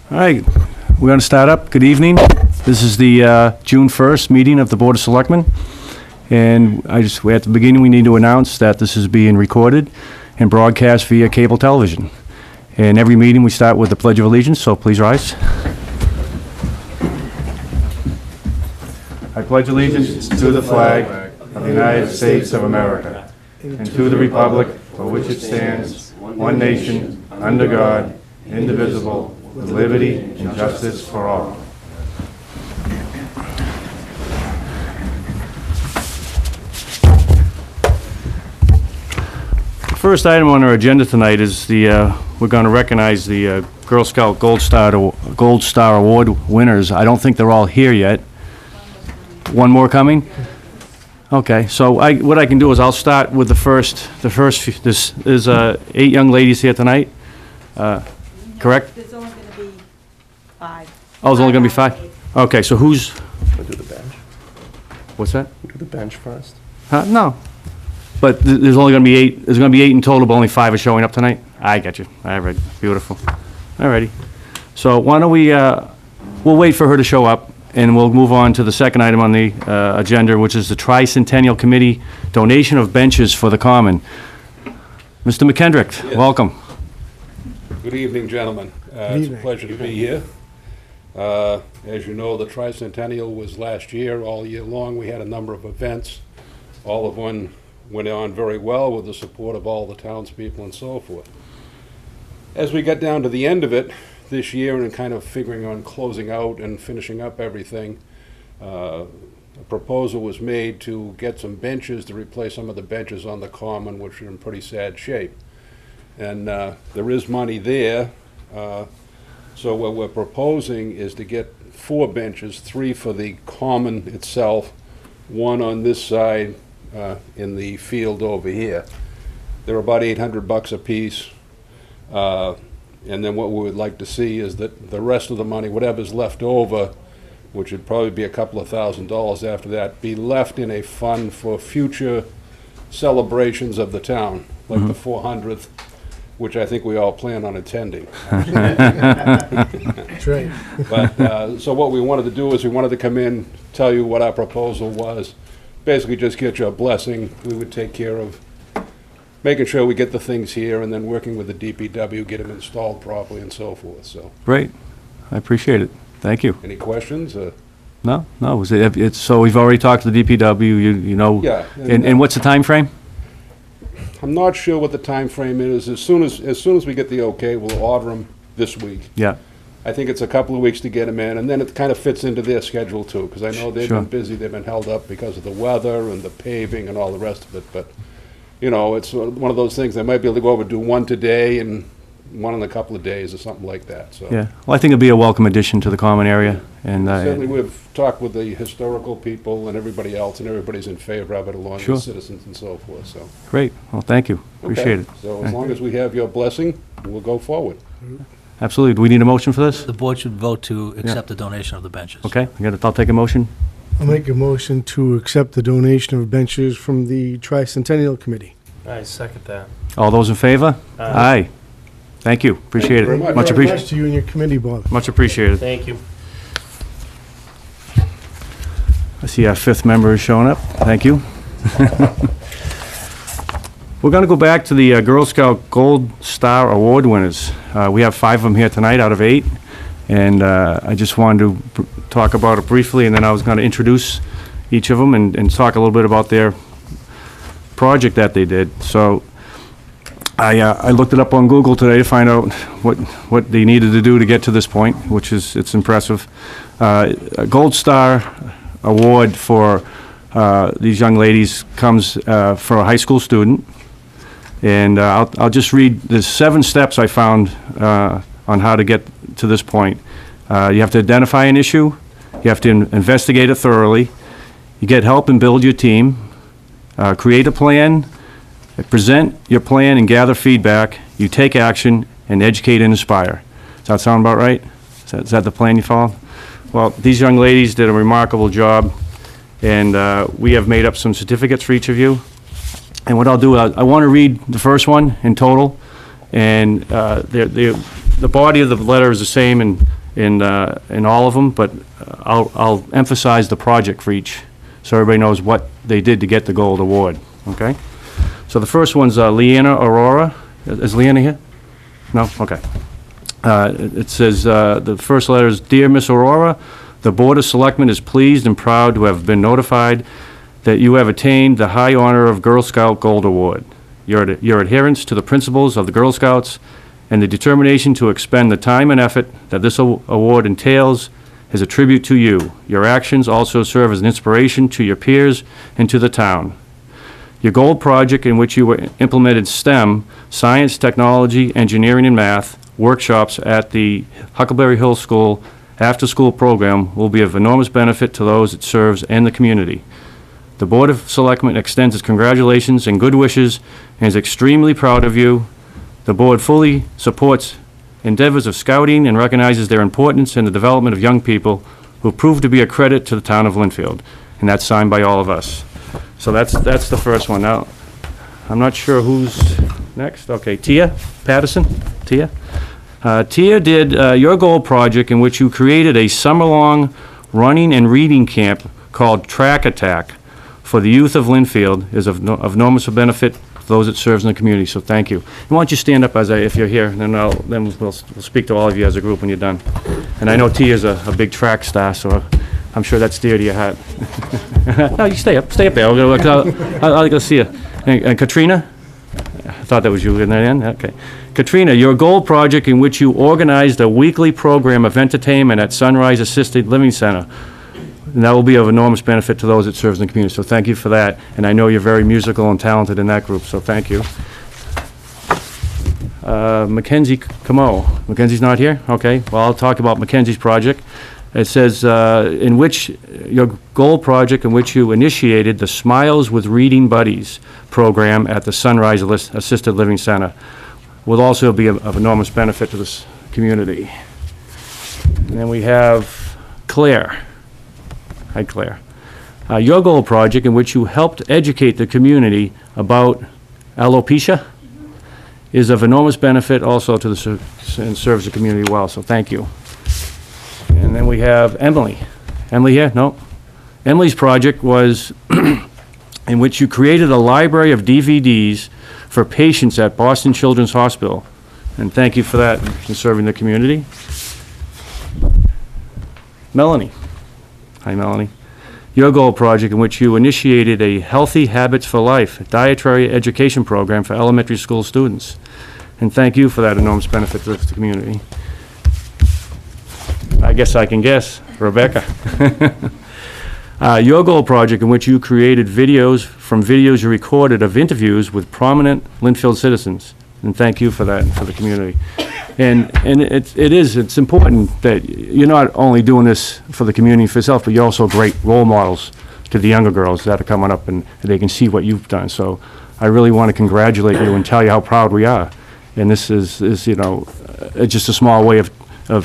All right, we're going to start up. Good evening. This is the June 1st meeting of the Board of Selectmen. And at the beginning, we need to announce that this is being recorded and broadcast via cable television. And every meeting, we start with the Pledge of Allegiance, so please rise. I pledge allegiance to the flag of the United States of America and to the republic for which it stands, one nation, under God, indivisible, with liberty and justice for all. The first item on our agenda tonight is we're going to recognize the Girl Scout Gold Star Award winners. I don't think they're all here yet. One more coming? Okay, so what I can do is I'll start with the first few. There's 8 young ladies here tonight, correct? There's only going to be 5. Oh, there's only going to be 5? Okay, so who's... We'll do the bench. What's that? We'll do the bench first. No. But there's only going to be 8. There's going to be 8 in total, but only 5 are showing up tonight? I get you. All right, beautiful. All righty. So why don't we'll wait for her to show up, and we'll move on to the second item on the agenda, which is the Tricentennial Committee donation of benches for the Common. Mr. McKendrick, Yes. Welcome. Good evening, gentlemen. It's a pleasure to be here. As you know, the Tricentennial was last year. All year long, we had a number of events. All of them went on very well with the support of all the townspeople and so forth. As we got down to the end of it this year and kind of figuring on closing out and finishing up everything, a proposal was made to get some benches to replace some of the benches on the Common, which are in pretty sad shape. And there is money there. So what we're proposing is to get 4 benches, 3 for the Common itself, 1 on this side in the field over here. They're about $800 a piece. And then what we would like to see is that the rest of the money, whatever's left over, which would probably be a couple of $1,000s after that, be left in a fund for future celebrations of the town, like the 400th, which I think we all plan on attending. That's right. But, so what we wanted to do is we wanted to come in, tell you what our proposal was, basically just get your blessing. We would take care of making sure we get the things here and then working with the DPW, get them installed properly and so forth, so. Great. I appreciate it. Thank you. Any questions? No. So we've already talked to the DPW, you know. Yeah. And what's the time frame? I'm not sure what the time frame is. As soon as we get the okay, we'll order them this week. Yeah. I think it's a couple of weeks to get them in, and then it kind of fits into their schedule too, because I know they've Sure. been busy, they've been held up because of the weather and the paving and all the rest of it, but, you know, it's one of those things, they might be able to go over and do 1 today and 1 in a couple of days or something like that, so. Yeah. Well, I think it'd be a welcome addition to the Common area. And Certainly, we've talked with the historical people and everybody else, and everybody's in favor of it, along Sure. with citizens and so forth, so. Great. Well, thank you. Appreciate it. Okay. So as long as we have your blessing, we'll go forward. Absolutely. Do we need a motion for this? The board should vote to accept the donation of the benches. Okay. I'll take a motion. I'll make a motion to accept the donation of benches from the Tricentennial Committee. I second that. All those in favor? Aye. Thank you. Appreciate very it. much. Much Very appreciated. much to you and your committee, Bob. Much appreciated. Thank you. I see our 5th member is showing up. Thank you. We're going to go back to the Girl Scout Gold Star Award winners. We have 5 of them here tonight out of 8, and I just wanted to talk about it briefly, and then I was going to introduce each of them and talk a little bit about their project that they did. So I looked it up on Google today to find out what they needed to do to get to this point, which is, it's impressive. A Gold Star Award for these young ladies comes for a high school student. And I'll just read, there's 7 steps I found on how to get to this point. You have to identify an issue, you have to investigate it thoroughly, you get help and build your team, create a plan, present your plan and gather feedback, you take action, and educate and inspire. Does that sound about right? Is that the plan you follow? Well, these young ladies did a remarkable job, and we have made up some certificates for each of you. And what I'll do, I want to read the first one in total, and the body of the letter is the same in in all of them, but I'll emphasize the project for each, so everybody knows what they did to get the gold award, okay? So the first one's Leanna Aurora. Is Leanna here? No? Okay. It says, the first letter is, Dear Miss Aurora, the Board of Selectmen is pleased and proud to have been notified that you have attained the high honor of Girl Scout Gold Award. Your adherence to the principles of the Girl Scouts and the determination to expend the time and effort that this award entails is a tribute to you. Your actions also serve as an inspiration to your peers and to the town. Your gold project, in which you implemented STEM, science, technology, engineering, and math, workshops at the Huckleberry Hill School after-school program, will be of enormous benefit to those it serves and the community. The Board of Selectmen extends its congratulations and good wishes and is extremely proud of you. The board fully supports endeavors of scouting and recognizes their importance in the development of young people who prove to be a credit to the town of Lynnfield. And that's signed by all of us. So that's the first one. Now, I'm not sure who's next. Okay, Tia Patterson? Tia? Tia did your goal project, in which you created a summer-long running and reading camp called Track Attack for the youth of Lynnfield, is of enormous benefit to those it serves in the community, so thank you. And why don't you stand up if you're here, and then we'll speak to all of you as a group when you're done. And I know Tia's a big track star, so I'm sure that's dear to your heart. No, you stay up there. I'll go see you. And Katrina? I thought that was you in the end. Okay. Katrina, your gold project, in which you organized a weekly program of entertainment at Sunrise Assisted Living Center. And that will be of enormous benefit to those it serves in the community. So thank you for that. And I know you're very musical and talented in that group, so thank you. Mackenzie Camo. Mackenzie's not here? Okay. Well, I'll talk about Mackenzie's project. It says, in which your goal project, in which you initiated the Smiles with Reading Buddies program at the Sunrise Assisted Living Center, will also be of enormous benefit to this community. And then we have Claire. Hi, Claire. Your goal project, in which you helped educate the community about alopecia, is of enormous benefit also to the and serves the community well. So thank you. And then we have Emily. Emily here? No. Emily's project was in which you created a library of DVDs for patients at Boston Children's Hospital. And thank you for that in serving the community. Melanie. Hi, Melanie. Your goal project, in which you initiated a Healthy Habits for Life dietary education program for elementary school students. And thank you for that enormous benefit to the community. I guess I can guess. Rebecca. Your goal project, in which you created videos from videos you recorded of interviews with prominent Lynnfield citizens. And thank you for that and for the community. And it's important that you're not only doing this for the community for yourself, but you're also great role models to the younger girls that are coming up, and they can see what you've done. So I really want to congratulate you and tell you how proud we are. And this is you know, just a small way of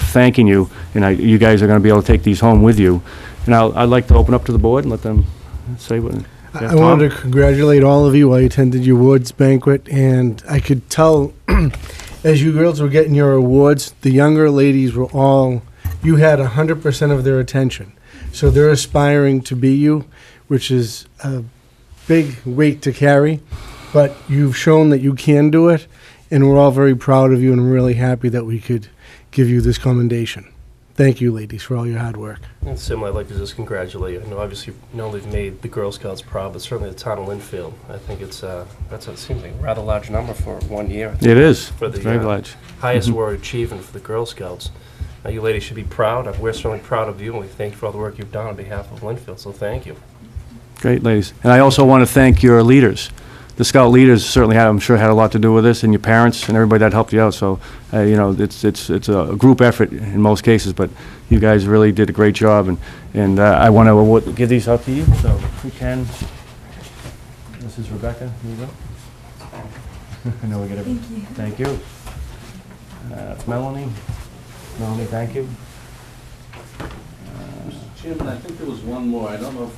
thanking you, and you guys are going to be able to take these home with you. And I'd like to open up to the board and let them say what. Yeah, I wanted to congratulate all of you. I attended your awards banquet, and I could tell as you girls were getting your awards, the younger ladies were all, you had 100% of their attention. So they're aspiring to be you, which is a big weight to carry, but you've shown that you can do it, and we're all very proud of you and really happy that we could give you this commendation. Thank you, ladies, for all your hard work. And similarly, I'd like to just congratulate you. I know obviously they've made the Girl Scouts proud, but certainly the town of Lynnfield. I think it seems like a rather large number for 1 year. It is. For the very large. Highest award achievement for the Girl Scouts. You ladies should be proud. We're certainly proud of you, and we thank you for all the work you've done on behalf of Lynnfield, so thank you. Great, ladies. And I also want to thank your leaders. The Scout leaders certainly I'm sure had a lot to do with this, and your parents and everybody that helped you out. So, it's a group effort in most cases, but you guys really did a great job, and I want to give these out to you. So if we can. This is Rebecca. Here you go. I know we get it. Thank you. It's Melanie. Melanie, thank you. Chairman, I think there was one more. I don't know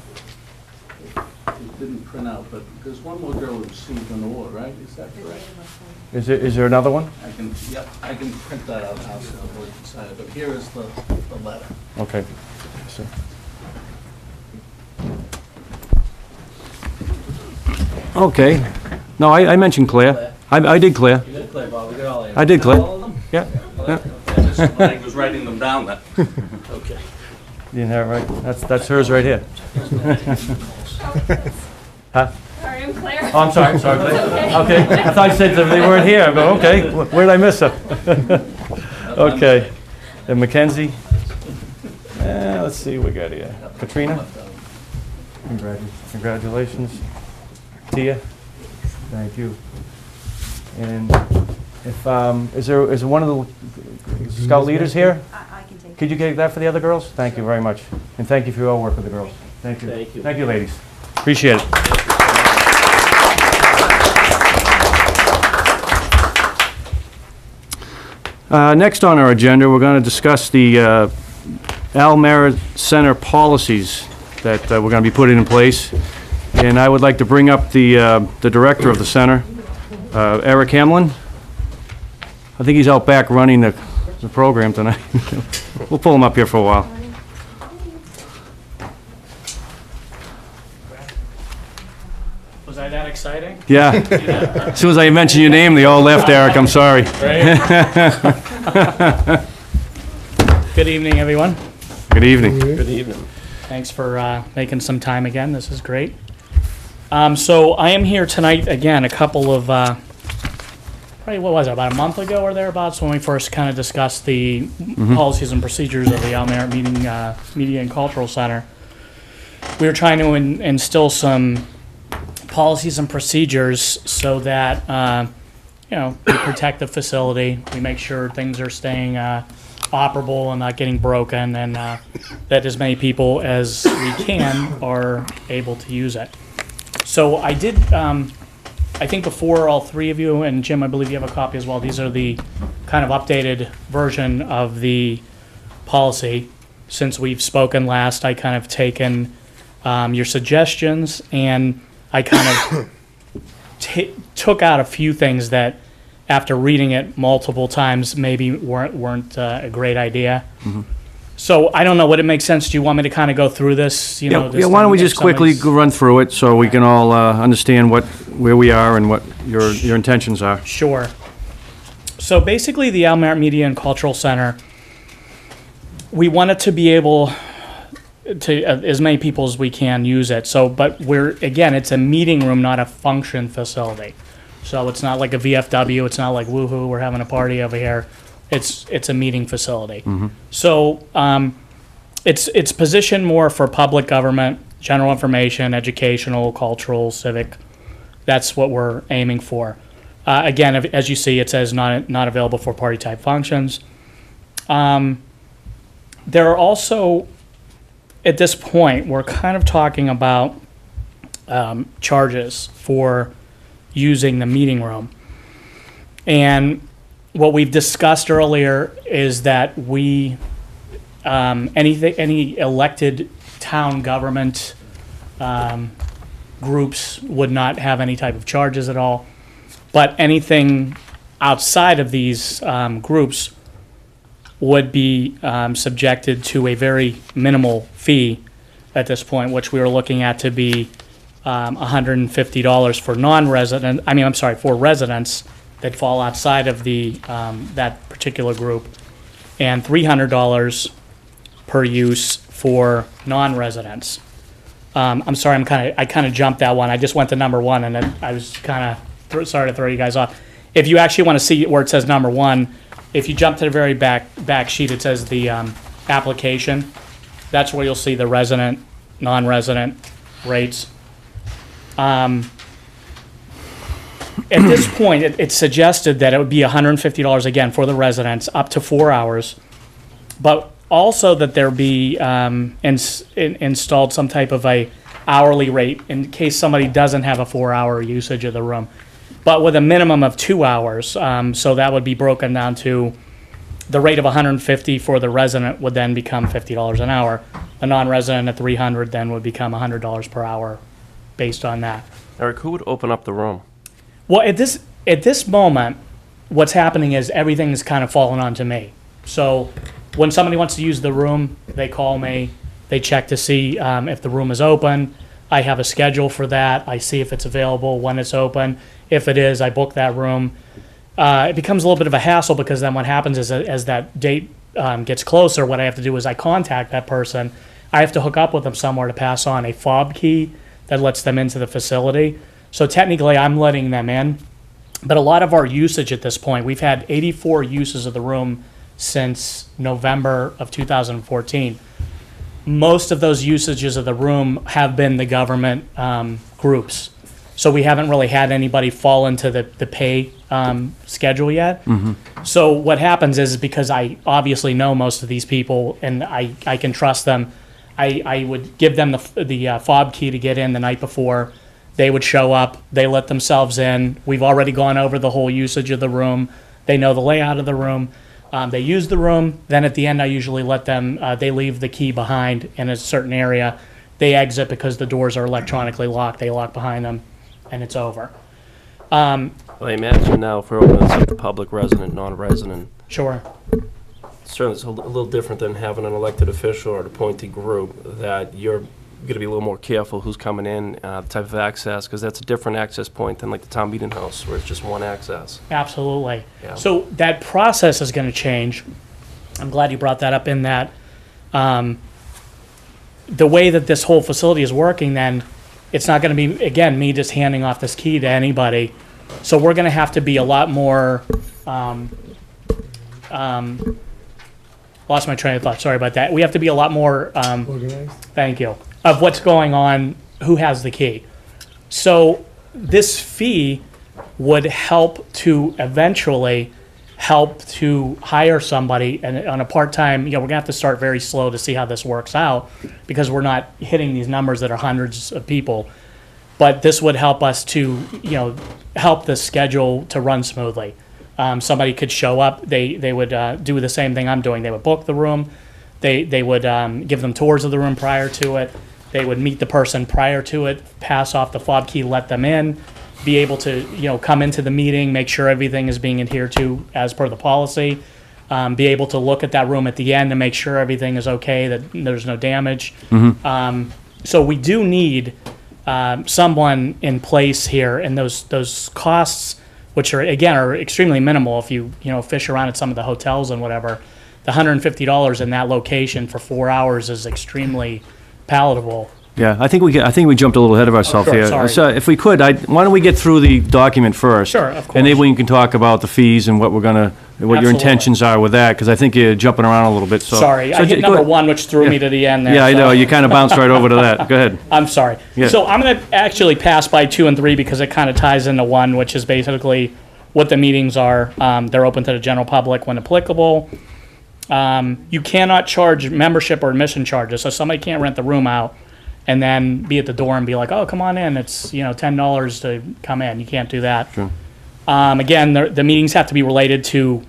if It didn't print out, but there's one more girl who received an award, right? Is that correct? Is there another one? I can print that out now so the board can sign it, but here is the letter. Okay. So- Okay. No, I mentioned Claire. I did Claire. You did, Claire, Bob, we got all of I did, Claire. All of them? Yeah. Yeah. I was writing them down then. Okay. You didn't have it right? That's hers right here. Huh? Sorry, I'm Claire. Oh, I'm sorry, Claire. Okay, I thought you said that they weren't here, but okay, where did I miss her? Okay, and Mackenzie? Let's see what we got here. Katrina? Congratulations. Tia? Thank you. And if, is there one of the scout leaders here? I can take it. Could you get that for the other girls? Thank you very much. And thank you for your work with the girls. Thank you. Thank you. Thank you, ladies. Appreciate it. Next on our agenda, we're going to discuss the Al Merritt Center policies that we're going to be putting in place. And I would like to bring up the director of the center, Eric Hamlin. I think he's out back running the program tonight. We'll pull him up here for a while. Was I that exciting? Yeah. As soon as I mentioned your name, they all left, Eric. I'm sorry. Good evening, everyone. Good evening. Good evening. Thanks for making some time again. This is great. So I am here tonight again, a couple of, probably, what was it, about a month ago or thereabouts, when we first kind of discussed the policies and procedures of the Al Merritt Media and Cultural Center. We were trying to instill policies and procedures so that, we protect the facility, we make sure things are staying operable and not getting broken, and that as many people as we can are able to use it. So I did, I think before all three of you, and Jim, I believe you have a copy as well, these are the kind of updated version of the policy. Since we've spoken last, I kind of taken your suggestions, and I kind of took out a few things that, after reading it multiple times, maybe weren't a great idea. So I don't know, would it make sense? Do you want me to kind of go through this? Yeah, why don't we just quickly run through it so we can all understand where we are and what your intentions are. Sure. So basically, the Al Merritt Media and Cultural Center, we want it to be able to, as many people as we can use it. So, but again, it's a meeting room, not a function facility. So it's not like a VFW, it's not like woohoo, we're having a party over here. It's a meeting facility. So it's positioned more for public government, general information, educational, cultural, civic. That's what we're aiming for. Again, as you see, it says not available for party type functions. There are also, at this point, we're kind of talking about charges for using the meeting room. And what we've discussed earlier is that we, any elected town government groups would not have any type of charges at all. But anything outside of these groups would be subjected to a very minimal fee at this point, which we were looking at to be $150 for for residents that fall outside of the that particular group, and $300 per use for non-residents. I'm sorry, I kind of jumped that one. I just went to number one, and then I was kind of sorry to throw you guys off. If you actually want to see where it says number one, if you jump to the very back sheet, it says the application. That's where you'll see the resident, non-resident rates. At this point, it's suggested that it would be $150 again for the residents, up to 4 hours, but also that there be installed some type of a hourly rate in case somebody doesn't have a 4-hour usage of the room, but with a minimum of 2 hours. So that would be broken down to the rate of $150 for the resident would then become $50 an hour. A non-resident at $300 then would become $100 per hour based on that. Eric, who would open up the room? Well, at this moment, what's happening is everything is kind of falling onto me. So when somebody wants to use the room, they call me, they check to see if the room is open. I have a schedule for that. I see if it's available, when it's open. If it is, I book that room. It becomes a little bit of a hassle because then what happens is as that date gets closer, what I have to do is I contact that person. I have to hook up with them somewhere to pass on a fob key that lets them into the facility. So technically, I'm letting them in. But a lot of our usage at this point, we've had 84 uses of the room since November of 2014. Most of those usages of the room have been the government groups. So we haven't really had anybody fall into the pay schedule yet. So what happens is because I obviously know most of these people and I can trust them, I would give them the fob key to get in the night before. They would show up, they let themselves in. We've already gone over the whole usage of the room. They know the layout of the room. They use the room. Then at the end, I usually let them, they leave the key behind in a certain area. They exit because the doors are electronically locked. They lock behind them, and it's over. Well, I imagine now if we're opening this up to public resident, non-resident, Sure. certainly it's a little different than having an elected official or an appointee group, that you're going to be a little more careful who's coming in, the type of access, because that's a different access point than like the town meeting house where it's just one access. Absolutely. Yeah. So that process is going to change. I'm glad you brought that up in that the way that this whole facility is working, then it's not going to be, again, me just handing off this key to anybody. So we're going to have to be a lot more, lost my train of thought, sorry about that. We have to be a lot more, Organized? thank you, of what's going on, who has the key. So this fee would help to eventually help to hire somebody and on a part-time, we're gonna have to start very slow to see how this works out because we're not hitting these numbers that are hundreds of people. But this would help us to, help the schedule to run smoothly. Somebody could show up, they would do the same thing I'm doing. They would book the room, they would give them tours of the room prior to it, they would meet the person prior to it, pass off the fob key, let them in, be able to, come into the meeting, make sure everything is being adhered to as per the policy, be able to look at that room at the end and make sure everything is okay, that there's no damage. So we do need someone in place here, and those costs, which are extremely minimal if you fish around at some of the hotels and whatever. The $150 in that location for 4 hours is extremely palatable. Yeah, I think we jumped a little ahead of ourselves sure, here. sorry. So if we could, why don't we get through the document first? Sure, of And then course. we can talk about the fees and what your Absolutely. intentions are with that, because I think you're jumping around a little bit, so. Sorry, so I hit go number ahead. one, which threw me to the end there. Yeah, I so- know, you kind of bounced right over to that. Go ahead. I'm sorry. Yeah. So I'm going to actually pass by 2 and 3 because it kind of ties into 1, which is basically what the meetings are. They're open to the general public when applicable. You cannot charge membership or admission charges, so somebody can't rent the room out and then be at the door and be like, "Oh, come on in. It's $10 to come in." You can't do that. Sure. Again, the meetings have to be related to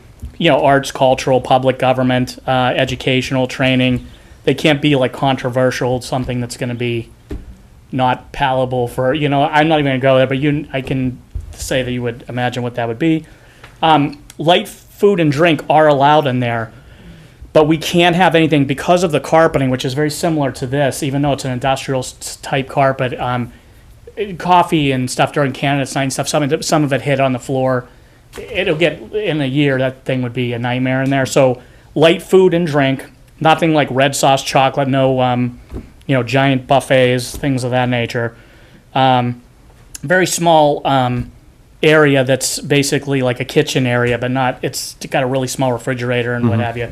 arts, cultural, public government, educational training. They can't be like controversial, something that's going to be not palatable for I'm not even going to go there, but I can say that you would imagine what that would be. Light food and drink are allowed in there, but we can't have anything because of the carpeting, which is very similar to this, even though it's an industrial type carpet. Coffee and stuff during candidates night and stuff, some of it hit on the floor. It'll get, in a year, that thing would be a nightmare in there. So light food and drink, nothing like red sauce chocolate, no giant buffets, things of that nature. Very small area that's basically like a kitchen area, but it's got a really small refrigerator and what have you.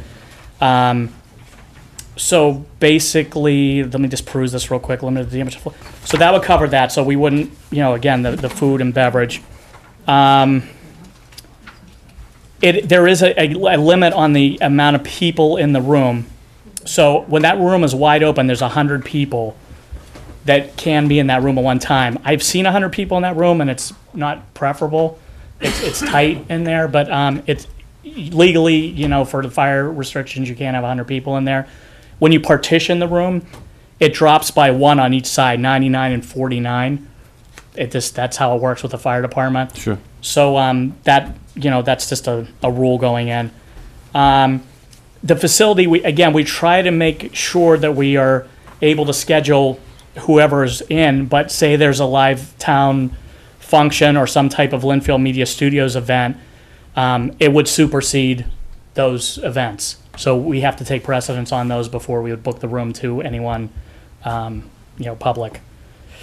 So basically, let me just peruse this real quick. Limited damage. So that would cover that. So we wouldn't, again, the food and beverage. There is a limit on the amount of people in the room. So when that room is wide open, there's 100 people that can be in that room at one time. I've seen 100 people in that room, and it's not preferable. It's tight in there, but it's legally, for the fire restrictions, you can't have 100 people in there. When you partition the room, it drops by 1 on each side, 99 and 49. That's how it works with the fire department. Sure. So that's just a rule going in. The facility, we try to make sure that we are able to schedule whoever's in, but say there's a live town function or some type of Linfield Media Studios event, it would supersede those events. So we have to take precedence on those before we would book the room to anyone, public.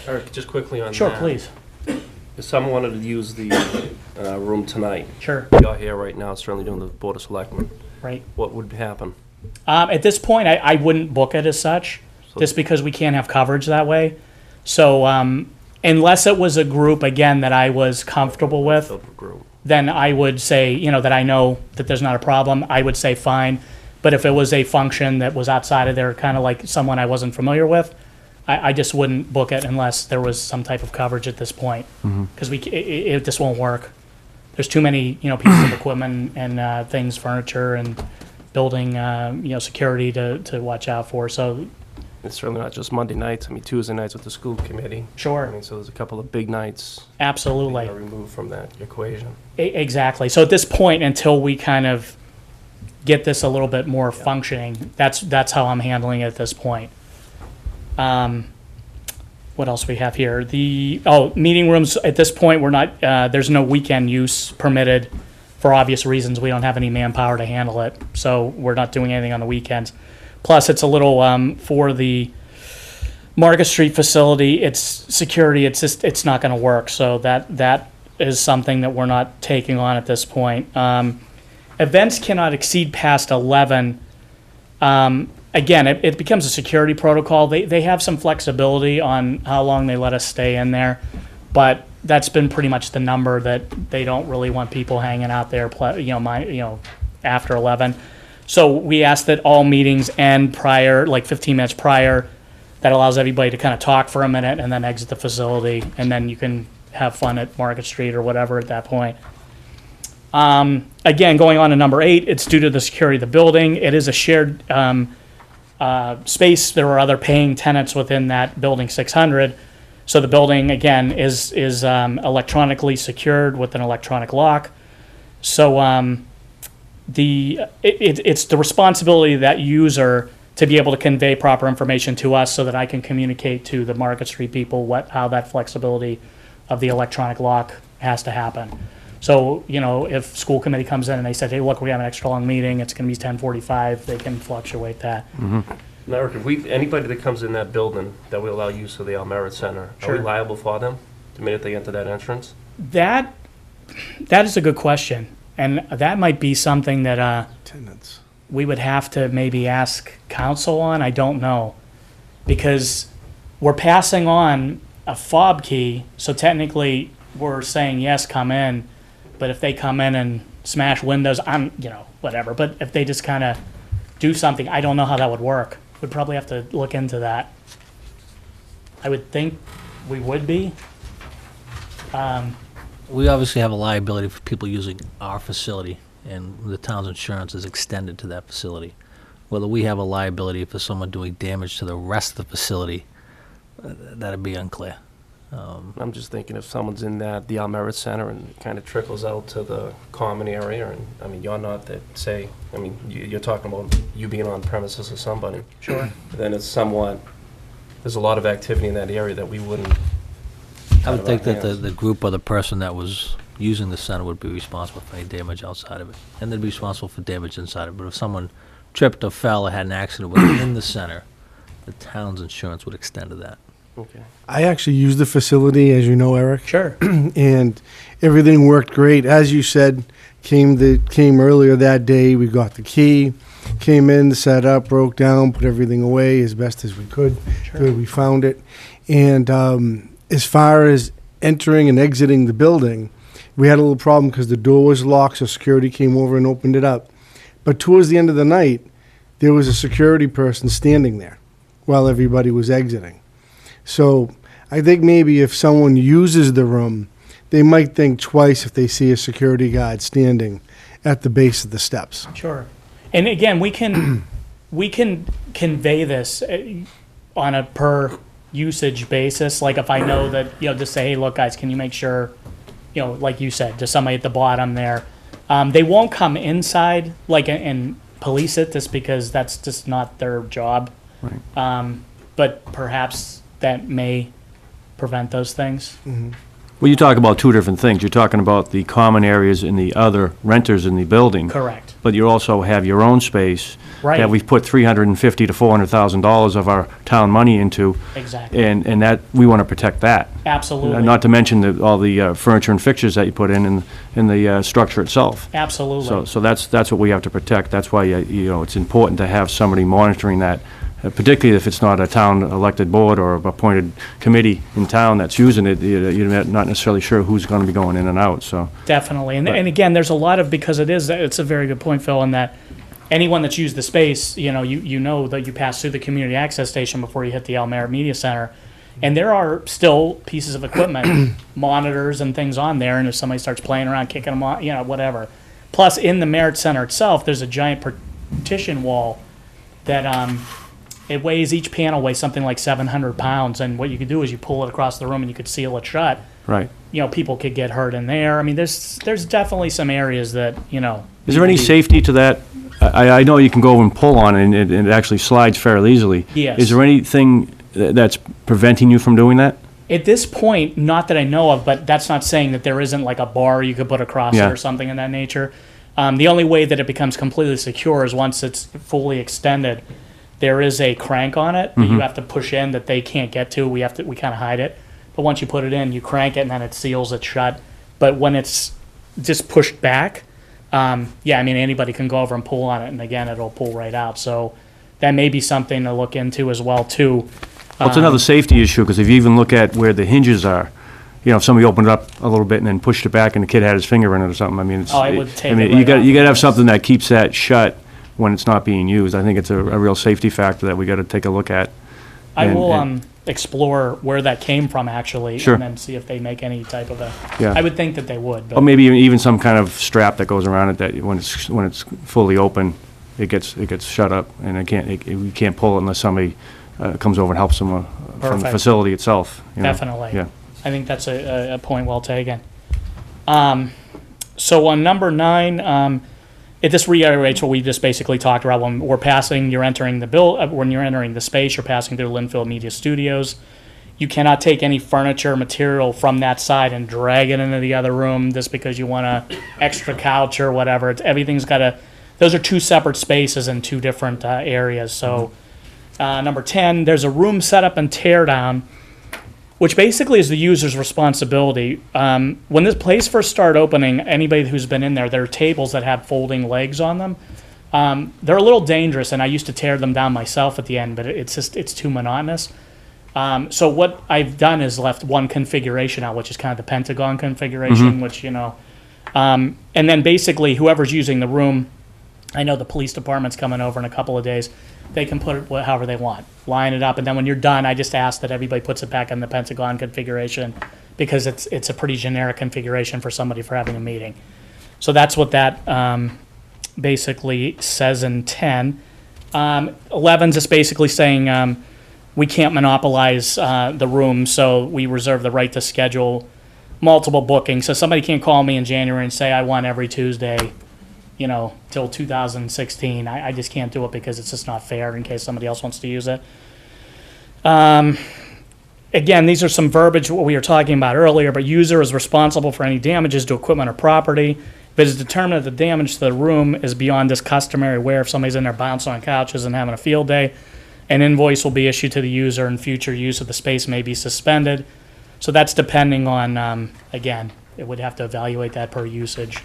Eric, just quickly on that. Sure, please. If someone wanted to use the room tonight, Sure. you're here right now, certainly doing the Board of Selectmen, Right. what would happen? At this point, I wouldn't book it as such, So- just because we can't have coverage that way. So unless it was a group, again, that I was comfortable with, Filled group. then I would say, that I know that there's not a problem, I would say fine. But if it was a function that was outside of there, kind of like someone I wasn't familiar with, I just wouldn't book it unless there was some type of coverage at this point. Because this won't work. There's too many, pieces of equipment and things, furniture and building, security to watch out for. So, It's certainly not just Monday nights, Tuesday nights with the school committee. sure, So there's a couple of big nights absolutely. that are removed from that equation. Exactly. So at this point, until we kind of get this a little bit more functioning, that's how I'm handling it at this point. What else we have here? Meeting rooms, at this point, we're not, there's no weekend use permitted for obvious reasons. We don't have any manpower to handle it, so we're not doing anything on the weekends. Plus, it's a little, for the Market Street facility, it's security, it's not gonna work, so that is something that we're not taking on at this point. Events cannot exceed past 11. Again, it becomes a security protocol. They have some flexibility on how long they let us stay in there, but that's been pretty much the number, that they don't really want people hanging out there, after 11. So we ask that all meetings end prior, like 15 minutes prior. That allows everybody to kind of talk for a minute and then exit the facility, and then you can have fun at Market Street or whatever at that point. Again, going on to number 8, it's due to the security of the building. It is a shared space. There are other paying tenants within that building 600. So the building, again, is electronically secured with an electronic lock. So it's the responsibility of that user to be able to convey proper information to us so that I can communicate to the Market Street people how that flexibility of the electronic lock has to happen. So, if school committee comes in and they said, hey, look, we have an extra long meeting, it's going to be 10:45, they can fluctuate that. Now, Eric, anybody that comes in that building that we allow use of the Almerit Center, are we Sure. liable for them the minute they enter that entrance? That is a good question. And that might be something that Tenants. we would have to maybe ask council on. I don't know. Because we're passing on a fob key, so technically we're saying, yes, come in. But if they come in and smash windows, whatever. But if they just kind of do something, I don't know how that would work. We'd probably have to look into that. I would think we would be. We obviously have a liability for people using our facility, and the town's insurance is extended to that facility. Whether we have a liability for someone doing damage to the rest of the facility, that'd be unclear. I'm just thinking if someone's in the Almerit Center and it kind of trickles out to the common area, and you're not that, say, you're talking about you being on premises of somebody. Sure. Then it's there's a lot of activity in that area that we wouldn't. I would think that the group or the person that was using the center would be responsible for any damage outside of it, and they'd be responsible for damage inside of it. But if someone tripped or fell or had an accident within the center, the town's insurance would extend to that. Okay. I actually used the facility, as you know, Eric, Sure. and everything worked great. As you said, came earlier that day. We got the key, came in, set up, broke down, put everything away as best as we could. Sure. Good, we found it. And as far as entering and exiting the building, we had a little problem because the door was locked, so security came over and opened it up. But towards the end of the night, there was a security person standing there while everybody was exiting. So I think maybe if someone uses the room, they might think twice if they see a security guard standing at the base of the steps. Sure. And again, we can convey this. on a per usage basis. Like if I know that, just say, hey, look, guys, can you make sure, like you said, just somebody at the bottom there. They won't come inside, and police it just because that's just not their job. Right. But perhaps that may prevent those things. Well, you talk about two different things. You're talking about the common areas and the other renters in the building. Correct. But you also have your own space Right. that we've put $350,000 to $400,000 of our town money into. Exactly. And that, we want to protect that. Absolutely. Not to mention all the furniture and fixtures that you put in the structure itself. Absolutely. So that's what we have to protect. That's why, it's important to have somebody monitoring that, particularly if it's not a town elected board or appointed committee in town that's using it. You're not necessarily sure who's going to be going in and out, so. Definitely. And, But- and again, there's a lot of, because it's a very good point, Phil, in that anyone that's used the space, you know that you pass through the community access station before you hit the El Merritt Media Center. And there are still pieces of equipment, monitors and things on there, and if somebody starts playing around, kicking them on, whatever. Plus, in the Merritt Center itself, there's a giant partition wall that it weighs, each panel weighs something like 700 pounds, and what you could do is you pull it across the room and you could seal it shut. Right. People could get hurt in there. I mean, there's definitely some areas that, Is there any safety to that? I know you can go over and pull on it, and it actually slides fairly easily. Yes. Is there anything that's preventing you from doing that? At this point, not that I know of, but that's not saying that there isn't like a bar you could put across Yeah. it or something in that nature. The only way that it becomes completely secure is once it's fully extended. There is a crank on it that you have to push in that they can't get to. We kind of hide it. But once you put it in, you crank it and then it seals it shut. But when it's just pushed back, anybody can go over and pull on it, and again, it'll pull right out. So that may be something to look into as well, too. Well, it's another safety issue, because if you even look at where the hinges are, if somebody opened it up a little bit and then pushed it back and the kid had his finger in it or something, I mean, it's. Oh, it would take it you right got off. to have something that keeps that shut when it's not being used. I think it's a real safety factor that we got to take a look at. I And- will and- explore where that came from, actually, Sure. and then see if they make any type of a. Yeah. I would think that they would, Or but maybe even some kind of strap that goes around it that when it's fully open, it gets shut up, and we can't pull it unless somebody comes over and helps them from the Perfect. facility itself. Definitely. Yeah. I think that's a point well taken. So on number 9, it just reiterates what we just basically talked about. When we're passing, you're entering when you're entering the space, you're passing through Linfield Media Studios. You cannot take any furniture material from that side and drag it into the other room just because you want a extra couch or whatever. Everything's got to. Those are two separate spaces in two different areas. So number 10, there's a room setup and tear down, which basically is the user's responsibility. When this place first started opening, anybody who's been in there are tables that have folding legs on them. They're a little dangerous, and I used to tear them down myself at the end, but it's too monotonous. So what I've done is left one configuration out, which is kind of the Pentagon configuration, which, and then basically whoever's using the room, I know the police department's coming over in a couple of days, they can put it however they want, line it up, and then when you're done, I just ask that everybody puts it back in the Pentagon configuration, because it's a pretty generic configuration for somebody for having a meeting. So that's what that basically says in 10. 11's just basically saying we can't monopolize the room, so we reserve the right to schedule multiple bookings. So somebody can't call me in January and say, I want every Tuesday, till 2016. I just can't do it because it's just not fair in case somebody else wants to use it. Again, these are some verbiage, what we were talking about earlier, but user is responsible for any damages to equipment or property. If it is determined that the damage to the room is beyond this customary wear, if somebody's in there bouncing on couches and having a field day, an invoice will be issued to the user and future use of the space may be suspended. So that's depending on, again, it would have to evaluate that per usage.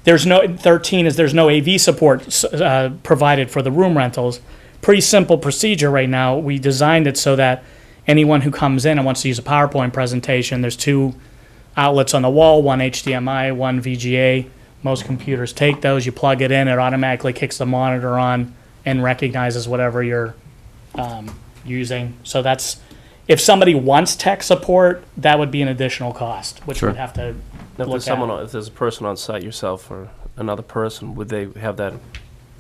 There's no 13 is there's no AV support provided for the room rentals. Pretty simple procedure right now. We designed it so that anyone who comes in and wants to use a PowerPoint presentation, there's 2 outlets on the wall, one HDMI, one VGA. Most computers take those. You plug it in, it automatically kicks the monitor on and recognizes whatever you're using. So that's, if somebody wants tech support, that would be an additional cost, which Sure. we'd have to If look there's at. if there's a person on site, yourself or another person, would they have that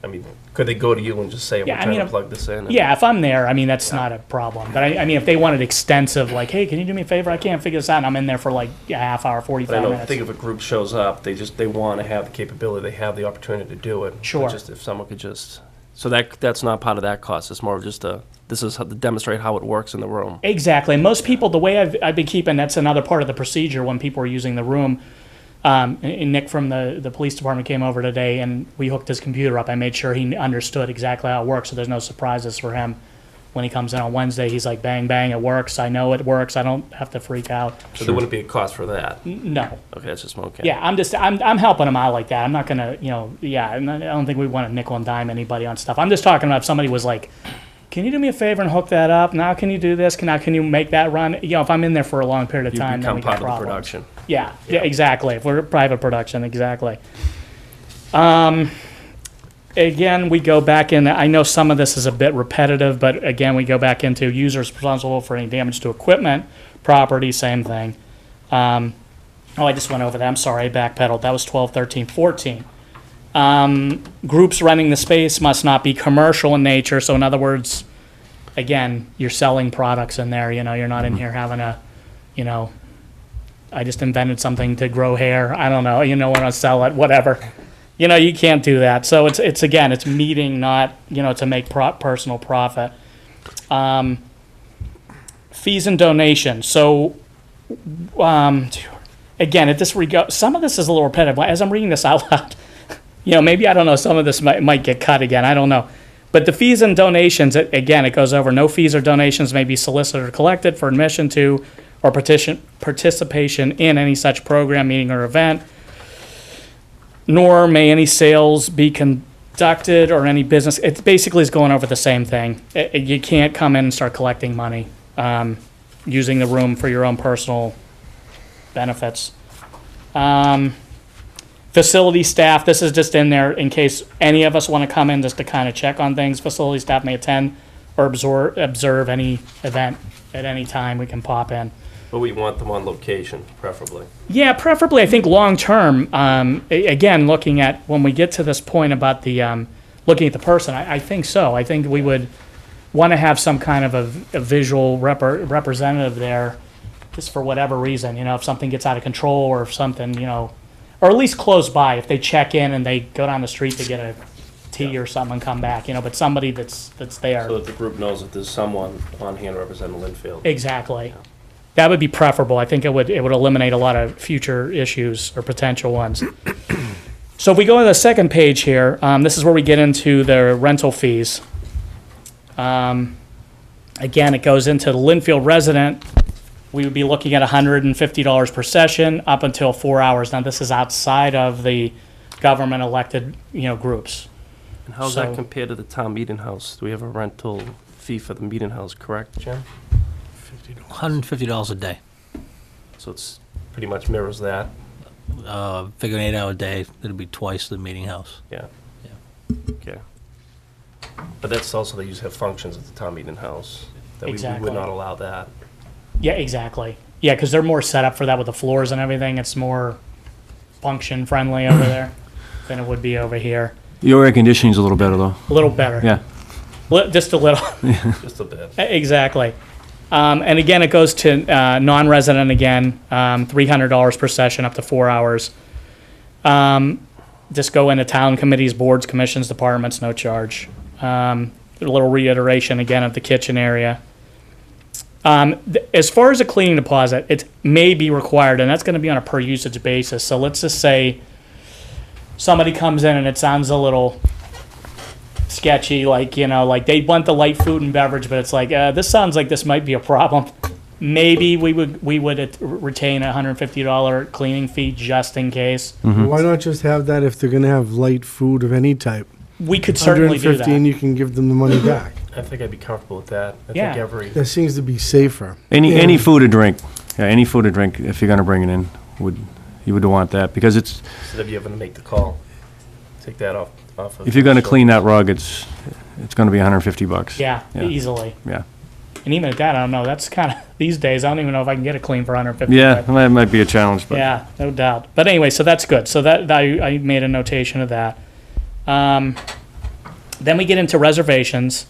I mean, could they go to you and just say, Yeah, we're I trying mean, to plug this in? and- Yeah, if I'm there, I mean, that's not a problem. But I mean, if they wanted extensive, like, hey, can you do me a favor? I can't figure this out, and I'm in there for like a half hour, But I 45 know, minutes. think if a group shows up, they want to have the capability, they have the opportunity to do it. But Sure. Just if someone could just, so that's not part of that cost, it's more of just this is to demonstrate how it works in the room. Exactly. Most people, the way I've been keeping, that's another part of the procedure when people are using the room. And Nick from the police department came over today, and we hooked his computer up. I made sure he understood exactly how it works, so there's no surprises for him. When he comes in on Wednesday, he's like, bang, bang, it works. I know it works. I don't have to freak out. So there wouldn't be a cost for that? No. Okay, that's just, okay. Yeah, I'm helping him out like that. I'm not gonna, I don't think we want to nickel and dime anybody on stuff. I'm just talking about if somebody was like, can you do me a favor and hook that up? Now can you do this? Can you make that run? If I'm in there for a long period of You time, then become we get part of the problems. production. Yeah, exactly. If we're a private production, exactly. Again, we go back in, I know some of this is a bit repetitive, but again, we go back into users responsible for any damage to equipment, property, same thing. I just went over that. I'm sorry, I backpedaled. That was 12, 13, 14. Groups renting the space must not be commercial in nature. So in other words, again, you're selling products in there. You're not in here having I just invented something to grow hair. I don't know. Want to sell it, whatever. You can't do that. So it's again, it's meeting, not to make personal profit. Fees and donations. So again, at this regard, some of this is a little repetitive. As I'm reading this out loud, maybe I don't know. Some of this might get cut again. I don't know. But the fees and donations, again, it goes over. No fees or donations may be solicited or collected for admission to or participation in any such program, meeting, or event. Nor may any sales be conducted or any business. It basically is going over the same thing. You can't come in and start collecting money using the room for your own personal benefits. Facility staff, this is just in there in case any of us want to come in just to kind of check on things. Facility staff may attend or observe any event at any time. We can pop in. But we want them on location, preferably. Yeah, preferably, I think, long-term. Again, looking at, when we get to this point about the, looking at the person, I think so. I think we would want to have some kind of a visual representative there, just for whatever reason, if something gets out of control or if something, or at least close by. If they check in and they go down the street to get a tea or something and come back, but somebody that's there. So that the group knows that there's someone on hand representing Linfield. Exactly. That would be preferable. I think it would eliminate a lot of future issues or potential ones. So if we go to the second page here, this is where we get into the rental fees. Again, it goes into the Linfield resident. We would be looking at $150 per session up until 4 hours. Now, this is outside of the government elected, groups. And how's So- that compared to the town meeting house? Do we have a rental fee for the meeting house, correct, Jim? $150 a day. So it's pretty much mirrors that, Figure an 8-hour day, it'll be twice the meeting house. yeah. Yeah. Okay. But that's also, they usually have functions at the town meeting house. That we Exactly. would not allow that. Yeah, exactly. Yeah, because they're more set up for that with the floors and everything. It's more function friendly over there than it would be over here. Your air conditioning's a little better, though. A little better. Yeah. Just a little. Just a bit. Exactly. And again, it goes to non-resident again, $300 per session, up to 4 hours. Just go into town committees, boards, commissions, departments, no charge. A little reiteration again of the kitchen area. As far as a cleaning deposit, it may be required, and that's going to be on a per usage basis. So let's just say somebody comes in and it sounds a little sketchy, like they want the light food and beverage, but it's like this sounds like this might be a problem. Maybe we would retain a $150 cleaning fee just in case. Why not just have that if they're going to have light food of any type? We could certainly do 150 and that. you can give them the money back. I think I'd be comfortable with that. I Yeah. think every, That seems to be safer. Any food or drink, any food or drink, if you're gonna bring it in, you would want that, because it's, instead of you having to make the call, take that off of. if you're gonna clean that rug, it's gonna be $150. Yeah, Yeah. easily. Yeah. And even at that, I don't know. That's kind of these days. I don't even know if I can get it clean for 150. Yeah, but- that might be a challenge, but. yeah, no doubt. But anyway, so that's good. So that I made a notation of that. Then we get into reservations.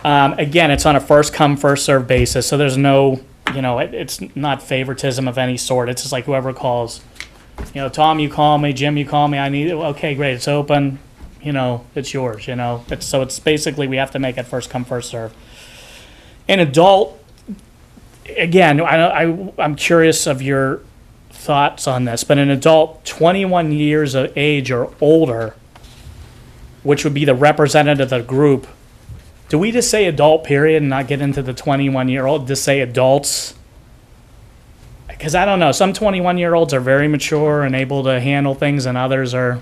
Again, it's on a first come, first served basis, so there's no, it's not favoritism of any sort. It's just like whoever calls. Tom, you call me, Jim, you call me, I need it. Okay, great, it's open, it's yours, It's basically, we have to make it first come, first serve. An adult, again, I'm curious of your thoughts on this, but an adult 21 years of age or older, which would be the representative of the group, do we just say adult period and not get into the 21-year-old, just say adults? Because I don't know, some 21-year-olds are very mature and able to handle things, and others are,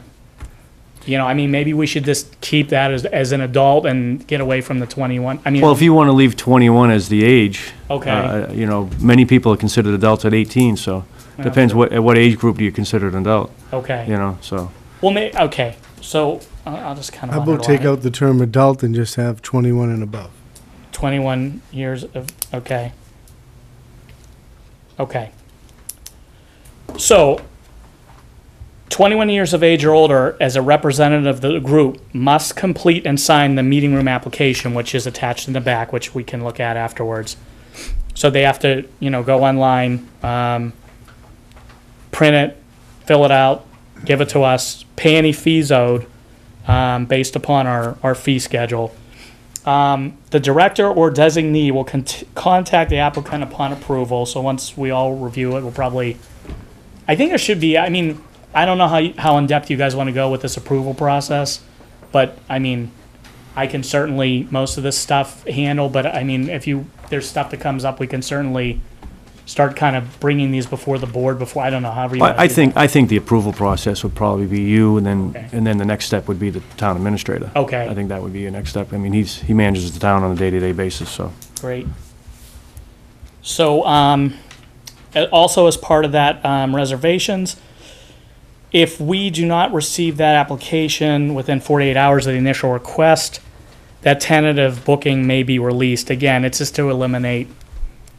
maybe we should just keep that as an adult and get away from the 21. Well, if you want to leave 21 as the age, Okay. Many people are considered adults at 18, so depends at what age group do you consider an adult, Okay. so. Well, okay, so I'll just kind of How about take out the term adult and just have 21 and above? 21 years of, okay. Okay. So, 21 years of age or older, as a representative of the group, must complete and sign the meeting room application, which is attached in the back, which we can look at afterwards. So they have to, go online, print it, fill it out, give it to us, pay any fees owed based upon our fee schedule. The director or designee will contact the applicant upon approval. So once we all review it, we'll probably, I think there should be, I don't know how in-depth you guys want to go with this approval process, but I can certainly most of this stuff handle, but if there's stuff that comes up, we can certainly start kind of bringing these before the board before, I don't know, however you I think the approval process would probably be you, and then, Okay. and then the next step would be the town administrator. Okay. I think that would be your next step. He manages the town on a day-to-day basis, so. Great. So, also as part of that, reservations, if we do not receive that application within 48 hours of the initial request, that tentative booking may be released. Again, it's just to eliminate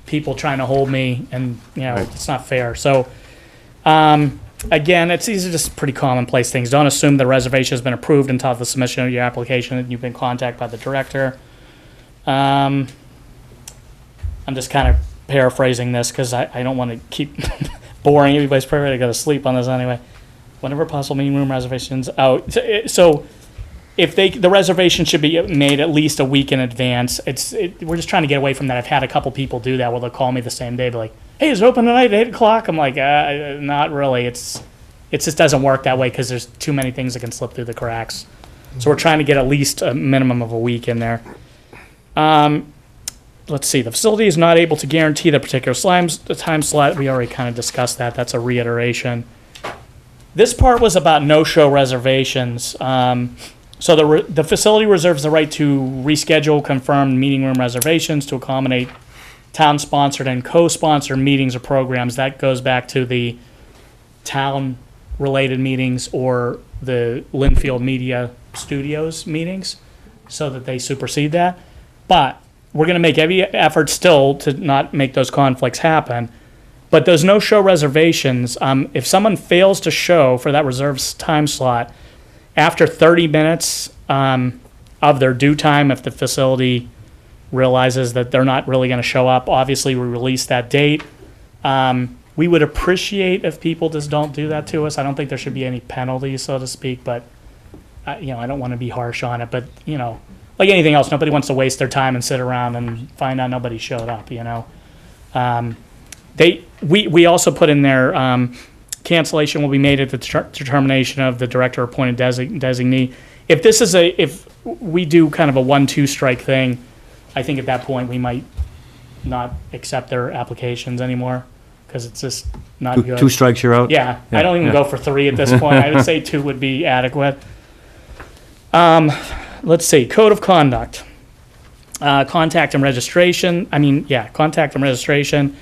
people trying to hold me, and, Right. it's not fair. So, again, these are just pretty commonplace things. Don't assume the reservation has been approved until the submission of your application and you've been contacted by the director. I'm just kind of paraphrasing this because I don't want to keep boring. Everybody's probably ready to go to sleep on this anyway. Whenever possible, meeting room reservations out. So if the reservation should be made at least a week in advance. We're just trying to get away from that. I've had a couple people do that where they'll call me the same day, be like, "Hey, is it open tonight at 8 o'clock?" I'm like, not really. It just doesn't work that way because there's too many things that can slip through the cracks. So we're trying to get at least a minimum of a week in there. Let's see. The facility is not able to guarantee the particular time slot. We already kind of discussed that. That's a reiteration. This part was about no-show reservations. So the facility reserves the right to reschedule confirmed meeting room reservations to accommodate town-sponsored and co-sponsored meetings or programs. That goes back to the town-related meetings or the Linfield Media Studios meetings, so that they supersede that. But we're going to make every effort still to not make those conflicts happen. But those no-show reservations, if someone fails to show for that reserved time slot, after 30 minutes of their due time, if the facility realizes that they're not really going to show up, obviously we release that date. We would appreciate if people just don't do that to us. I don't think there should be any penalties, so to speak, but I don't want to be harsh on it. But like anything else, nobody wants to waste their time and sit around and find out nobody showed up. We also put in there. Cancellation will be made at the determination of the director appointed designee. If we do kind of a 1-2 strike thing, I think at that point we might not accept their applications anymore because it's just not good. Two strikes, you're out? Yeah, I don't even go for 3 at this point. I would say 2 would be adequate. Let's see, code of conduct. Contact and registration. Contact and registration.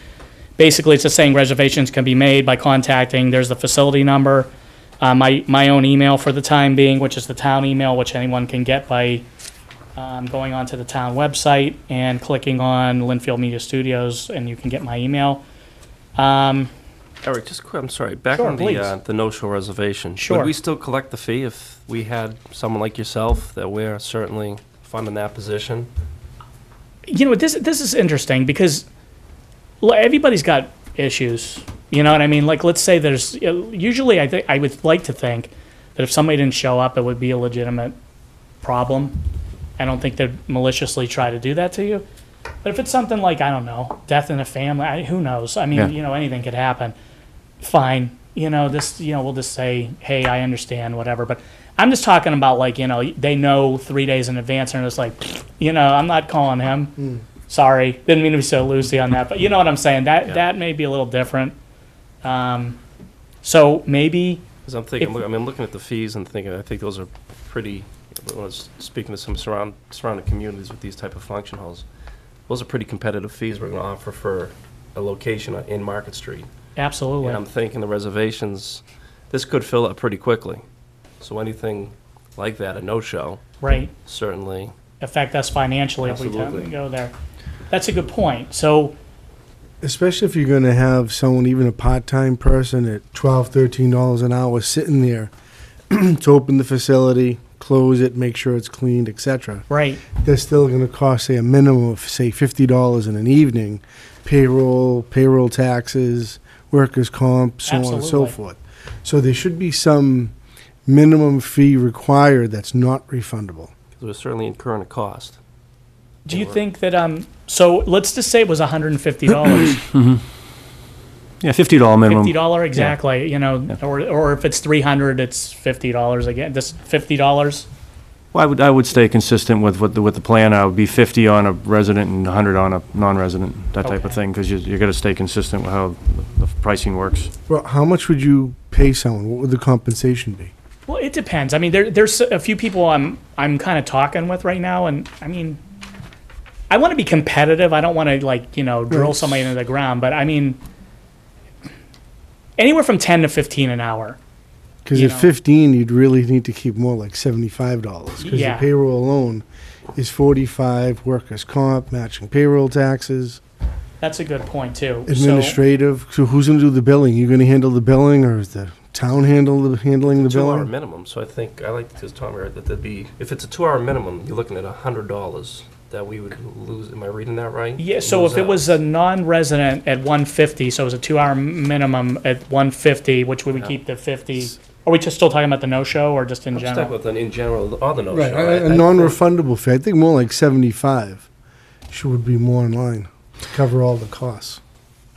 Basically, it's just saying reservations can be made by contacting. There's the facility number, my own email for the time being, which is the town email, which anyone can get by going onto the town website and clicking on Linfield Media Studios, and you can get my email. Eric, just quick, I'm sorry, back Sure, on please. the no-show reservation. Sure. Would we still collect the fee if we had someone like yourself that we're certainly funding that position? You know, this is interesting because everybody's got issues. You know what I mean? Like, let's say there's usually I would like to think that if somebody didn't show up, it would be a legitimate problem. I don't think they'd maliciously try to do that to you. But if it's something like, I don't know, death in a family, who knows? I mean, Yeah. you know, anything could happen. Fine. You know, we'll just say, hey, I understand, whatever. But I'm just talking about, like, you know, they know 3 days in advance and it's like, you know, I'm not calling him. Sorry. Didn't mean to be so loosey on that. But you know what I'm saying? That may be a little different. So maybe, Because I'm thinking, I'm looking at the fees and thinking, I think those are pretty, when I was speaking to some surrounding communities with these type of function halls, those are pretty competitive fees we're going to offer for a location in Market Street. absolutely. And I'm thinking the reservations, this could fill up pretty quickly. So anything like that, a no-show, Right. certainly. Affect us financially if we Absolutely. go there. That's a good point. So, Especially if you're going to have someone, even a part-time person, at $12, $13 an hour sitting there to open the facility, close it, make sure it's cleaned, etc. right. They're still going to cost, say, a minimum of, say, $50 in an evening, payroll taxes, workers' comp, so on and so Absolutely. forth. So there should be some minimum fee required that's not refundable. Because we're certainly incurring a cost. Do you think that, so let's just say it was $150, Yeah, $50 minimum. $50 exactly, you know, or if it's 300, it's $50 again, just $50. Well, I would stay consistent with the plan. I would be 50 on a resident and 100 on a non-resident, that type of Okay. thing, because you got to stay consistent with how the pricing works. Well, how much would you pay someone? What would the compensation be? Well, it depends. I mean, there's a few people I'm kind of talking with right now, and I mean, I want to be competitive. I don't want to, like, you know, drill Right. somebody into the ground, but I mean, anywhere from 10 to 15 an hour. Because You at know. 15, you'd really need to keep more like $75. Because Yeah. the payroll alone is 45, workers' comp, matching payroll taxes, That's a good point too. administrative. So who's going to do the billing? You going to handle the billing, or is the town handling the 2-hour billing? minimum, so I think, I like to, Tom, that that'd be, if it's a 2-hour minimum, you're looking at $100 that we would lose. Am I reading that right? Yeah, so Lose if it out. was a non-resident at 150, so it was a 2-hour minimum at 150, which we would Yeah. keep the 50. Are we just still talking about the no-show or just in I'm just general? talking about in general, or the no-show. Right, I a think- non-refundable fee. I think more like 75 would be more in line to cover all the costs.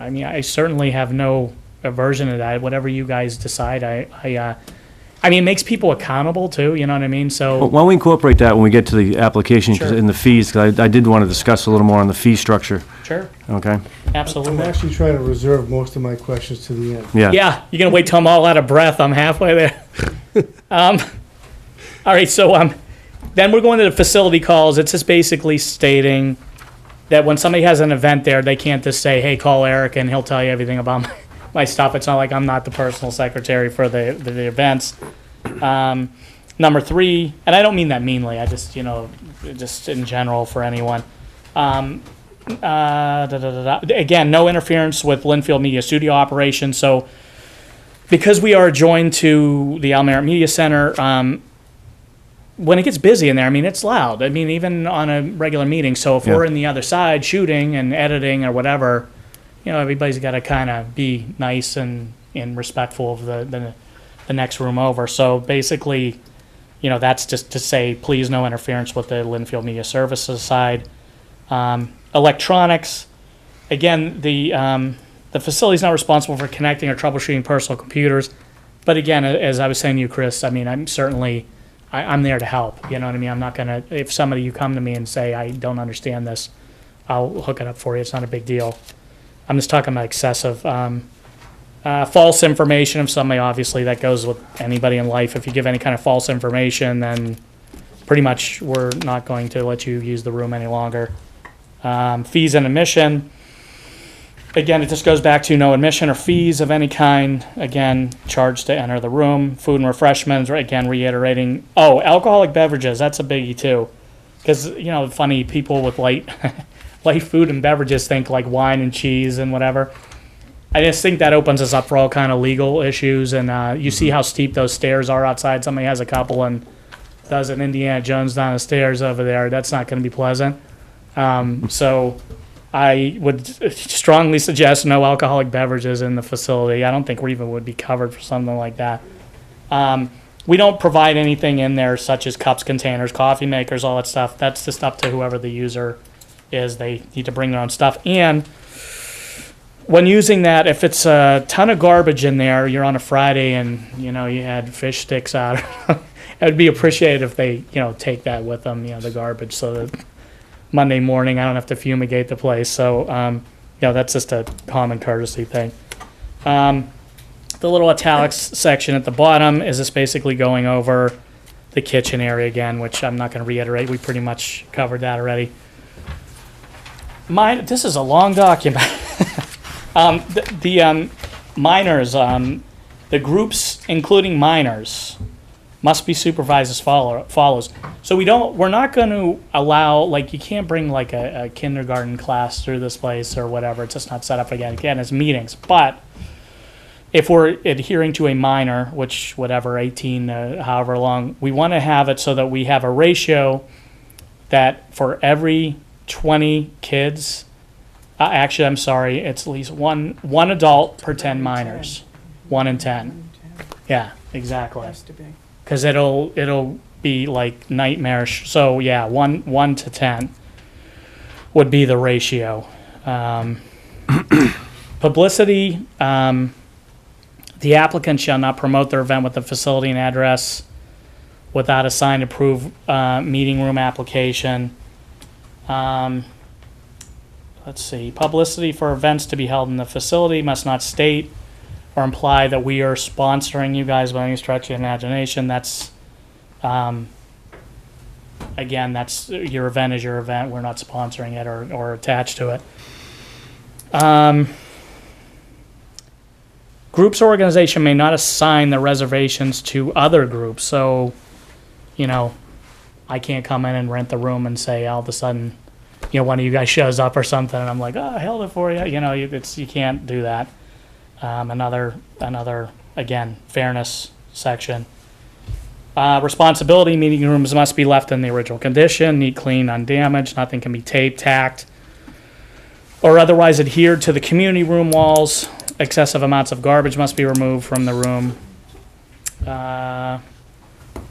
I mean, I certainly have no aversion to that. Whatever you guys decide, I mean, it makes people accountable too, you know what I mean? Well, So, why don't we incorporate that when we get to the application 'cause Sure. in the fees, because I did want to discuss a little more on the fee structure, sure, okay? I'm absolutely. actually trying to reserve most of my questions to the end. Yeah. Yeah, you're gonna wait till I'm all out of breath. I'm halfway there. All right, so then we're going to the facility calls. It's just basically stating that when somebody has an event there, they can't just say, "Hey, call Eric and he'll tell you everything about my stuff." It's not like I'm not the personal secretary for the events. Number 3, and I don't mean that meanly. I just, you know, just in general for anyone. Again, no interference with Linfield Media Studio operations. So, because we are joined to the Almere Media Center, when it gets busy in there, I mean, it's loud. I mean, even on a regular meeting. So if Yeah. we're in the other side shooting and editing or whatever, you know, everybody's got to kind of be nice and respectful of the next room over. So basically, you know, that's just to say, please no interference with the Linfield Media Services side. Electronics, again, the facility's not responsible for connecting or troubleshooting personal computers. But again, as I was saying to you, Chris, I mean, I'm certainly, I'm there to help. You know what I mean? I'm not going to, if somebody, you come to me and say, I don't understand this, I'll hook it up for you. It's not a big deal. I'm just talking about excessive. False information of somebody, obviously, that goes with anybody in life. If you give any kind of false information, then pretty much we're not going to let you use the room any longer. Fees and admission. Again, it just goes back to no admission or fees of any kind. Again, charged to enter the room. Food and refreshments, again, reiterating. Oh, alcoholic beverages, that's a biggie too. Because, you know, funny, people with light food and beverages think like wine and cheese and whatever. I just think that opens us up for all kind of legal issues, and you see how steep those stairs are outside. Somebody has a couple and does an Indiana Jones down the stairs over there. That's not going to be pleasant. So I would strongly suggest no alcoholic beverages in the facility. I don't think we even would be covered for something like that. We don't provide anything in there such as cups, containers, coffee makers, all that stuff. That's just up to whoever the user is. They need to bring their own stuff. And when using that, if it's a ton of garbage in there, you're on a Friday and, you had fish sticks out. It would be appreciated if they, take that with them, the garbage, so that Monday morning I don't have to fumigate the place. So, that's just a common courtesy thing. The little italics section at the bottom is just basically going over the kitchen area again, which I'm not going to reiterate. We pretty much covered that already. This is a long document. The minors, the groups, including minors, must be supervised as follows. So we're not going to allow, you can't bring a kindergarten class through this place or whatever. It's just not set up again as meetings. But if we're adhering to a minor, which 18, however long, we want to have it so that we have a ratio that for every 20 kids, actually, I'm sorry, it's at least one adult per 10 minors. 1 in 10. Yeah, exactly. Has to be. Because it'll be nightmarish. So yeah, 1 to 10 would be the ratio. Publicity. The applicant shall not promote their event with the facility and address without a signed approved meeting room application. Let's see. Publicity for events to be held in the facility must not state or imply that we are sponsoring you guys by any stretch of imagination. That's, again, that's your event is your event. We're not sponsoring it or attached to it. Groups or organization may not assign the reservations to other groups. So, I can't come in and rent the room and say all of a sudden, one of you guys shows up or something, and I'm like, oh, I held it for you. You can't do that. Another again, fairness section. Responsibility: meeting rooms must be left in the original condition, neat, clean, undamaged. Nothing can be taped, tacked, or otherwise adhered to the community room walls. Excessive amounts of garbage must be removed from the room.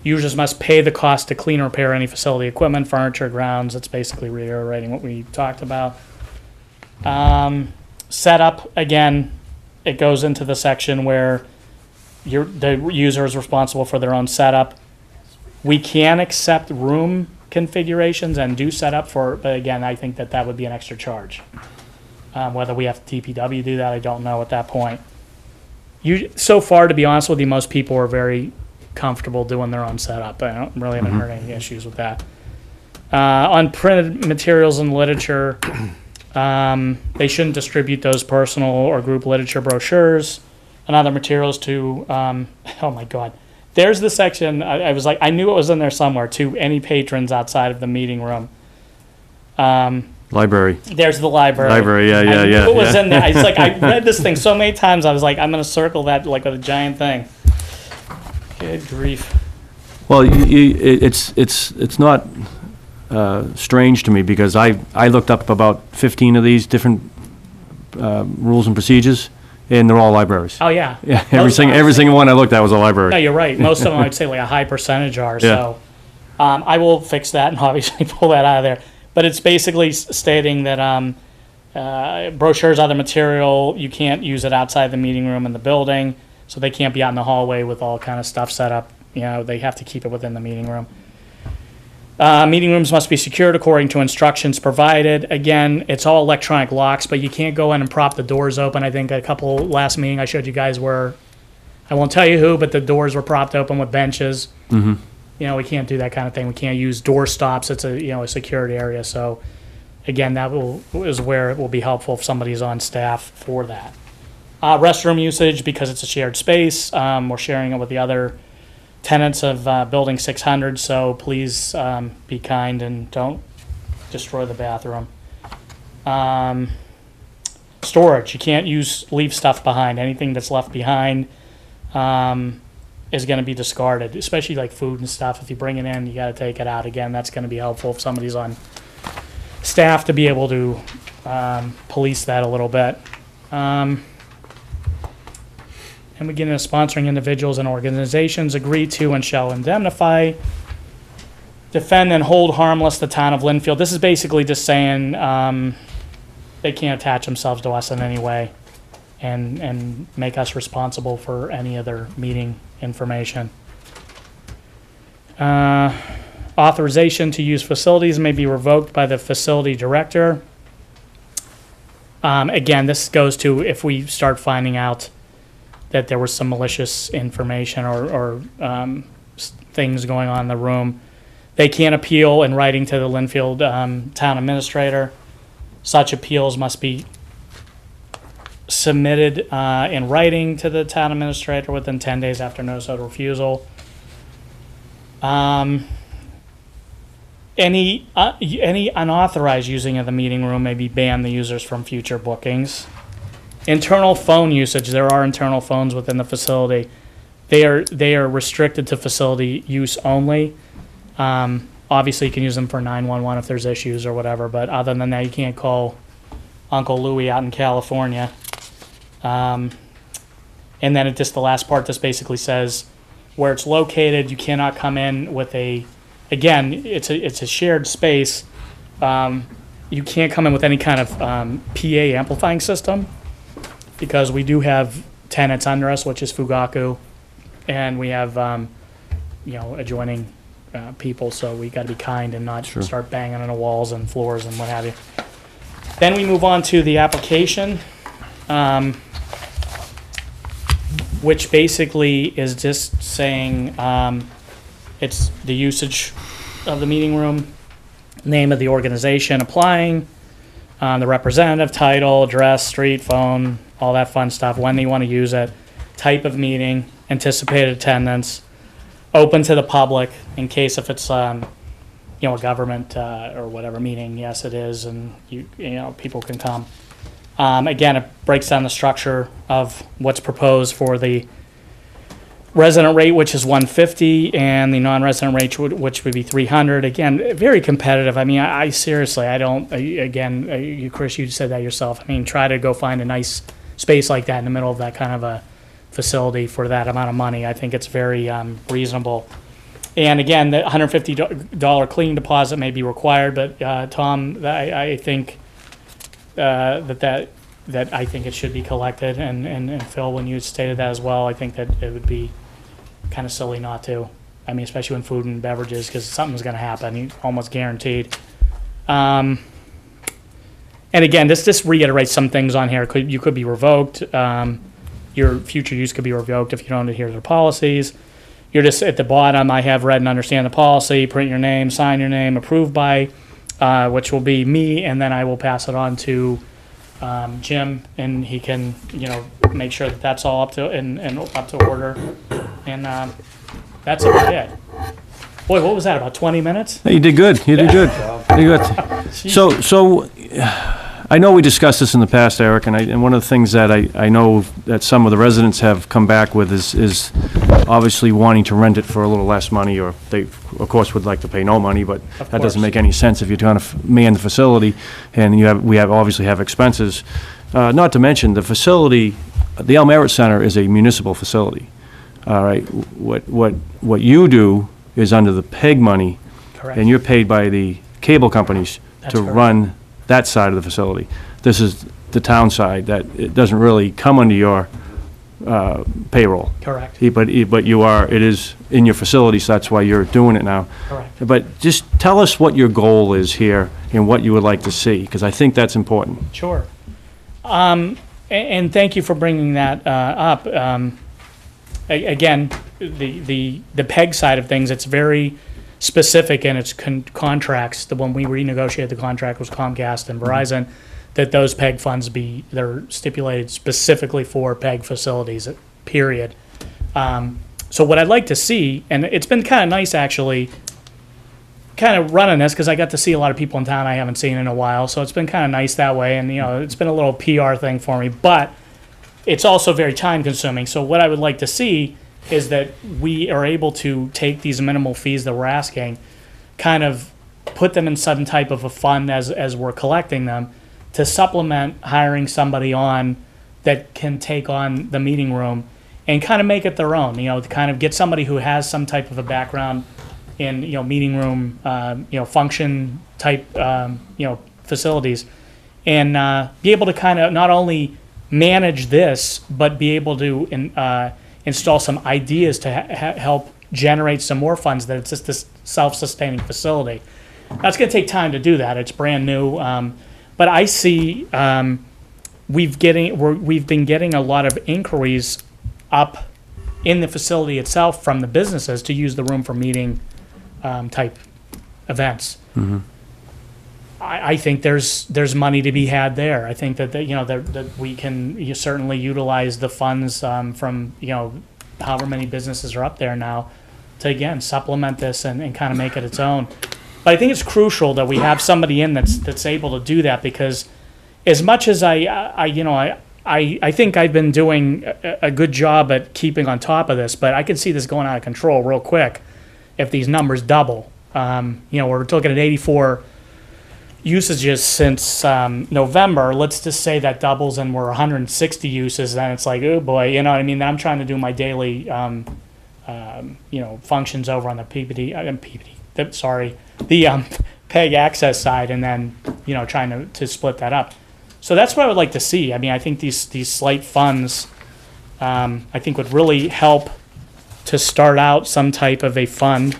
Users must pay the cost to clean or repair any facility equipment, furniture, grounds. It's basically reiterating what we talked about. Setup, again, it goes into the section where the user is responsible for their own setup. We can accept room configurations and do setup but again, I think that would be an extra charge. Whether we have to TPW do that, I don't know at that point. So far, to be honest with you, most people are very comfortable doing their own setup. I don't really haven't heard any issues with that. On printed materials and literature, they shouldn't distribute those personal or group literature brochures and other materials to, oh my God. There's the section, I was like, I knew it was in there somewhere, to any patrons outside of the meeting room. Library. There's the library. Library, yeah. It was in there. It's like, I read this thing so many times, I was like, I'm going to circle that with a giant thing. Good grief. Well, it's not strange to me because I looked up about 15 of these different rules and procedures, and they're all libraries. Oh, yeah. Yeah, every single one I looked at was a library. No, you're right. Most of them, I'd say a high percentage are. Yeah. So I will fix that and obviously pull that out of there. But it's basically stating that brochures, other material, you can't use it outside the meeting room in the building, so they can't be out in the hallway with all kind of stuff set up. They have to keep it within the meeting room. Meeting rooms must be secured according to instructions provided. Again, it's all electronic locks, but you can't go in and prop the doors open. I think a couple last meeting I showed you guys were, I won't tell you who, but the doors were propped open with benches. Mm-hmm. We can't do that kind of thing. We can't use door stops. It's a secured area. So, again, that is where it will be helpful if somebody's on staff for that. Restroom usage, because it's a shared space. We're sharing it with the other tenants of Building 600. So please be kind and don't destroy the bathroom. storage. You can't leave stuff behind. Anything that's left behind is going to be discarded, especially like food and stuff. If you bring it in, you got to take it out again. That's going to be helpful if somebody's on staff to be able to police that a little bit. And we get into sponsoring individuals and organizations agree to and shall indemnify, defend and hold harmless the town of Linfield. This is basically just saying they can't attach themselves to us in any way and make us responsible for any other meeting information. Authorization to use facilities may be revoked by the facility director. Again, this goes to if we start finding out that there was some malicious information or things going on in the room. They can't appeal in writing to the Linfield town administrator. Such appeals must be submitted in writing to the town administrator within 10 days after notice of refusal. Any unauthorized using of the meeting room may be banned the users from future bookings. Internal phone usage, there are internal phones within the facility. They are restricted to facility use only. Obviously, you can use them for 911 if there's issues or whatever, but other than that, you can't call Uncle Louie out in California. And then it just, the last part just basically says where it's located, you cannot come in with again, it's a shared space. You can't come in with any kind of PA amplifying system because we do have tenants under us, which is Fugaku, and we have, adjoining people, so we got to be kind and not start banging on the walls and floors and what have you. Then we move on to the application, which basically is just saying it's the usage of the meeting room, name of the organization applying, the representative, title, address, street, phone, all that fun stuff, when they want to use it, type of meeting, anticipated attendance, open to the public in case if it's a government or whatever meeting. Yes, it is, and people can come. Again, it breaks down the structure of what's proposed for the resident rate, which is $150, and the non-resident rate, which would be $300. Again, very competitive. I mean, I seriously, I don't. Again, Chris, you said that yourself. I mean, try to go find a nice space like that in the middle of that kind of a facility for that amount of money. I think it's very reasonable. And again, the $150 cleaning deposit may be required, but Tom, I think that I think it should be collected, and Phil, when you stated that as well, I think that it would be kind of silly not to. I mean, especially when food and beverages, because something's going to happen, almost guaranteed. And again, this reiterates some things on here. You could be revoked. Your future use could be revoked if you don't adhere to the policies. You're just at the bottom. I have read and understand the policy. Print your name, sign your name, approved by, which will be me, and then I will pass it on to Jim, and he can make sure that that's all up to and up to order. And that's about it. Boy, what was that? About 20 minutes? Hey, you did good. You did good. You did good. So I know we discussed this in the past, Eric, and one of the things that I know that some of the residents have come back with is obviously wanting to rent it for a little less money, or they, of course, would like to pay no money, but that doesn't make any sense if you're trying to man the facility, and we obviously have expenses. Not to mention, the facility, the El Merit Center is a municipal facility. All right, what you do is under the PEG money, Correct. and you're paid by the cable companies That's to correct. run that side of the facility. This is the town side that it doesn't really come under your payroll. Correct. But it is in your facility, so that's why you're doing it now. Correct. But just tell us what your goal is here and what you would like to see, because I think that's important. Sure. And thank you for bringing that up. Again, the PEG side of things, it's very specific in its contracts. When we renegotiated the contract with Comcast and Verizon, that those PEG funds they're stipulated specifically for PEG facilities, period. So what I'd like to see, and it's been kind of nice actually, kind of running this because I got to see a lot of people in town I haven't seen in a while, so it's been kind of nice that way, and it's been a little PR thing for me, but it's also very time consuming. So what I would like to see is that we are able to take these minimal fees that we're asking, kind of put them in some type of a fund as we're collecting them, to supplement hiring somebody on that can take on the meeting room and kind of make it their own, to kind of get somebody who has some type of a background in, meeting room, function type, facilities, and be able to kind of not only manage this, but be able to install some ideas to help generate some more funds, that it's just this self-sustaining facility. That's going to take time to do that. It's brand new. But I see we've been getting a lot of inquiries up in the facility itself from the businesses to use the room for meeting type events. I think there's money to be had there. I think that we can certainly utilize the funds from however many businesses are up there now to again supplement this and kind of make it its own. But I think it's crucial that we have somebody in that's able to do that, because as much as I think I've been doing a good job at keeping on top of this, but I can see this going out of control real quick if these numbers double. We're looking at 84 usages since November. Let's just say that doubles and we're 160 uses, then it's like, oh boy, you know what I mean? Then I'm trying to do my daily, functions over on the the PEG access side, and then, trying to split that up. So that's what I would like to see. I mean, I think these slight funds, I think would really help to start out some type of a fund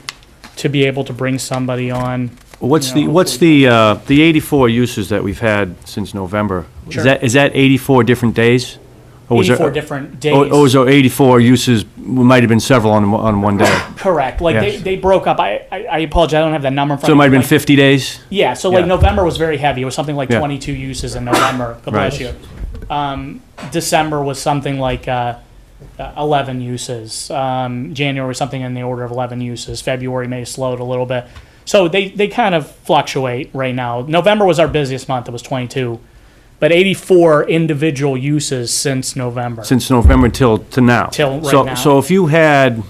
to be able to bring somebody on. What's the 84 uses that we've had since November? Sure. Is that 84 different days? Or was 84 there, different days. or was there 84 uses, might have been several on one day? Correct. Like Yes. they broke up. I apologize. I don't have that number in front So it of me. might have been Like, 50 days? Yeah, so like Yeah. November was very heavy. It was something like Yeah. 22 uses in November. God bless Right. you. December was something like 11 uses. January was something in the order of 11 uses. February may have slowed a little bit. So they kind of fluctuate right now. November was our busiest month. It was 22. But 84 individual uses since November. Since November to now? Till right So- now. So if you had,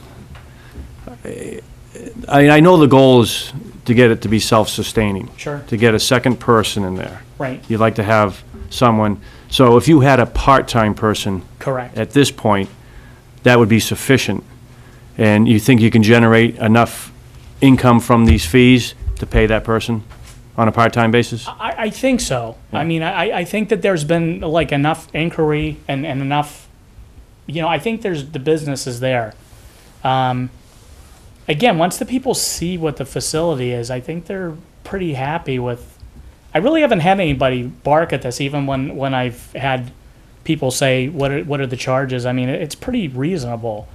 I know the goal is to get it to be self-sustaining. Sure. To get a second person in there. Right. You'd like to have someone, so if you had a part-time person Correct. at this point, that would be sufficient. And you think you can generate enough income from these fees to pay that person on a part-time basis? I think so. I mean, I think that there's been like enough inquiry and enough, I think the business is there. Again, once the people see what the facility is, I think they're pretty happy with, I really haven't had anybody bark at this, even when I've had people say, what are the charges? I mean, it's pretty reasonable.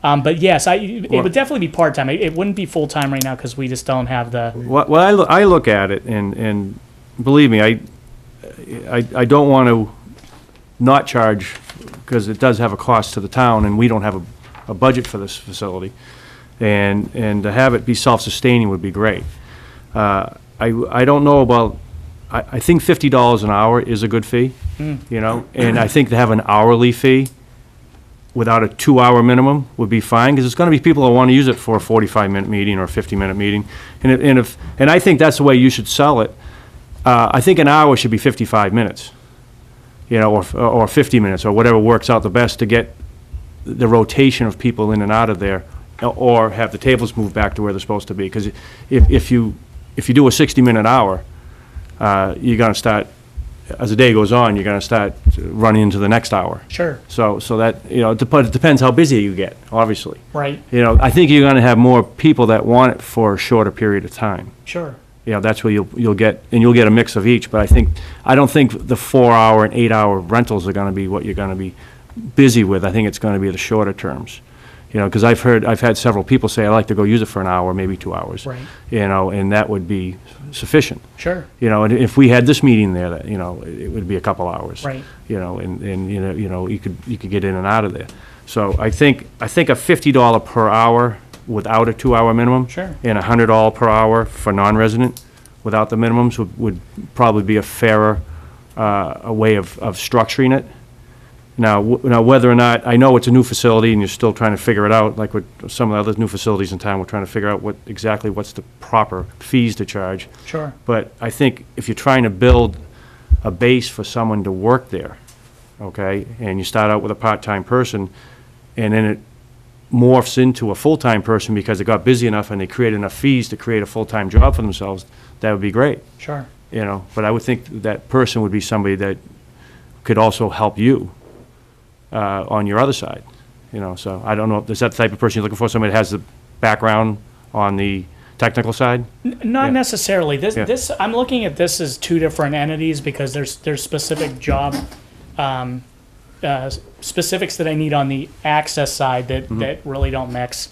But yes, it would definitely be part-time. It wouldn't be full-time right now because we just don't have the, Well, I look at it, and believe me, I don't want to not charge, because it does have a cost to the town, and we don't have a budget for this facility. And to have it be self-sustaining would be great. I don't know about, I think $50 an hour is a good fee, and I think to have an hourly fee without a 2-hour minimum would be fine, because there's going to be people that want to use it for a 45-minute meeting or a 50-minute meeting. And I think that's the way you should sell it. I think an hour should be 55 minutes, or 50 minutes, or whatever works out the best to get the rotation of people in and out of there, or have the tables move back to where they're supposed to be. Because if you do a 60-minute hour, you're going to start, as the day goes on, you're going to start running into the next hour. sure, So that, it depends how busy you get, obviously. right, I think you're going to have more people that want it for a shorter period of time. sure. That's where you'll get a mix of each. But I don't think the 4-hour and 8-hour rentals are going to be what you're going to be busy with. I think it's going to be the shorter terms. Because I've had several people say, I like to go use it for an hour, maybe 2 hours. Right. And that would be sufficient. Sure. And if we had this meeting there, that, it would be a couple hours. Right. And you could get in and out of there. So I think a $50 per hour without a 2-hour minimum. Sure. And $100 per hour for non-resident without the minimums would probably be a fairer, a way of structuring it. Now, now whether or not, I know it's a new facility and you're still trying to figure it out, like with some of the other new facilities in town, we're trying to figure out what's the proper fees to charge. Sure. But I think if you're trying to build a base for someone to work there, okay, and you start out with a part-time person, and then it morphs into a full-time person because they got busy enough and they create enough fees to create a full-time job for themselves, that would be great, Sure. you know? But I would think that person would be somebody that could also help you on your other side, you know? So I don't know, is that the type of person you're looking for, somebody that has the background on the technical side? Not Yeah. necessarily. Yeah. This I'm looking at this as two different entities because there's specific job specifics that I need on the access side that really don't mix.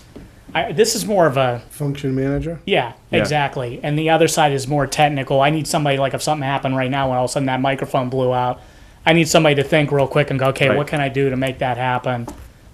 This is more of a Function manager? yeah, Yeah. exactly. And the other side is more technical. I need somebody like if something happened right now when all of a sudden that microphone blew out, I need somebody to think real quick and go, okay, Right. what can I do to make that happen?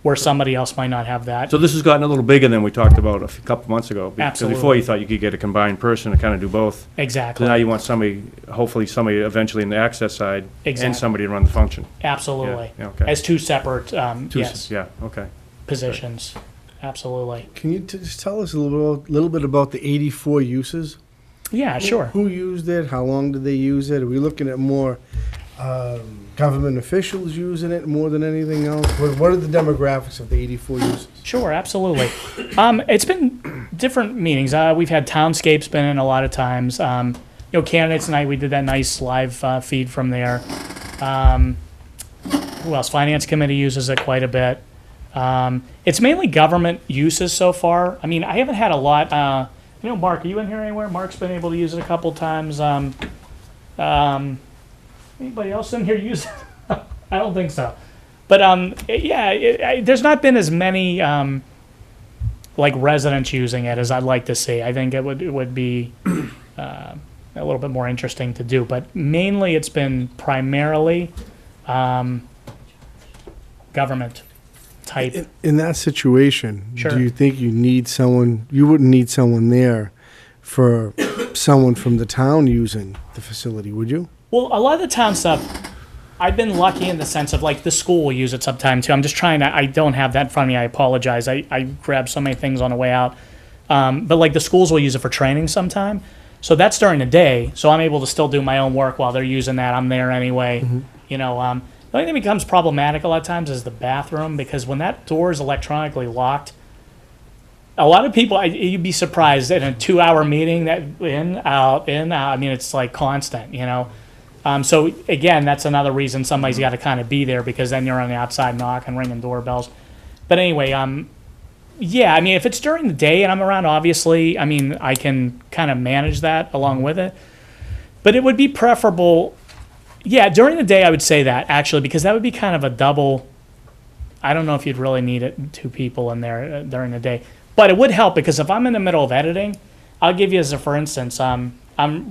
Where somebody else might not have that. So this has gotten a little bigger than we talked about a couple months ago. Because before Absolutely. you thought you could get a combined person to kind of do both. Exactly. So now you want somebody, hopefully somebody eventually in the access side Exactly. and somebody to run the function. Absolutely. Yeah, okay. As two separate Two yes, s- Yeah, okay. positions. Absolutely. Can you just tell us a little bit about the 84 uses? Yeah, sure. Who used it? How long did they use it? Are we looking at more government officials using it more than anything else? What are the demographics of the 84 uses? Sure, absolutely. It's been different meetings. We've had Townscape's been in a lot of times. Candidates night, we did that nice live feed from there. Who else? Finance Committee uses it quite a bit. It's mainly government uses so far. I mean, I haven't had a lot. Mark, are you in here anywhere? Mark's been able to use it a couple times. Anybody else in here use it? I don't think so. But there's not been as many like residents using it as I'd like to see. I think it would be a little bit more interesting to do. But mainly, it's been primarily government type. In that situation, Sure. do you think you wouldn't need someone there for someone from the town using the facility, would you? Well, a lot of the town stuff, I've been lucky in the sense of like the school will use it sometime too. I'm just trying to, I don't have that in front of me. I apologize. I grabbed so many things on the way out. But like the schools will use it for training sometime. So that's during the day. So I'm able to still do my own work while they're using that. I'm there anyway. The only thing that becomes problematic a lot of times is the bathroom because when that door is electronically locked, a lot of people, you'd be surprised in a 2-hour meeting that in, out, I mean, it's like constant, So again, that's another reason somebody's got to kind of be there because then you're on the outside knocking, ringing doorbells. But anyway, yeah, I mean, if it's during the day and I'm around, obviously, I mean, I can kind of manage that along with it. But it would be preferable, yeah, during the day I would say that actually because that would be kind of a double. I don't know if you'd really need it 2 people in there during the day. But it would help because if I'm in the middle of editing, I'll give you as a for instance, I'm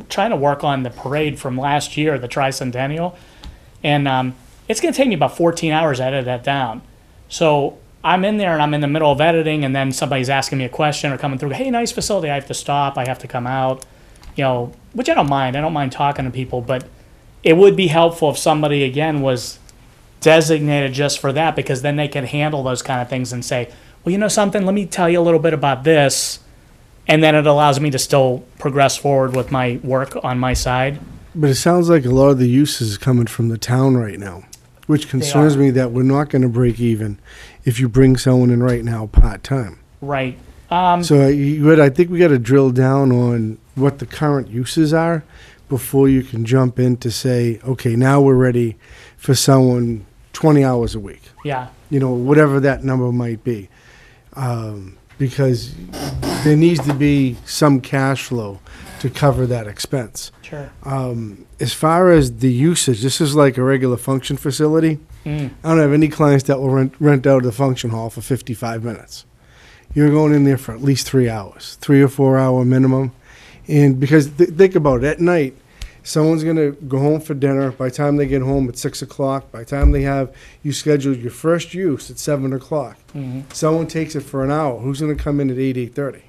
trying to work on the parade from last year, the tricentennial, and it's going to take me about 14 hours to edit that down. So I'm in there and I'm in the middle of editing, and then somebody's asking me a question or coming through. Hey, nice facility. I have to stop. I have to come out. Which I don't mind. I don't mind talking to people, but it would be helpful if somebody again was designated just for that because then they can handle those kind of things and say, well, you know something, let me tell you a little bit about this, and then it allows me to still progress forward with my work on my side. But it sounds like a lot of the use is coming from the town right now, which concerns me that we're not going to break even if you bring someone in right now part-time. Right. So I think we got to drill down on what the current uses are before you can jump in to say, okay, now we're ready for someone 20 hours a week, Yeah. whatever that number might be. Because there needs to be some cash flow to cover that expense. Sure. As far as the usage, this is like a regular function facility. I don't have any clients that will rent out the function hall for 55 minutes. You're going in there for at least 3 hours, 3 or 4 hour minimum. And because think about it, at night, Someone's gonna go home for dinner. By the time they get home at 6 o'clock, by the time they have you scheduled your first use at 7 o'clock, someone takes it for an hour. Who's gonna come in at 8:30?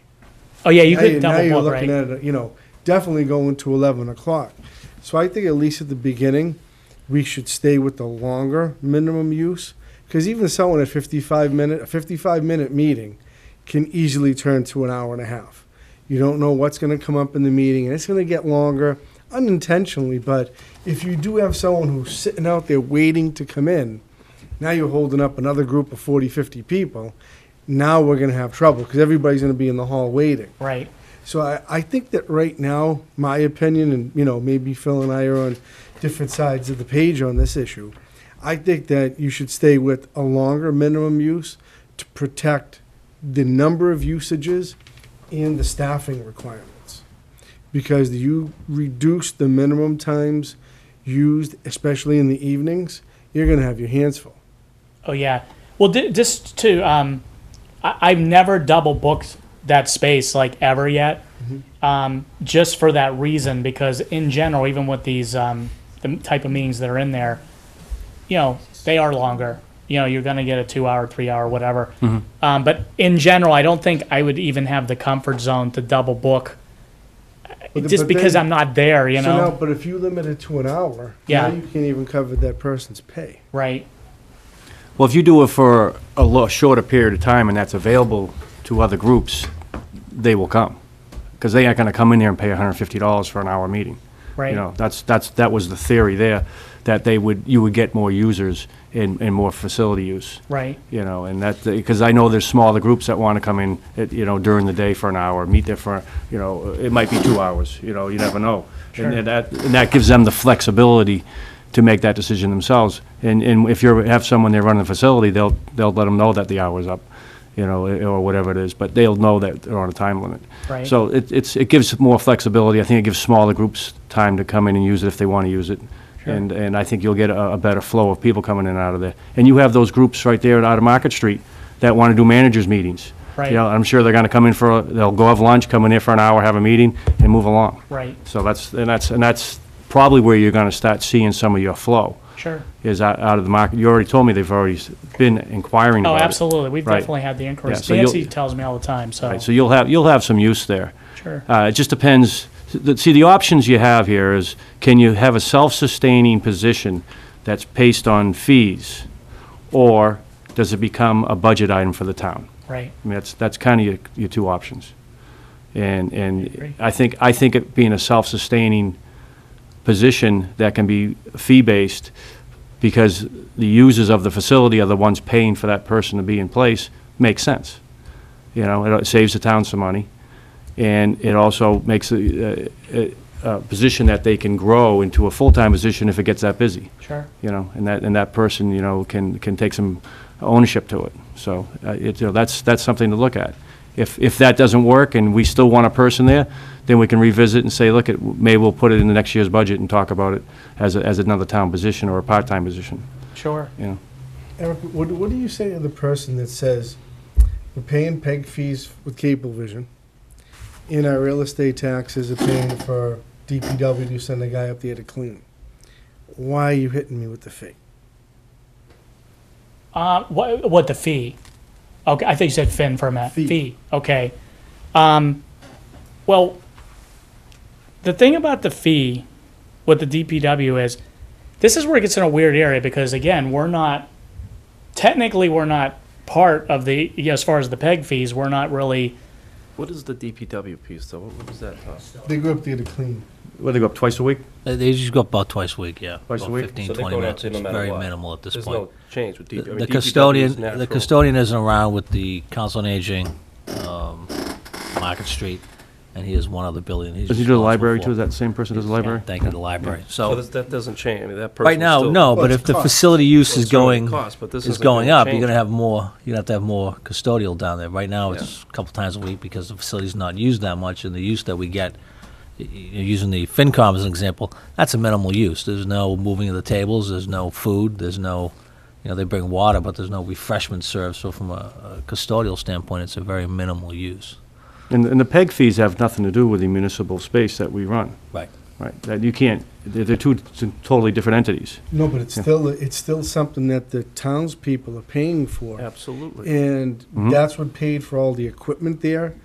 Oh, yeah, you Now could you- now double you're book, looking right? at it, definitely going to 11 o'clock. So I think at least at the beginning, we should stay with the longer minimum use, because even someone at a 55-minute meeting can easily turn to an hour and a half. You don't know what's going to come up in the meeting, and it's going to get longer unintentionally, but if you do have someone who's sitting out there waiting to come in, now you're holding up another group of 40, 50 people. Now we're going to have trouble, because everybody's going to be in the hall waiting. Right. So I think that right now, my opinion, and, maybe Phil and I are on different sides of the page on this issue, I think that you should stay with a longer minimum use to protect the number of usages and the staffing requirements. Because you reduce the minimum times used, especially in the evenings, you're gonna have your hands full. Oh, yeah. Well, just to, I've never double booked that space like ever yet. Just for that reason, because in general, even with these, the type of meetings that are in there, they are longer. You're going to get a 2-hour, 3-hour, whatever. But in general, I don't think I would even have the comfort zone to double book just But because then- I'm not there, So now, but if you limit it to an hour, Yeah. now you can't even cover that person's pay. Right. Well, if you do it for a shorter period of time and that's available to other groups, they will come. Because they aren't going to come in there and pay $150 for an hour meeting. Right. That was the theory there, that you would get more users and more facility use. Right. And that, because I know there's smaller groups that want to come in, during the day for an hour, meet there for, it might be 2 hours, you never know. Sure. And that gives them the flexibility to make that decision themselves. And if have someone there running the facility, they'll let them know that the hour's up, or whatever it is, but they'll know that they're on a time limit. Right. So it gives more flexibility. I think it gives smaller groups time to come in and use it if they want to use it. Sure. And I think you'll get a better flow of people coming in and out of there. And you have those groups right there out of Market Street that want to do managers' meetings. Right. I'm sure they're going to come in they'll go have lunch, come in there for an hour, have a meeting, and move along. Right. So that's probably where you're going to start seeing some of your flow, Sure. is out of the market. You already told me they've already been inquiring Oh, about it. absolutely. We've Right. definitely had the inquiries. Yeah, so Nancy tells me all the time, so. Right, so you'll have some use there. Sure. It just depends. See, the options you have here is, can you have a self-sustaining position that's based on fees, or does it become a budget item for the town? Right. I mean, that's kind of your two options. And agree. I think it being a self-sustaining position that can be fee-based, because the users of the facility are the ones paying for that person to be in place, makes sense. It saves the town some money, and it also makes a position that they can grow into a full-time position if it gets that busy. Sure. And that person, can take some ownership to it. So, that's something to look at. If that doesn't work and we still want a person there, then we can revisit and say, look, maybe we'll put it in the next year's budget and talk about it as another town position or a part-time position. Sure. Eric, what do you say to the person that says, we're paying PEG fees with Cablevision, and our real estate taxes are paying for DPW to send a guy up there to clean? Why are you hitting me with the fee? What the fee? Okay, I think you said Finn for a minute. Fee. Okay. Well, the thing about the fee with the DPW is, this is where it gets in a weird area, because again, we're not part of the, as far as the PEG fees, we're not really. What is the DPW piece, though? What was that, Tom? They go up there to clean. Well, they go up twice a week? They usually go up about twice a week, yeah. Twice a About week? 15, So they 20 go minutes. out no It's matter very what. minimal at this There's point. no change with DPW. The custodian isn't around with the Council on Aging, Market Street, and he has one other building. He's Does he do the responsible library for. too? Is that the same person does the library? Thank you, the library. So So, that doesn't change. I mean, that person right now, still- no, Well, but it's if the cost. facility use Well, is it's certainly going, cost, but this is isn't going gonna up, you're change gonna it. have more, you're gonna have to have more custodial down there. Right now, it's a couple times a week because the facility's not used that much, and the use that we get, using the FinCom as an example, that's a minimal use. There's no moving of the tables, there's no food, there's no, they bring water, but there's no refreshment served. So from a custodial standpoint, it's a very minimal use. And the PEG fees have nothing to do with the municipal space that we run. Right. Right, that you can't, they're two totally different entities. No, but it's still something that the townspeople are paying for. Absolutely. And that's what paid for all the equipment there.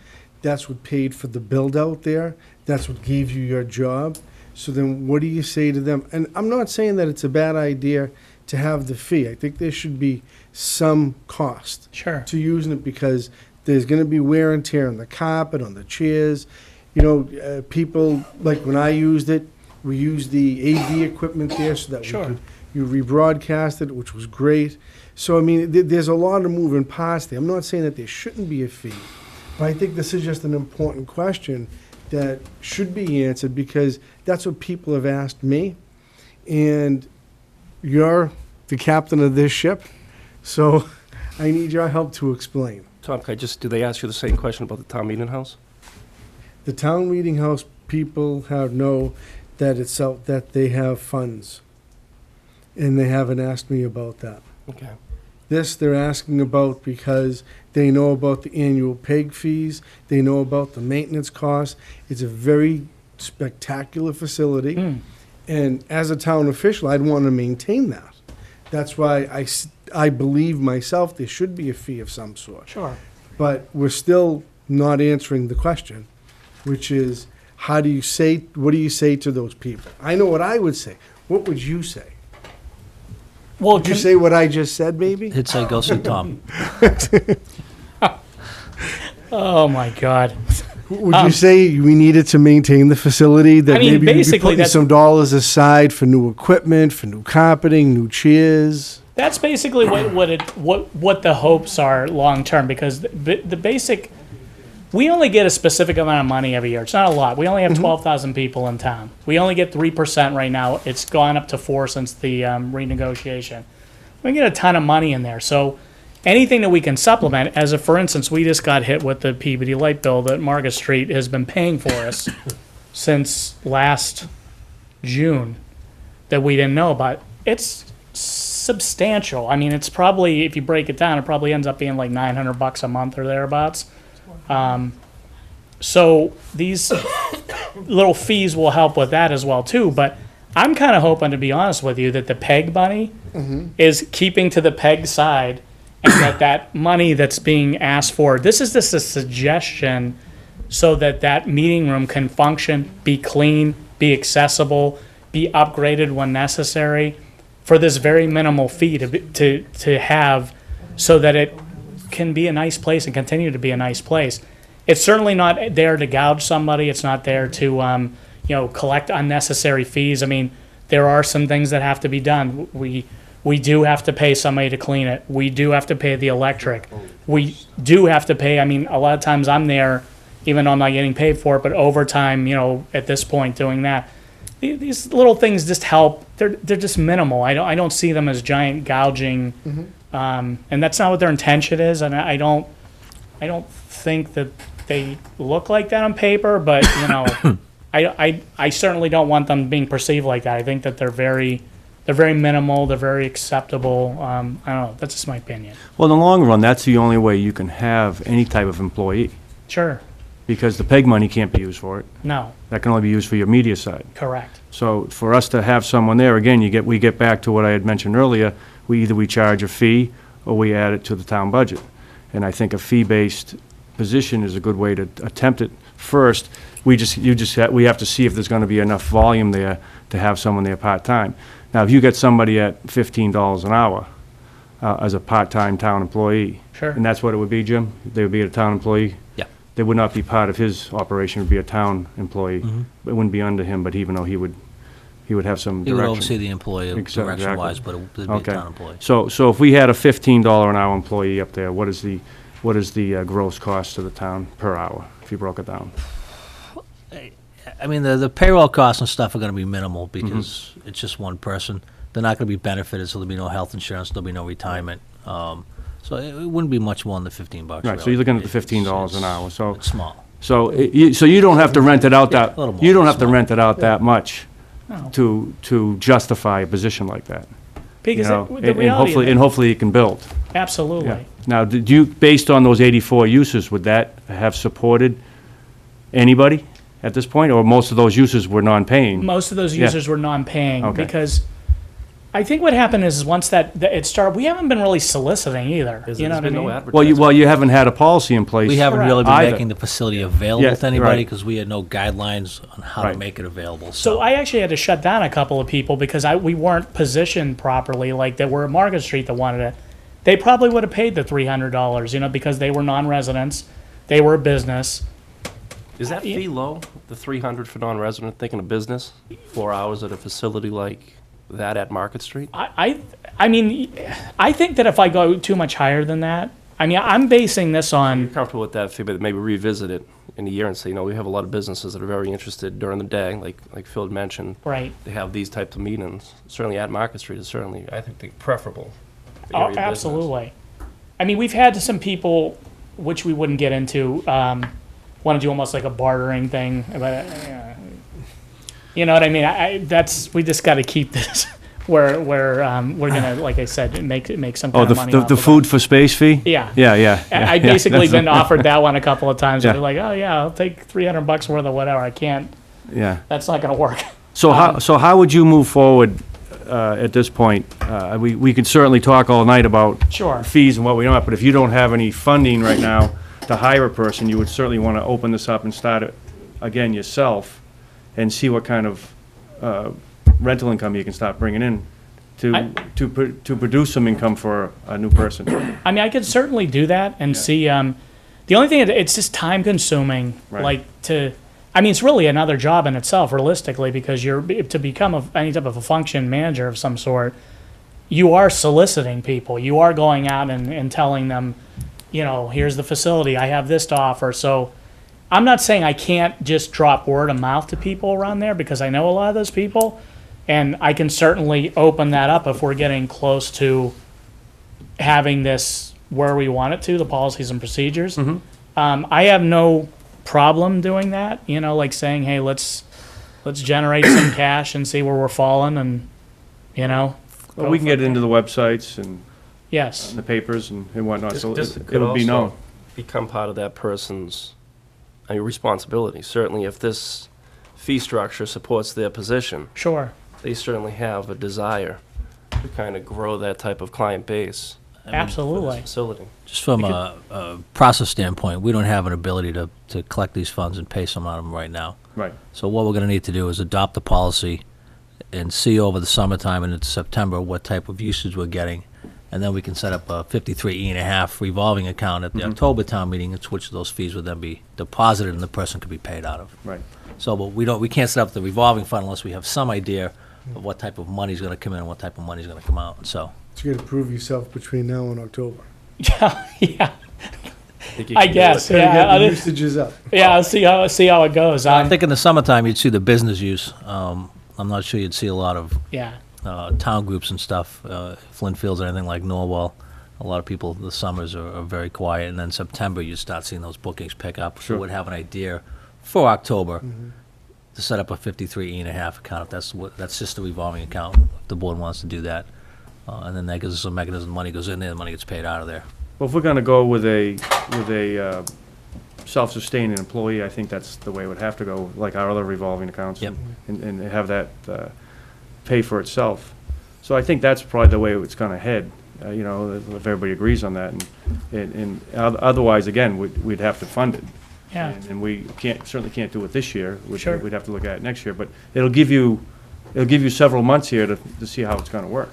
That's what paid for the build-out there. That's what gave you your job. So then what do you say to them? And I'm not saying that it's a bad idea to have the fee. I think there should be some cost Sure. to using it, because there's going to be wear and tear on the carpet, on the chairs. You know, people, like when I used it, we used the AV equipment there so that Sure. you rebroadcast it, which was great. So, I mean, there's a lot of moving parts there. I'm not saying that there shouldn't be a fee, but I think this is just an important question that should be answered, because that's what people have asked me. And you're the captain of this ship, so I need your help to explain. Tom, do they ask you the same question about the town meeting house? The town meeting house people know that it's out, that they have funds, and they haven't asked me about that. Okay. This they're asking about because they know about the annual PEG fees, they know about the maintenance costs. It's a very spectacular facility, and as a town official, I'd want to maintain that. That's why I believe myself there should be a fee of some sort. Sure. But we're still not answering the question, which is, what do you say to those people? I know what I would say. What would you say? Well, Would you say what I just said, maybe? He'd say, go see Tom. oh my God. Would you say we needed to maintain the facility, that I mean, maybe we'd be basically, putting that's- some dollars aside for new equipment, for new carpeting, new chairs? That's basically what the hopes are long term, because the basic, we only get a specific amount of money every year. It's not a lot. We only have 12,000 people in town. We only get 3% right now. It's gone up to 4% since the renegotiation. We get a ton of money in there. So anything that we can supplement, as for instance, we just got hit with the Peabody light bill that Market Street has been paying for us since last June that we didn't know about. It's substantial. I mean, it's probably, if you break it down, it probably ends up being like $900 a month or thereabouts. So these little fees will help with that as well too. But I'm kind of hoping, to be honest with you, that the PEG money is keeping to the PEG side, and that money that's being asked for, this is just a suggestion so that meeting room can function, be clean, be accessible, be upgraded when necessary, for this very minimal fee to have, so that it can be a nice place and continue to be a nice place. It's certainly not there to gouge somebody. It's not there to collect unnecessary fees. I mean, there are some things that have to be done. We do have to pay somebody to clean it. We do have to pay the electric. We do have to pay, I mean, a lot of times I'm there, even though I'm not getting paid for it, but overtime, at this point doing that. These little things just help. They're just minimal. I don't see them as giant gouging, and that's not what their intention is. And I don't think that they look like that on paper. But I certainly don't want them being perceived like that. I think that they're very minimal. They're very acceptable. I don't know. That's just my opinion. Well, in the long run, that's the only way you can have any type of employee, Sure. because the PEG money can't be used for it. No. That can only be used for your media side. Correct. So for us to have someone there, again, we get back to what I had mentioned earlier, we charge a fee or we add it to the town budget. And I think a fee-based position is a good way to attempt it first. We have to see if there's gonna be enough volume there to have someone there part-time. Now, if you get somebody at $15 an hour as a part-time town employee. Sure. And that's what it would be, Jim? They would be a town employee? Yeah. They would not be part of his operation, it would be a town employee. It wouldn't be under him, but even though he would have some He would direction. oversee the employee Exactly. direction-wise, but it would be a Okay. town employee. So if we had a $15 an hour employee up there, what is the gross cost to the town per hour, if you broke it down? I mean, the payroll costs and stuff are gonna be minimal, because it's just one person. They're not gonna be benefited, so there'll be no health insurance, there'll be no retirement. So it wouldn't be much more than the $15. Right, so really. you're looking at the It's- $15 an hour, so. It's small. So you don't have to rent it out a little more, you don't have to small. rent it out that much No. to justify a position like that. Because You know, the and reality hopefully, of and it, hopefully you can build. absolutely. Yeah. Now, based on those 84 uses, would that have supported anybody at this point, or most of those users were non-paying? Most of those Yeah. users were non-paying Okay. because I think what happened is once that it started, we haven't been really soliciting either. There's You know what I been no mean? advertising. Well, you haven't had a policy in place. We haven't Correct. really been Either. making the facility available Yeah, to anybody right. because we had no guidelines on how Right. to make it available. So I actually had to shut down a couple of people because we weren't positioned properly. Like that were at Market Street that wanted it. They probably would have paid the $300, you know, because they were non-residents, they were a business. Is that fee low, the 300 for non-resident, thinking of business, 4 hours at a facility like that at Market Street? I mean, I think that if I go too much higher than that, I mean, I'm basing this You're on, comfortable with that fee, but maybe revisit it in a year and say, we have a lot of businesses that are very interested during the day, like Phil had mentioned. right. They have these types of meetings. Certainly at Market Street is certainly, I think, preferable. for Oh, area business. absolutely. I mean, we've had some people, which we wouldn't get into, want to do almost like a bartering thing. But, you know what I mean? We just got to keep this where we're gonna, like I said, make some Oh, kind of money. the off of food for space fee? it. Yeah. Yeah. I basically been offered that one a couple of times. Yeah. They're like, oh yeah, I'll take $300 worth of whatever. I can't. Yeah. That's not gonna work. So how would you move forward at this point? We could certainly talk all night about Sure. fees and what we don't have, but if you don't have any funding right now to hire a person, you would certainly want to open this up and start it again yourself and see what kind of rental income you can start bringing in to produce some income for a new person. I mean, I could certainly do that and see. The only thing, it's just time consuming. Right. I mean, it's really another job in itself, realistically, because to become any type of a function manager of some sort, you are soliciting people. You are going out and telling them, here's the facility. I have this to offer. So I'm not saying I can't just drop word of mouth to people around there because I know a lot of those people. And I can certainly open that up if we're getting close to having this where we want it to, the policies and procedures. I have no problem doing that, like saying, hey, let's generate some cash and see where we're falling and, Well, we can get it into the websites and yes. the papers and whatnot, so This could it'll be also known. become part of that person's responsibility. Certainly, if this fee structure supports their position, Sure. they certainly have a desire to kind of grow that type of client base for this Absolutely. facility. Just from a process standpoint, we don't have an ability to collect these funds and pay some out of them right now. Right. So what we're going to need to do is adopt the policy and see over the summertime and into September what type of usage we're getting. And then we can set up a 53E&a-half revolving account at the October town meeting, in which those fees would then be deposited and the person could be paid out of. Right. So, but we can't set up the revolving fund unless we have some idea of what type of money's going to come in and what type of money's going to come out. So, You got to prove yourself between now and October. Yeah. Think you I can do guess. it? Gotta Yeah. get the I'll- usage is up. Yeah. I'll see how it goes. I think in the summertime you'd see the business use. I'm not sure you'd see a lot of Yeah. town groups and stuff, Flint Fields or anything like Norwell. A lot of people, the summers are very quiet, and then September you start seeing those bookings pick up. Sure. So we'd have an idea for October to set up a 53E&a-half account. That's just a revolving account. If the board wants to do that, and then that gives us a mechanism. Money goes in there, the money gets paid out of there. Well, if we're gonna go with a self-sustaining employee, I think that's the way it would have to go, like our other revolving accounts. Yep. And have that pay for itself. So I think that's probably the way it's gonna head, if everybody agrees on that. And otherwise, again, we'd have to fund it. Yeah. And we certainly can't do it this year. Sure. We'd have to look at it next year, but it'll give you several months here to see how it's gonna work.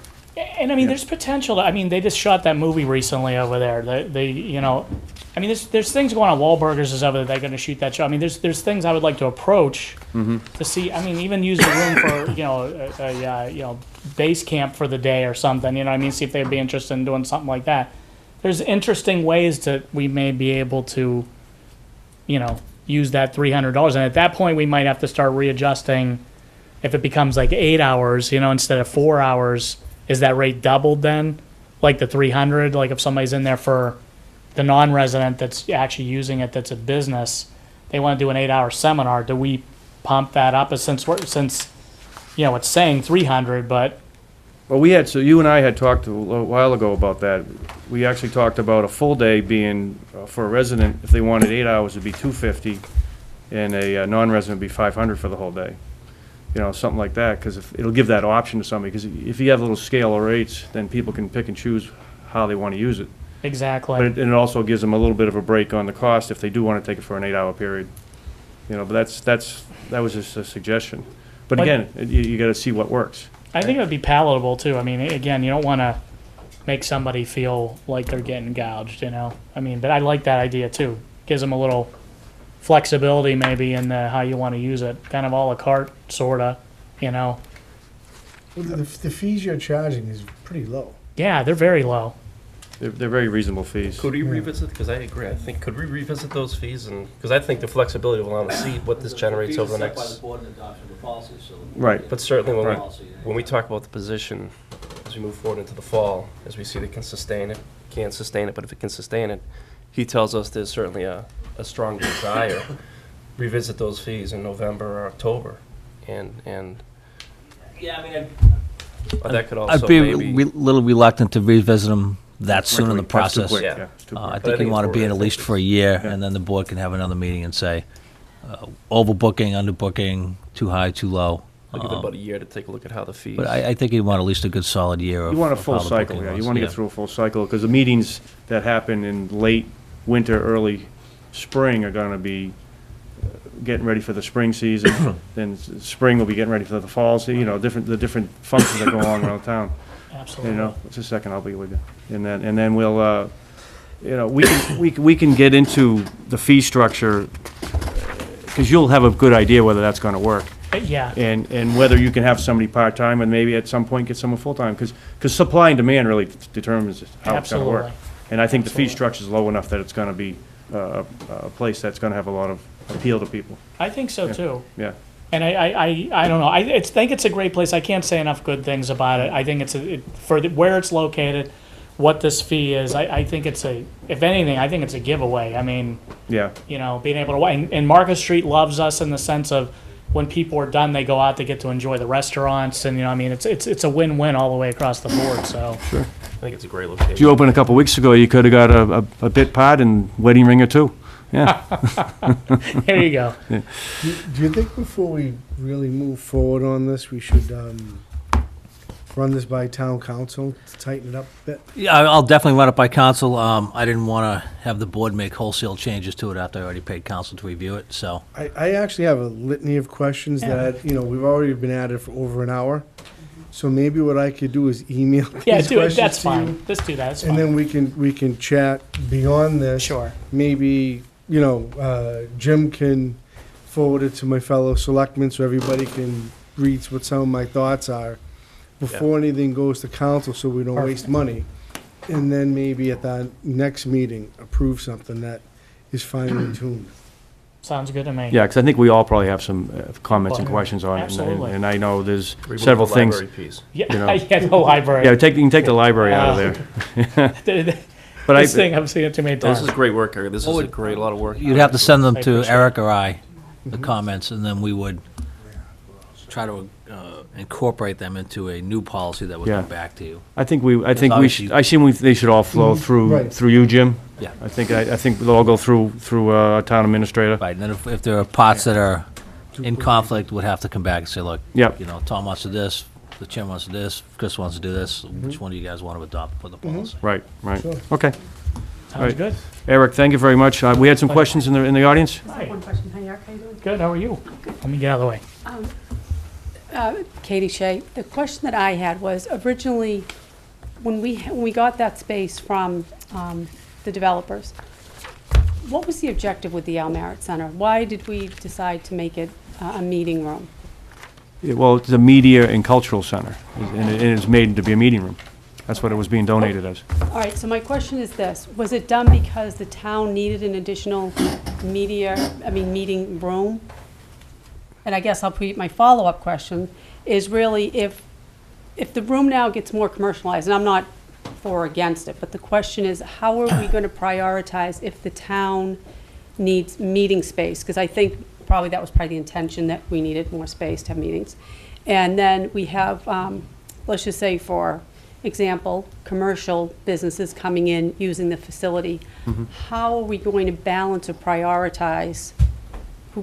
And I mean, there's potential. They just shot that movie recently over there. There's things going on. Wahlburgers is over there. They're going to shoot that show. There's things I would like to approach to see. Even use the room for a base camp for the day or something. See if they'd be interested in doing something like that. There's interesting ways that we may be able to, use that $300. And at that point, we might have to start readjusting. If it becomes like 8 hours, instead of 4 hours. Is that rate doubled then? Like the 300, like if somebody's in there for the non-resident that's actually using it, that's a business, they want to do an 8-hour seminar, do we pump that up since it's saying 300, but Well, so you and I had talked a little while ago about that. We actually talked about a full day being, for a resident, if they wanted 8 hours, it'd be $250. and a non-resident would be 500 for the whole day. You know, something like that, because it'll give that option to somebody, because if you have little scale of rates, then people can pick and choose how they want to use it. Exactly. But it also gives them a little bit of a break on the cost if they do want to take it for an 8-hour period. You know, but that was just a suggestion. But Like- again, you got to see what works. I think it would be palatable too. I mean, again, you don't want to make somebody feel like they're getting gouged, you know? I mean, but I like that idea too. Gives them a little flexibility maybe in how you want to use it. Kind of a la carte, sorta, you know? Well, the fees you're charging is pretty low. Yeah, they're very low. They're very reasonable fees. Could we revisit, because I agree, I think, could we revisit those fees? And, because I think the flexibility will allow us to see what this generates over the next. Right. But certainly when Right. when we talk about the position, as we move forward into the fall, as we see that it can sustain it, can't sustain it, but if it can sustain it, he tells us there's certainly a strong desire, revisit those fees in November or October. And Yeah, I mean, that could I'd also be maybe. a little reluctant to revisit them that soon in the That's too process. quick, Yeah. it's too I quick. But I think think you want to it's be in worth at it. least for a year, Yeah. and then the board can have another meeting and say, overbooking, underbooking, too high, too low. I'll give it about a year to take a look at how the fees. But I think you'd want at least a good solid year of. You want a of full how the cycle, booking yeah. You was. want to get through a full cycle, because the meetings that happen in late winter, early spring are going to be getting ready for the spring season. Then spring will be getting ready for the fall season, you know, the different functions that go on around town. Absolutely. You know, just a second, I'll be with you. And then we'll, you know, we can get into the fee structure, because you'll have a good idea whether that's going to work. Yeah. And whether you can have somebody part-time and maybe at some point get someone full-time, because supply and demand really determines how it's going to work. Absolutely. And I think the fee Absolutely. structure's low enough that it's going to be a place that's going to have a lot of appeal to people. I think so too. Yeah. And I don't know. I think it's a great place. I can't say enough good things about it. I think it's where it's located, what this fee is. I think it's if anything, I think it's a giveaway. I mean, Yeah. you know, being able to, and Market Street loves us in the sense of when people are done, they go out, they get to enjoy the restaurants, and, you know, I mean, it's a win-win all the way across the board, so. I think it's a great location. If you opened a couple weeks ago, you could have got a bit pot and wedding ring or two. Yeah. Here you go. Do you think before we really move forward on this, we should run this by town council to tighten it up a bit? Yeah, I'll definitely run it by council. I didn't want to have the board make wholesale changes to it after I already paid council to review it, so. I actually have a litany of questions that, you know, we've already been at it for over an hour. So maybe what I could do is email Yeah, these do it, questions that's to you, fine. Let's do that, that's and then fine. we can chat beyond this. Sure. Maybe, you know, Jim can forward it to my fellow selectmen so everybody can read what some of my thoughts are before anything goes to council, so we don't waste Perfect. money. And then maybe at the next meeting, approve something that is finely tuned. Sounds good to me. Yeah, because I think we all probably have some comments and Well, questions on it. absolutely. And I know there's Remove several the things. library piece. Yeah, You know. yeah, the library. Yeah, you can take the library out of there. But This thing, I've seen it too many This times. is great work, Eric. This is a great, lot of work. You'd have to send them I to appreciate Eric or I, the comments, and then we would try to incorporate them into a new policy that would Yeah. come back to you. I think we obviously- they should all flow Right. through you, Jim. Yeah. I think they'll all go through our town administrator. Right, and then if there are parts that are in conflict, we'd have to come back and say, look, Yep. you know, Tom wants to do this, the chairman wants to do this, Chris wants to do this, which one do you guys want to adopt for the policy? Right, right. Sure. Okay. Sounds right. good. Eric, thank you very much. We had some questions in the audience? Just one question. Hi, Eric, how you doing? Good, how are you? Let me get out of the way. Katie Shea, the question that I had was originally, when we got that space from the developers, what was the objective with the Al Merritt Center? Why did we decide to make it a meeting room? Well, it's a media and cultural center, and it is made to be a meeting room. That's what it was being donated as. All right, so my question is this: was it done because the town needed an additional meeting room? And I guess I'll put my follow-up question is really if the room now gets more commercialized, and I'm not for or against it, but the question is, how are we going to prioritize if the town needs meeting space? Because I think probably that was probably the intention, that we needed more space to have meetings. And then we have, let's just say for example, commercial businesses coming in using the facility. How are we going to balance or prioritize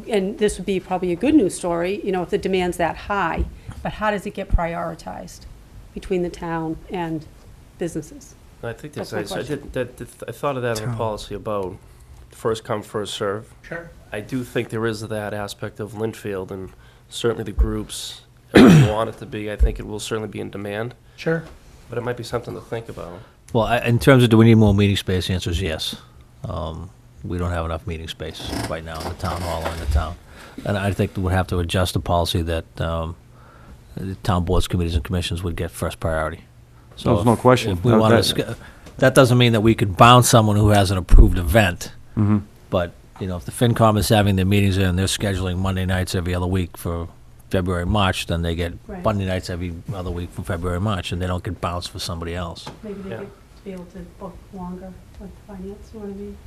and this would be probably a good news story, you know, if the demand's that high, but how does it get prioritized between the town and businesses? I think That's that's, my I thought of that in a policy about first come, first serve. Sure. I do think there is that aspect of Linfield, and certainly the groups, if we want it to be, I think it will certainly be in demand, Sure. but it might be something to think about. Well, in terms of do we need more meeting space, the answer is yes. We don't have enough meeting space right now in the town hall or in the town. And I think we'd have to adjust the policy that the town boards, committees, and commissions would get first priority. So There's no question. If we wanted to, that doesn't mean that we could bounce someone who has an approved event. Mm-hmm. But, you know, if the FinCom is having their meetings there and they're scheduling Monday nights every other week for February, March, then they get Right. Monday nights every other week from February, March, and they don't get bounced for somebody else. Maybe they Yeah. get to be able to book longer, like finance, you know what I mean?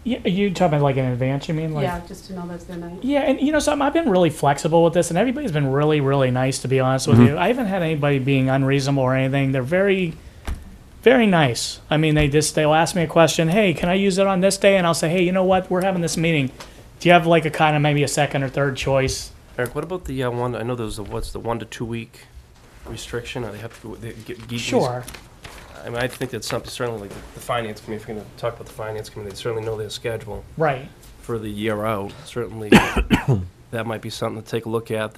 Yeah, you talking about like in advance, you mean? Like, Yeah, just to know that's their night. Yeah, and you know something, I've been really flexible with this, and everybody's been really, really nice, to be honest with you. I haven't had anybody being unreasonable or anything. They're very, very nice. I mean, they'll ask me a question, hey, can I use it on this day? And I'll say, hey, you know what, we're having this meeting. Do you have like a kind of maybe a second or third choice? Eric, what about the one, I know there's what's the 1 to 2 week restriction? Or they have to get Sure. I mean, I think that's something, certainly like the finance committee, if you're gonna talk about the finance committee, they certainly know their schedule Right. for the year out. Certainly, that might be something to take a look at,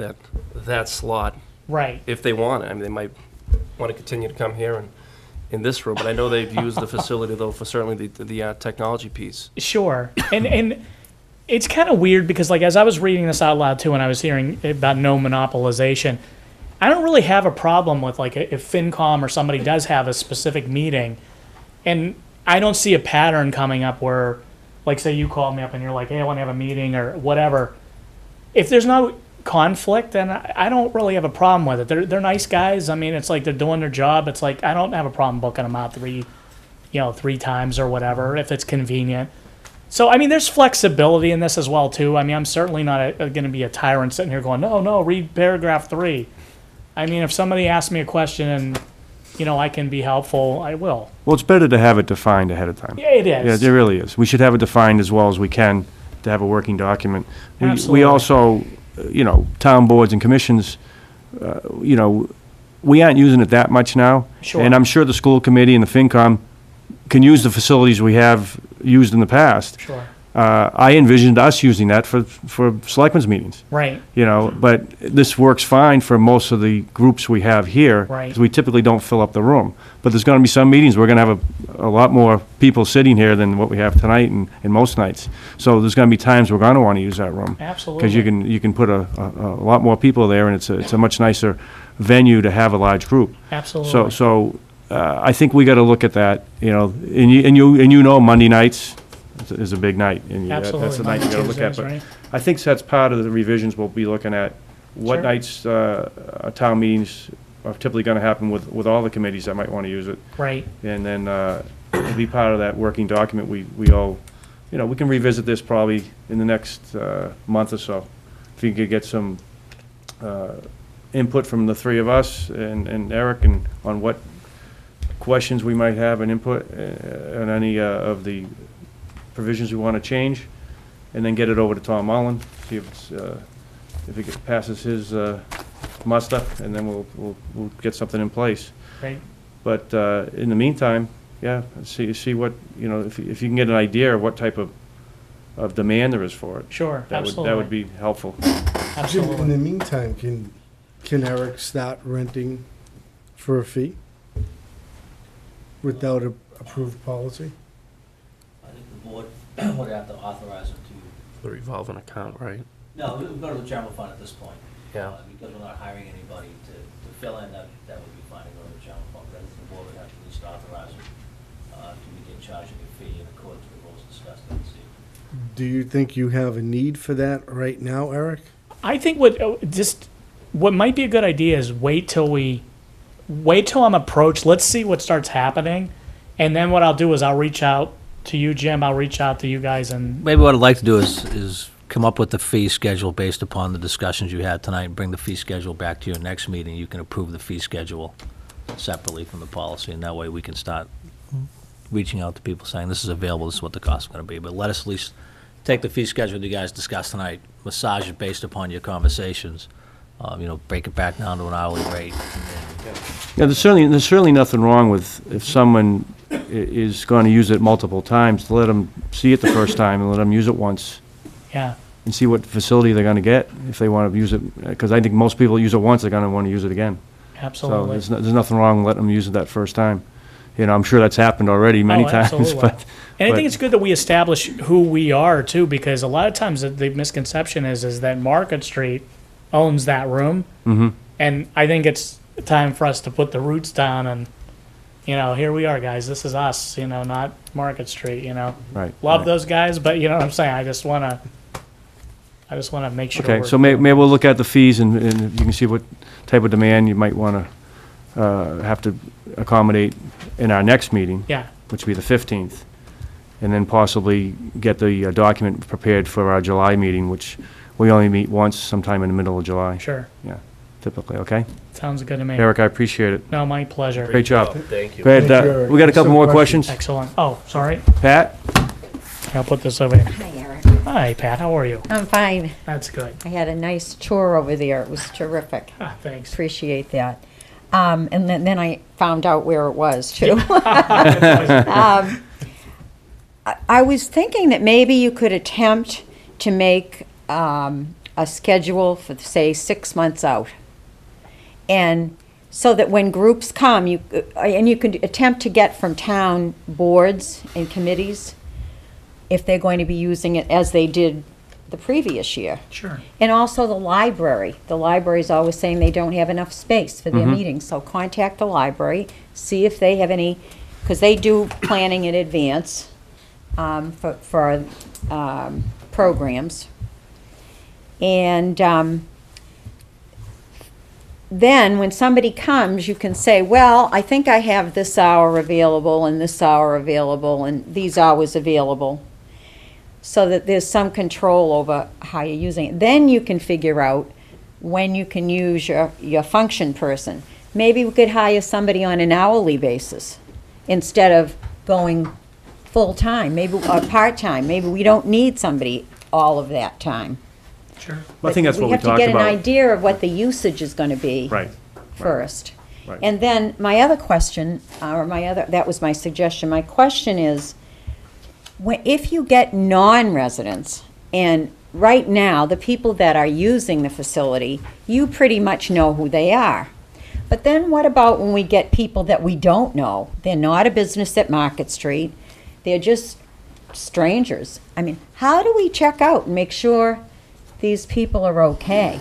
that slot, Right. if they want it. I mean, they might want to continue to come here and in this room, but I know they've used the facility though for certainly the technology piece. Sure. And it's kind of weird because, like, as I was reading this out loud too, and I was hearing about no monopolization, I don't really have a problem with, like, if FinCom or somebody does have a specific meeting, and I don't see a pattern coming up where, like, say you called me up and you're like, hey, I want to have a meeting or whatever. If there's no conflict, then I don't really have a problem with it. They're nice guys. I mean, it's like they're doing their job. It's like I don't have a problem booking them out three times or whatever if it's convenient. So, I mean, there's flexibility in this as well, too. I mean, I'm certainly not going to be a tyrant sitting here going, no, read paragraph 3. I mean, if somebody asks me a question and, you know, I can be helpful, I will. Well, it's better to have it defined ahead of time. Yeah, it is. Yeah, it really is. We should have it defined as well as we can to have a working document. We Absolutely. also, you know, town boards and commissions, you know, we aren't using it that much now. Sure. And I'm sure the school committee and the FinCom can use the facilities we have used in the past. Sure. I envisioned us using that for selectmen's meetings, Right. you know, but this works fine for most of the groups we have here. Right. 'Cause we typically don't fill up the room. But there's gonna be some meetings, we're gonna have a lot more people sitting here than what we have tonight and most nights. So there's gonna be times we're gonna wanna use that room. Absolutely. Because you can put a lot more people there, and it's a much nicer venue to have a large group. Absolutely. So I think we gotta look at that, you know, and you know Monday nights is a big night. And Absolutely. that's the night you gotta look at. Tuesdays, But right? I think that's part of the revisions we'll be looking at. What Sure. nights town meetings are typically gonna happen with all the committees that might wanna use it. Right. And then it'll be part of that working document we all, you know, we can revisit this probably in the next month or so. If you could get some input from the three of us and Eric and on what questions we might have and input on any of the provisions we want to change, and then get it over to Tom Mullen, see if it's, if it passes his muster, and then we'll get something in place. Right. But in the meantime, yeah, see what, you know, if you can get an idea of what type of demand there is for it. Sure. That Absolutely. would be helpful. Jim, in Absolutely. the meantime, can Eric start renting for a fee without a approved policy? I think the board would have to authorize him to, The revolving account, right? no, we'll go to the general fund at this point. Yeah. Because we're not hiring anybody to fill in, that would be fine to go to the general fund. But I think the board would have to at least authorize him to begin charging a fee in accordance with the rules discussed in this evening. Do you think you have a need for that right now, Eric? I think what might be a good idea is wait till I'm approached. Let's see what starts happening, and then what I'll do is I'll reach out to you, Jim. I'll reach out to you guys, and Maybe what I'd like to do is come up with the fee schedule based upon the discussions you had tonight, and bring the fee schedule back to your next meeting. You can approve the fee schedule separately from the policy, and that way we can start reaching out to people saying, this is available, this is what the cost is going to be. But let us at least take the fee schedule you guys discussed tonight, massage it based upon your conversations, break it back down to an hourly rate. Yeah, there's certainly nothing wrong with if someone is going to use it multiple times, to let them see it the first time and let them use it once Yeah, and see what facility they're going to get if they want to use it. Because I think most people use it once, they're going to want to use it again. So absolutely. there's nothing wrong with letting them use it that first time. I'm sure that's happened already many Oh, times, absolutely. but. And I but- think it's good that we establish who we are too, because a lot of times the misconception is that Market Street owns that room. Mhm. And I think it's time for us to put the roots down and, here we are, guys. This is us, not Market Street, Right. Love right. those guys, but you know what I'm saying? I just want to make sure. Okay, we're- so maybe we'll look at the fees and you can see what type of demand you might want to have to accommodate in our next meeting, Yeah, which would be the 15th, and then possibly get the document prepared for our July meeting, which we only meet once, sometime in the middle of July, sure. typically, okay? Sounds good to me. Eric, I appreciate it. No, my pleasure. Great job. Thank you. Go ahead, Thank you, Eric. we got a couple Some more questions. questions? Excellent. Oh, sorry. Pat? I'll put this over here. Hi, Eric. Hi, Pat. How are you? I'm fine. That's good. I had a nice tour over there. It was terrific. Ah, thanks. Appreciate that. And then I found out where it was, too. I was thinking that maybe you could attempt to make a schedule for, say, 6 months out. And so that when groups come, you could attempt to get from town boards and committees, if they're going to be using it as they did the previous year. Sure. And also the library. The library's always saying they don't have enough space for their meetings, so contact the library, see if they have any, because they do planning in advance for programs. And then when somebody comes, you can say, well, I think I have this hour available and this hour available and these hours available, so that there's some control over how you're using it. Then you can figure out when you can use your function person. Maybe we could hire somebody on an hourly basis instead of going full-time, maybe, or part-time. Maybe we don't need somebody all of that time. Sure. I think that's what we talked have to get about. an idea of what the usage is going to be Right. first. Right. And then my other question, that was my suggestion. My question is, if you get non-residents, and right now, the people that are using the facility, you pretty much know who they are. But then what about when we get people that we don't know? They're not a business at Market Street. They're just strangers. I mean, how do we check out and make sure these people are okay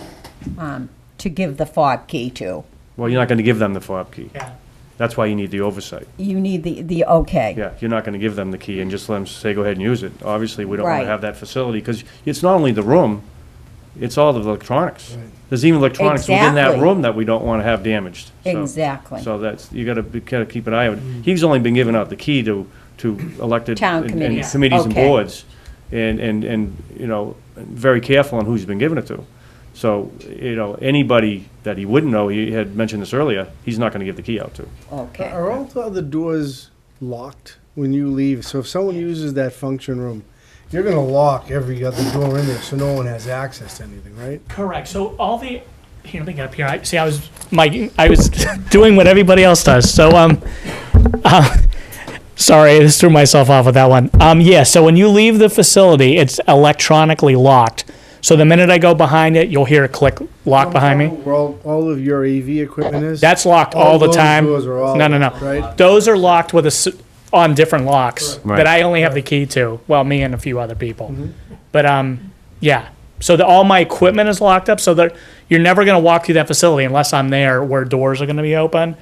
to give the fob key to? Well, you're not going to give them the fob key. Yeah. That's why you need the oversight. You need the okay. Yeah, you're not going to give them the key and just let them say, go ahead and use it. Obviously, we don't want Right. to have that facility, because it's not only the room, it's all the electronics. There's even electronics within that Exactly. room that we don't want to have damaged. So- Exactly. So that's, you got to kind of keep an eye on it. He's only been giving out the key to elected. Town and- committees. And committees and Okay. boards, and, very careful on who he's been giving it to. So, anybody that he wouldn't know, he had mentioned this earlier, he's not going to give the key out to. Okay. Are all the other doors locked when you leave? So if someone uses that function room, you're gonna lock every other door in there so no one has access to anything, right? Correct. So all the, here, let me get up here. I was doing what everybody else does. So, sorry, I just threw myself off with that one. Yeah, so when you leave the facility, it's electronically locked. So the minute I go behind it, you'll hear a click lock behind me. Where all of your AV equipment is? That's locked All all the those time. doors are all No, no, no. locked, right? Those are locked with on different locks Right. that I only have the key to. Well, me and a few other people. Mm-hmm. But yeah. So all my equipment is locked up, so that you're never going to walk through that facility unless I'm there where doors are going to be open.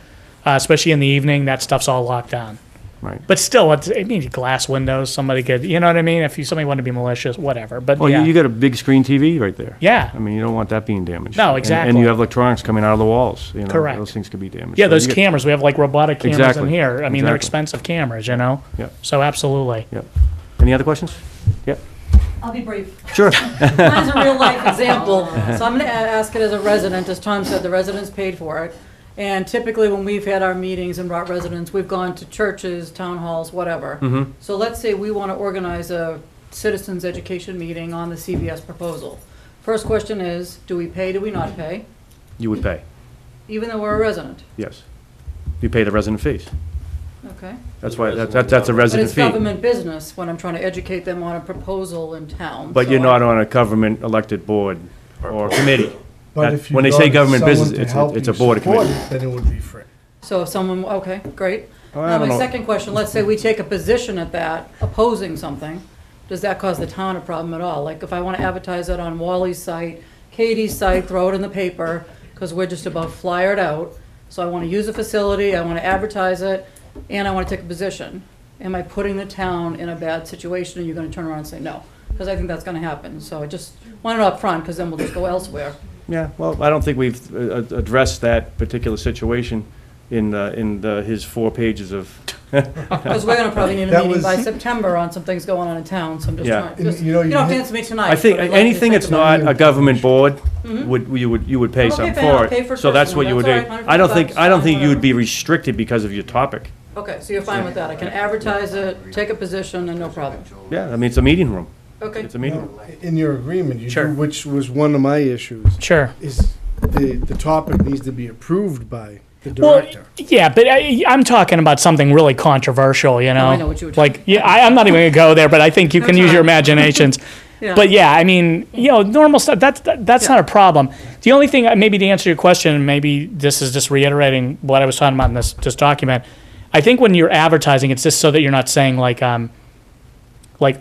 Especially in the evening, that stuff's all locked down. Right. But still, it needs glass windows. Somebody could, you know what I mean? If somebody wanted to be malicious, whatever. But Well, yeah, you got a big screen TV right there. yeah, I mean, you don't want that being damaged. No, And exactly. you have electronics coming out of the walls, Correct. Those things could be damaged. yeah. So Those you get- cameras, we have like robotic cameras Exactly. in here. I mean, they're Exactly. expensive cameras, you know. Yeah. So absolutely. Yeah. Any other questions? Yep. I'll be brief. Sure. Mine's a real life example. So I'm going to ask it as a resident. As Tom said, the residents paid for it. And typically when we've had our meetings and brought residents, we've gone to churches, town halls, whatever. So let's say we want to organize a citizens education meeting on the CVS proposal. First question is, do we pay, do we not pay, You would pay, even though we're a resident? yes. You pay the resident fees. Okay. That's why, that's a But resident it's fee. government business when I'm trying to educate them on a proposal in town. But so you're not I- on a government elected board or committee. But That- if you when they got say government someone business, to it's help it's you a board or support committee. it, then it would be free. So if someone, okay, great. Well, I Now, don't my know. second question, let's say we take a position at that, opposing something, does that cause the town a problem at all? Like, if I want to advertise it on Wally's site, Katie's site, throw it in the paper, because we're just about flyered out, so I want to use a facility, I want to advertise it, and I want to take a position. Am I putting the town in a bad situation, and you're going to turn around and say no? Because I think that's going to happen, so I just want it up front, because then we'll just go elsewhere. Yeah, well, I don't think we've addressed that particular situation in his 4 pages of, Because we're going to probably need a That meeting was- by September on some things going on in town, so I'm just Yeah. trying, And, just, you you know, don't you have to hit- answer me tonight. I think but I'd like you to anything think that's about it. not a government board, Mhm. you would pay Okay, something fine, I'll for pay for it. So that's what you would do. personal, that's all right, I don't $150, think you would whatever. be restricted because of your topic. Okay, so you're fine with that. I can advertise it, take a position, and no problem. Yeah, I mean, it's a meeting room. Okay. It's a meeting room. In your agreement, you Sure. do, which was one of my issues, Sure. is the topic needs to be approved by the Well, director. yeah, but I'm talking about something really controversial, you know? I know what you were Like, yeah, I'm not even gonna go there, but I think you can use your imaginations. Yeah. But yeah, I mean, normal stuff, that's Yeah. not a problem. The only thing, maybe to answer your question, maybe this is just reiterating what I was talking about in this document. I think when you're advertising, it's just so that you're not saying like,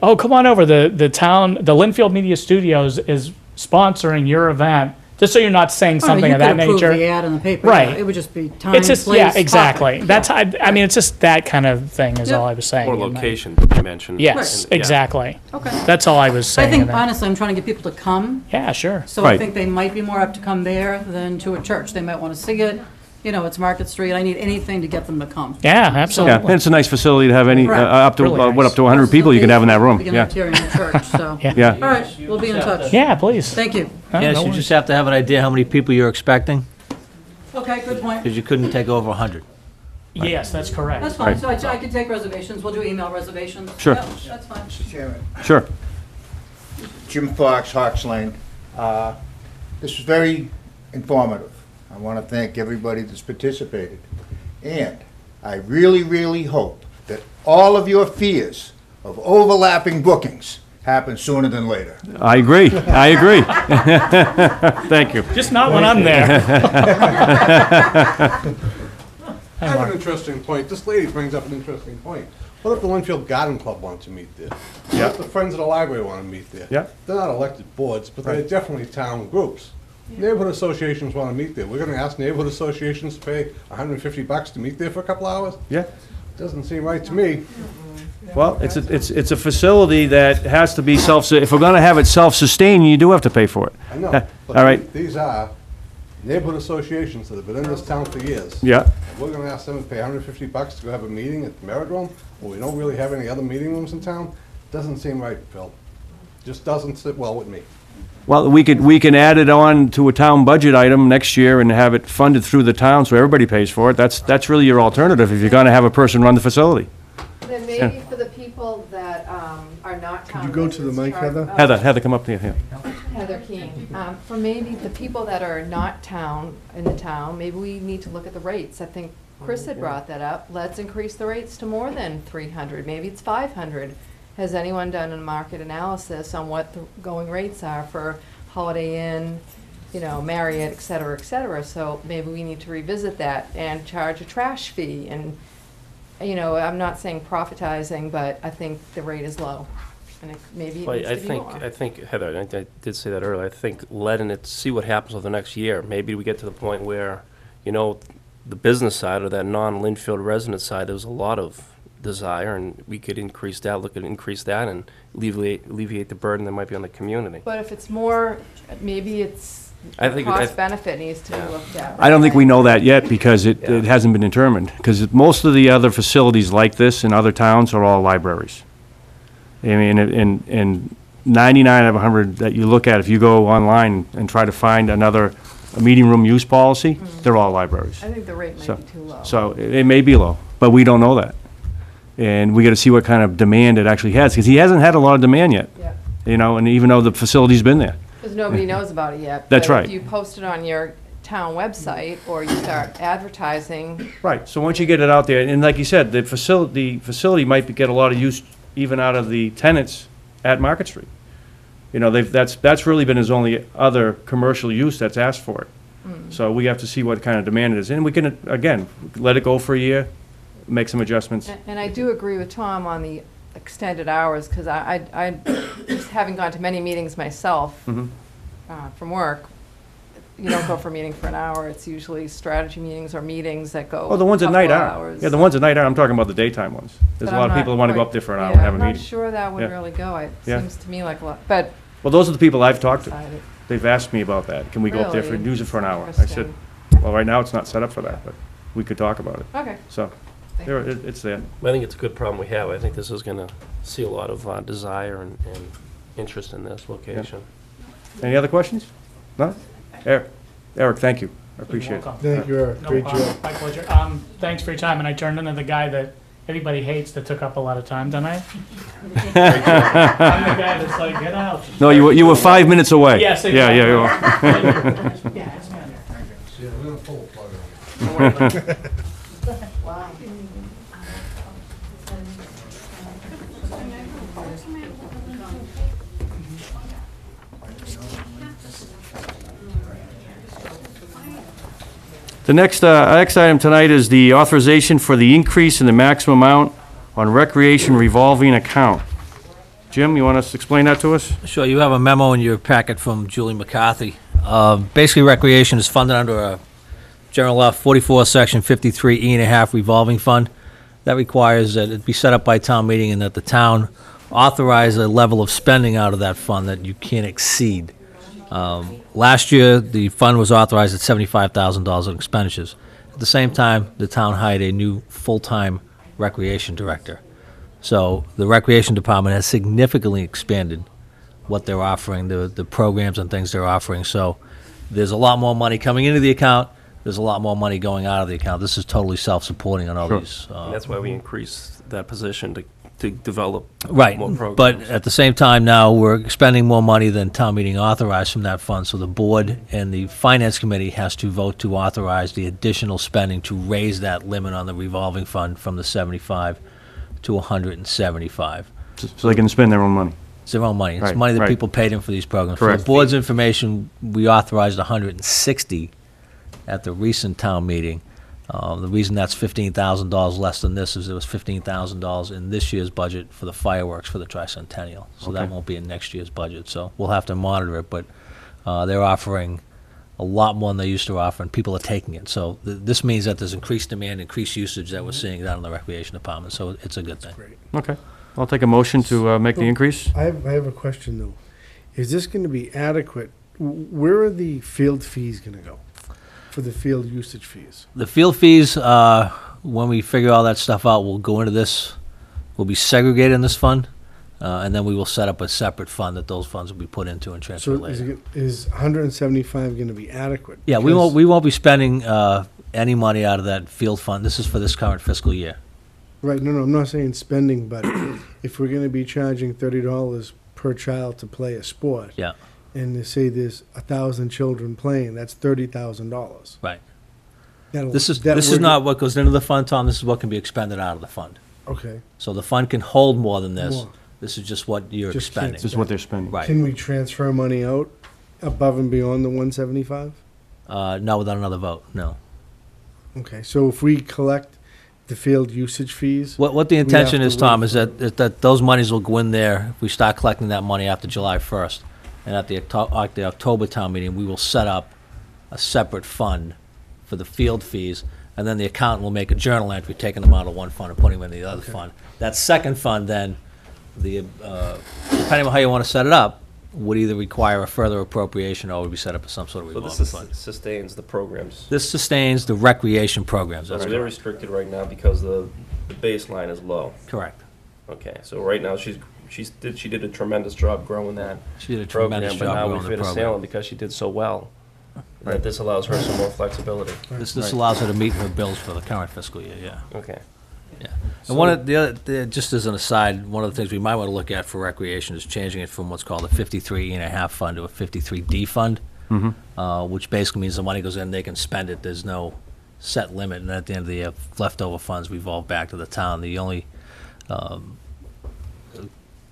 oh, come on over, the town, the Linfield Media Studios is sponsoring your event, just so you're not saying something of that Oh, You could approve the nature. ad in the paper. Right. yeah. It would just be time, It's just, place, yeah, topic. exactly. Yeah. That's, I mean, it's just that kind of thing is Yep. all I was saying. Or in my- location dimension. Yes, And- yeah. exactly. Okay. That's all I was I saying. think, in that. honestly, I'm trying to get people to come, Yeah, sure. so I Right. think they might be more apt to come there than to a church. They might want to see it. You know, it's Market Street. I need anything to get them to come. Yeah, Yeah, and absolutely. it's a nice facility to have any, Right. up to, Really what, nice. up to 100 people you can have in that room. Beginning Yeah, of here in the church, so. Yeah. yeah. All right, we'll be in touch. Yeah, please. Thank you. Oh, Yes, no you worries. just have to have an idea how many people you're expecting, Okay, good point. because you couldn't take over 100. Yes, that's correct. That's fine. So I can take reservations. We'll do email reservations. Sure. Yeah, that's fine. Mr. Chairman, Sure. Jim Fox, Hawks Lane. This was very informative. I want to thank everybody that's participated. And I really, really hope that all of your fears of overlapping bookings happen sooner than later. I agree. I agree. Thank you. Just not when I'm there. I have an interesting point. This lady brings up an interesting point. What if the Linfield Garden Club wants to meet there? Yeah. What if the Friends of the Library want to meet there? Yeah. They're not elected boards, but they're Right. definitely town groups. Neighborhood associations want to meet there. We're going to ask neighborhood associations to pay $150 to meet there for a couple hours? Yeah. Doesn't seem right to me. Well, it's a facility that has to be if we're gonna have it self-sustaining, you do have to pay for it. I know. but All right. These are neighborhood associations that have been in this town for years. Yeah. And we're going to ask them to pay $150 to go have a meeting at the Meridrome, when we don't really have any other meeting rooms in town? Doesn't seem right, Phil. Just doesn't sit well with me. Well, we can add it on to a town budget item next year and have it funded through the town so everybody pays for it. That's really your alternative if you're gonna have a person run the facility. Then maybe for the people that are not town you go to the residents, mic, Heather? Heather, come up here. Heather Keane. For maybe the people that are not in the town, maybe we need to look at the rates. I think Chris had brought that up. Let's increase the rates to more than 300, maybe it's 500. Has anyone done a market analysis on what the going rates are for Holiday Inn, Marriott, et cetera, et cetera? So maybe we need to revisit that and charge a trash fee. And, I'm not saying profitizing, but I think the rate is low. And maybe it Well, needs to be more. I think, Heather, I did say that earlier, I think letting it, see what happens over the next year. Maybe we get to the point where, the business side or that non-Linfield resident side, there's a lot of desire, and we could increase that, look at increase that, and alleviate the burden that might be on the community. But if it's more, maybe it's, I think- cost benefit needs to be looked at. I don't think we know that yet because it hasn't been determined. Because most of the other facilities like this in other towns are all libraries. I mean, and 99 out of 100 that you look at, if you go online and try to find a meeting room use policy, they're all libraries. I think the rate So- might be too low. So it may be low, but we don't know that. And we got to see what kind of demand it actually has, because he hasn't had a lot of demand yet. Yeah. You know, and even though the facility's been there. Because nobody knows about it yet. That's But right. if you post it on your town website, or you start advertising, Right, so once you get it out there, and like you said, the facility might get a lot of use even out of the tenants at Market Street. You know, that's really been his only other commercial use that's asked for it. So we have to see what kind of demand it is, and we can, again, let it go for a year, make some adjustments. and I do agree with Tom on the extended hours, because I just having gone to many meetings myself Mhm. from work, you don't go for a meeting for an hour. It's usually strategy meetings or meetings that go Oh, the ones at night couple are. hours. Yeah, the ones at night are, I'm talking about the daytime ones. There's But a lot I'm of people that not want to go quite- up there for an hour yeah, and have a I'm meeting. not sure that would Yeah. really go. It Yeah. seems to me like a lot, but Well, those are the people I've talked to. decided. They've asked me about that. Can we go up there for, Really? use it for an hour? I said, Interesting. well, right now, it's not set up for that, but we could talk about it. Okay. So, Thank there, you. it's there. I think it's a good problem we have. I think this is going to see a lot of desire and interest in this location. Any other questions? No? Eric, thank you. I appreciate it. Welcome. Thank you, Eric. No Great problem. job. My pleasure. Thanks for your time, and I turned into the guy that everybody hates that took up a lot of time tonight. I'm the guy that's like, get out. No, you were 5 minutes away. Yes, Yeah, yeah, you were. exactly. Yeah, it's me on there. Yeah, we're gonna pull a plug on it. Don't worry about it. The next item tonight is the authorization for the increase in the maximum amount on recreation revolving account. Jim, you want us to explain that to us? Sure, you have a memo in your packet from Julie McCarthy. Basically, recreation is funded under a General Law 44, Section 53E and a half revolving fund. That requires that it be set up by town meeting and that the town authorize a level of spending out of that fund that you can't exceed. Last year, the fund was authorized at $75,000 in expenditures. At the same time, the town hired a new full-time recreation director. So the recreation department has significantly expanded what they're offering, the programs and things they're offering. So there's a lot more money coming into the account. There's a lot more money going out of the account. This is totally self-supporting on all Sure. these. And that's why we increased that position to develop Right, more programs. but at the same time now, we're expending more money than town meeting authorized from that fund, so the board and the finance committee has to vote to authorize the additional spending to raise that limit on the revolving fund from the 75 to 175. So they can spend their own money. It's their own money. It's Right, money that right. people paid in for these programs. For Correct. the board's information, we authorized 160 at the recent town meeting. The reason that's $15,000 less than this is there was $15,000 in this year's budget for the fireworks for the tricentennial. So that Okay. won't be in next year's budget. So we'll have to monitor it, but they're offering a lot more than they used to offer, and people are taking it. So this means that there's increased demand, increased usage that we're seeing down in the recreation department. So it's a good thing. Okay. I'll take a motion to make the increase. I have a question, though. Is this going to be adequate? Where are the field fees going to go for the field usage fees? The field fees, when we figure all that stuff out, we'll go into this, will be segregated in this fund, and then we will set up a separate fund that those funds will be put into and transferred So is, later. is 175 going to be adequate? Yeah, Because- we won't be spending any money out of that field fund. This is for this current fiscal year. Right, no, I'm not saying spending, but if we're gonna be charging $30 per child to play a sport. Yeah. And they say there's 1,000 children playing, that's $30,000. Right. That'll- This is that we're- not what goes into the fund, Tom. This is what can be expended out of the fund. Okay. So the fund can hold more than this. More. This is just what you're Just can't expending. This is what they're spending. Right. Can we transfer money out above and beyond the 175? Not without another vote, no. Okay, so if we collect the field usage fees. What the we have intention to is, Tom, wait is for- that those monies will go in there if we start collecting that money after July 1st. And at the October town meeting, we will set up a separate fund for the field fees, and then the accountant will make a journal entry, taking them out of one fund and putting them in the other fund. That second fund then, depending on how you want to set it up, would either require a further appropriation or would be set up as some sort of So revolving this fund. sustains the programs. This sustains the recreation programs, So that's they're correct. restricted right now because the baseline is low. Correct. Okay, so right now she did a tremendous job growing that She did a program, tremendous but job now growing we've the hit a program. ceiling because she did so well. Right. That this allows her some more flexibility. This allows her to meet her bills for the current fiscal year, yeah. Okay. And one of the other, just as an aside, one of the things we might want to look at for recreation is changing it from what's called a 53.5 fund to a 53D fund, which basically means the money goes in, they can spend it. There's no set limit, and at the end of the year, leftover funds revolve back to the town. The only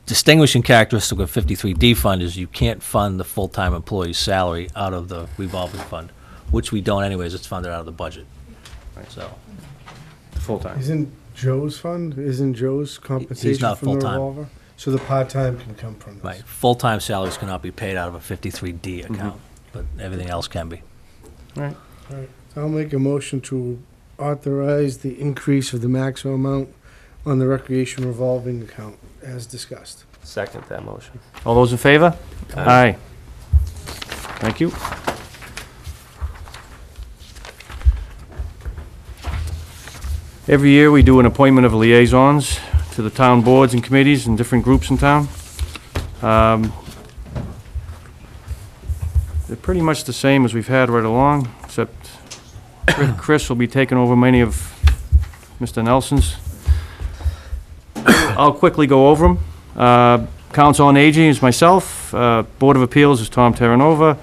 distinguishing characteristic of 53D fund is you can't fund the full-time employee's salary out of the revolving fund, which we don't anyways. It's funded out of the budget. So. Full-time. Isn't Joe's fund, isn't Joe's compensation not from the full-time. revolver? So the part-time can come from this? Right, full-time salaries cannot be paid out of a 53D account, but everything else can be. Right. All right. I'll make a motion to authorize the increase of the maximum amount on the recreation revolving account as discussed. Second that motion. All those in favor? Aye. Thank you. Every year, we do an appointment of liaisons to the town boards and committees and different groups in town. They're pretty much the same as we've had right along, except Chris will be taking over many of Mr. Nelson's. I'll quickly go over them. Council on Aging is myself. Board of Appeals is Tom Terranova.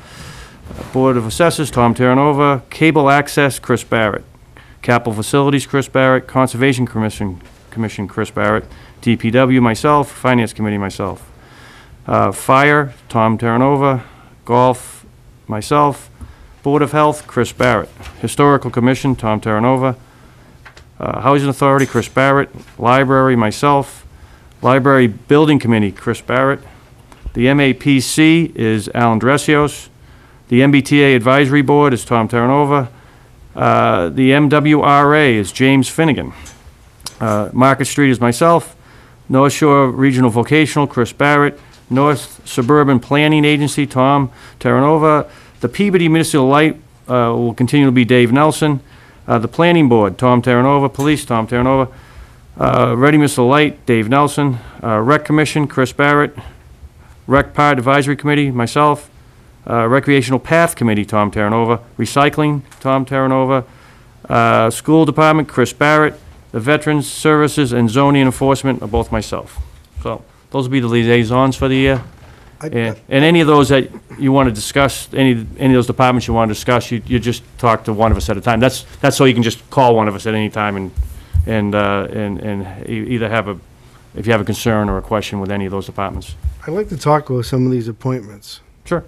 Board of Assessors, Tom Terranova. Cable Access, Chris Barrett. Capital Facilities, Chris Barrett. Conservation Commission, Chris Barrett. DPW, myself. Finance Committee, myself. Fire, Tom Terranova. Golf, myself. Board of Health, Chris Barrett. Historical Commission, Tom Terranova. Housing Authority, Chris Barrett. Library, myself. Library Building Committee, Chris Barrett. The MAPC is Alan Dressios. The MBTA Advisory Board is Tom Terranova. The MWRA is James Finnegan. Market Street is myself. North Shore Regional Vocational, Chris Barrett. North Suburban Planning Agency, Tom Terranova. The Peabody Municipal Light will continue to be Dave Nelson. The Planning Board, Tom Terranova. Police, Tom Terranova. Ready Municipal Light, Dave Nelson. Rec Commission, Chris Barrett. Rec Part Advisory Committee, myself. Recreational Path Committee, Tom Terranova. Recycling, Tom Terranova. School Department, Chris Barrett. The Veterans Services and Zoning Enforcement are both myself. So those will be the liaisons for the year. And any of those that you want to discuss, any of those departments you want to discuss, you just talk to one of us at a time. That's so you can just call one of us at any time and either have if you have a concern or a question with any of those departments. I'd like to talk about some of these appointments. Sure.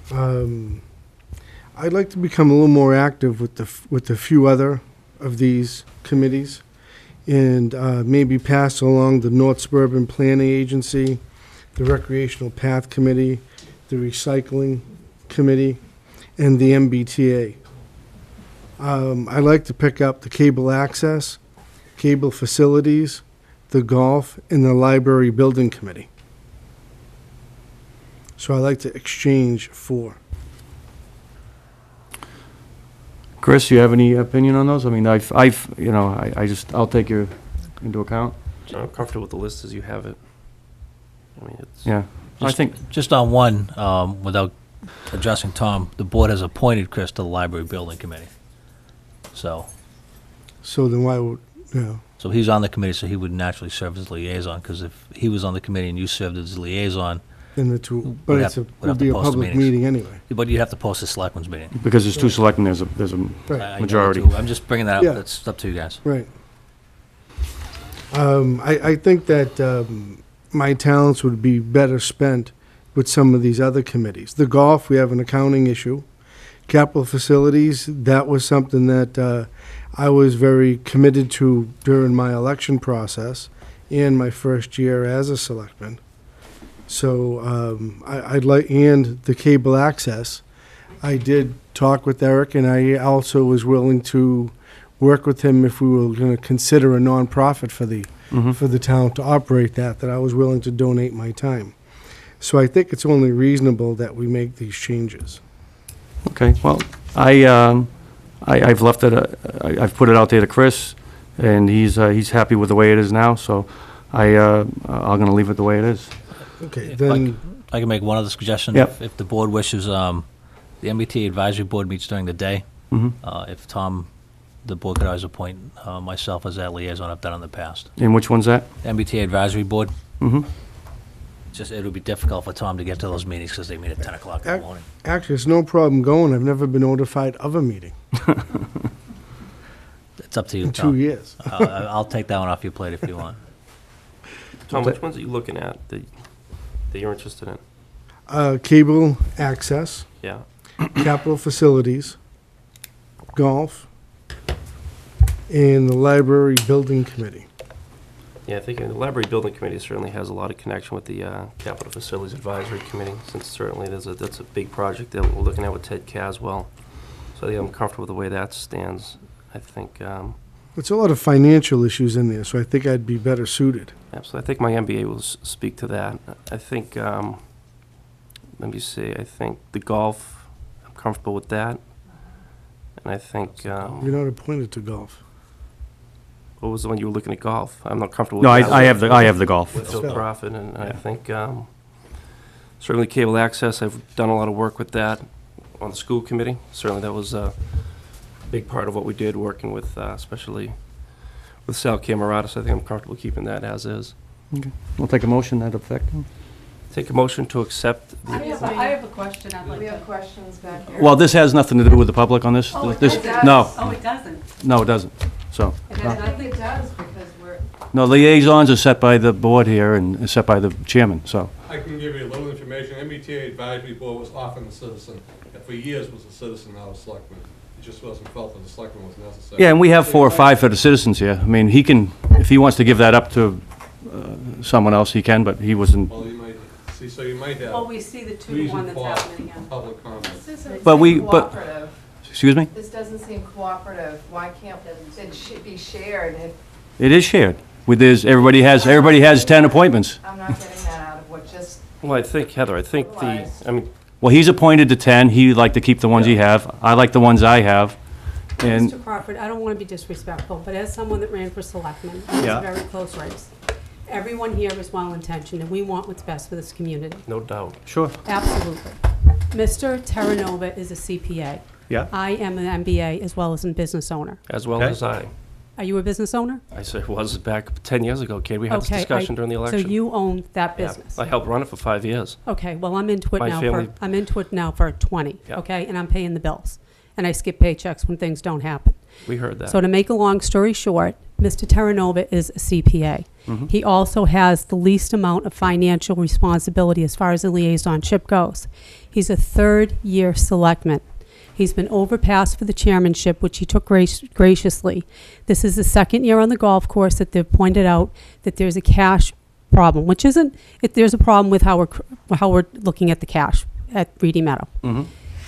I'd like to become a little more active with a few other of these committees and maybe pass along the North Suburban Planning Agency, the Recreational Path Committee, the Recycling Committee, and the MBTA. I'd like to pick up the Cable Access, Cable Facilities, the Golf, and the Library Building Committee. So I'd like to exchange 4. Chris, you have any opinion on those? I mean, I'll take your into account. I'm comfortable with the list as you have it. I mean, it's. Yeah. I think, Just on one, without addressing Tom, the board has appointed Chris to the Library Building Committee. So So then why would, so he's on the committee, so he would naturally serve as liaison, because if he was on the committee and you served as liaison, then the two, but We'd it have would to be a post the public meetings. meeting anyway. but you'd have to post a selectmen's meeting. because there's 2 selectmen, there's a Right. I get it majority. too. I'm just bringing that up, Yeah. that's up to you guys. Right. I think that my talents would be better spent with some of these other committees. The golf, we have an accounting issue. Capital facilities, that was something that I was very committed to during my election process and my first year as a selectman. So I'd like, and the cable access, I did talk with Eric, and I also was willing to work with him if we were going to consider a nonprofit for the town to operate that I was willing to donate my time. So I think it's only reasonable that we make these changes. Okay, well, I've left it, I've put it out there to Chris, and he's happy with the way it is now, so I'm gonna leave it the way it is. Okay, If then, I can make one other suggestion. Yep. If the board wishes, the MBTA Advisory Board meets during the day. Mhm. If Tom the board could always appoint myself as that liaison. I've done in the past. And which one's that? MBTA Advisory Board. Mm-hmm. Just, it would be difficult for Tom to get to those meetings because they meet at 10 o'clock in the morning. Actually, it's no problem going. I've never been notified of a meeting It's up to you, in 2 Tom. years. I'll take that one off your plate if you want. Tom, which ones are you looking at that you're interested in? Cable access, Yeah. capital facilities, golf, and the library building committee. Yeah, I think the Library Building Committee certainly has a lot of connection with the Capital Facilities Advisory Committee, since certainly that's a big project that we're looking at with Ted Caswell. So I think I'm comfortable with the way that stands. I think, It's a lot of financial issues in there, so I think I'd be better suited. absolutely, I think my MBA will speak to that. I think, let me see, I think the golf, I'm comfortable with that. And I think, You're not appointed to golf. what was the one you were looking at, golf? I'm not comfortable with No, that. I have the golf. With Phil Crawford, and I think certainly cable access, I've done a lot of work with that on the school committee. Certainly that was a big part of what we did, working with, especially with Sal Camaratis. I think I'm comfortable keeping that as is. Okay. We'll take a motion to that effect. Take a motion to accept I the, have a question I'd like We have to. questions back here. Well, this has nothing to do with the public on this. Oh, it This- does. No, Oh, it doesn't. no, it doesn't. So, And I think it does, because we're, no, liaisons are set by the board here and set by the chairman, so. I can give you a little information. MBTA Advisory Board was often a citizen, and for years was a citizen, now a selectman. It just wasn't felt that the selectman was necessary. Yeah, and we have 4 or 5 for the citizens here. I mean, he can, if he wants to give that up to someone else, he can, but he wasn't. Well, you might, see, so you might have Well, we see the 2-to-1 reason that's for happening again. public comment. this isn't But we- seem but- cooperative. Excuse me? This doesn't seem cooperative. Why can't it should be shared? It is shared. Everybody has 10 appointments. I'm not getting that out of what just, well, I think, Heather, I think I mean, Well, he's appointed to 10. He'd like to keep the ones he have. I like the ones I have. And, Mr. Crawford, I don't want to be disrespectful, but as someone that ran for selectman, it was Yeah. a very close race. Everyone here is well-intentioned, and we want what's best for this community. no doubt. sure. Absolutely. Mr. Terranova is a CPA. Yeah. I am an MBA as well as a business owner. As well Okay. as I. Are you a business owner? I said, was back 10 years ago, Kate. We had this Okay, discussion during the election. So you own that Yeah. business? I helped run it for 5 years. Okay, well, I'm into it My now family- I'm into it now for 20, Yeah. okay? And I'm paying the bills. And I skip paychecks when things don't happen. We heard that. So to make a long story short, Mr. Terranova is a CPA. Mhm. He also has the least amount of financial responsibility as far as the liaisonship goes. He's a third-year selectman. He's been overpassed for the chairmanship, which he took graciously. This is the second year on the golf course that they've pointed out that there's a cash problem, which isn't, there's a problem with how we're looking at the cash at Reedy Meadow. Mhm.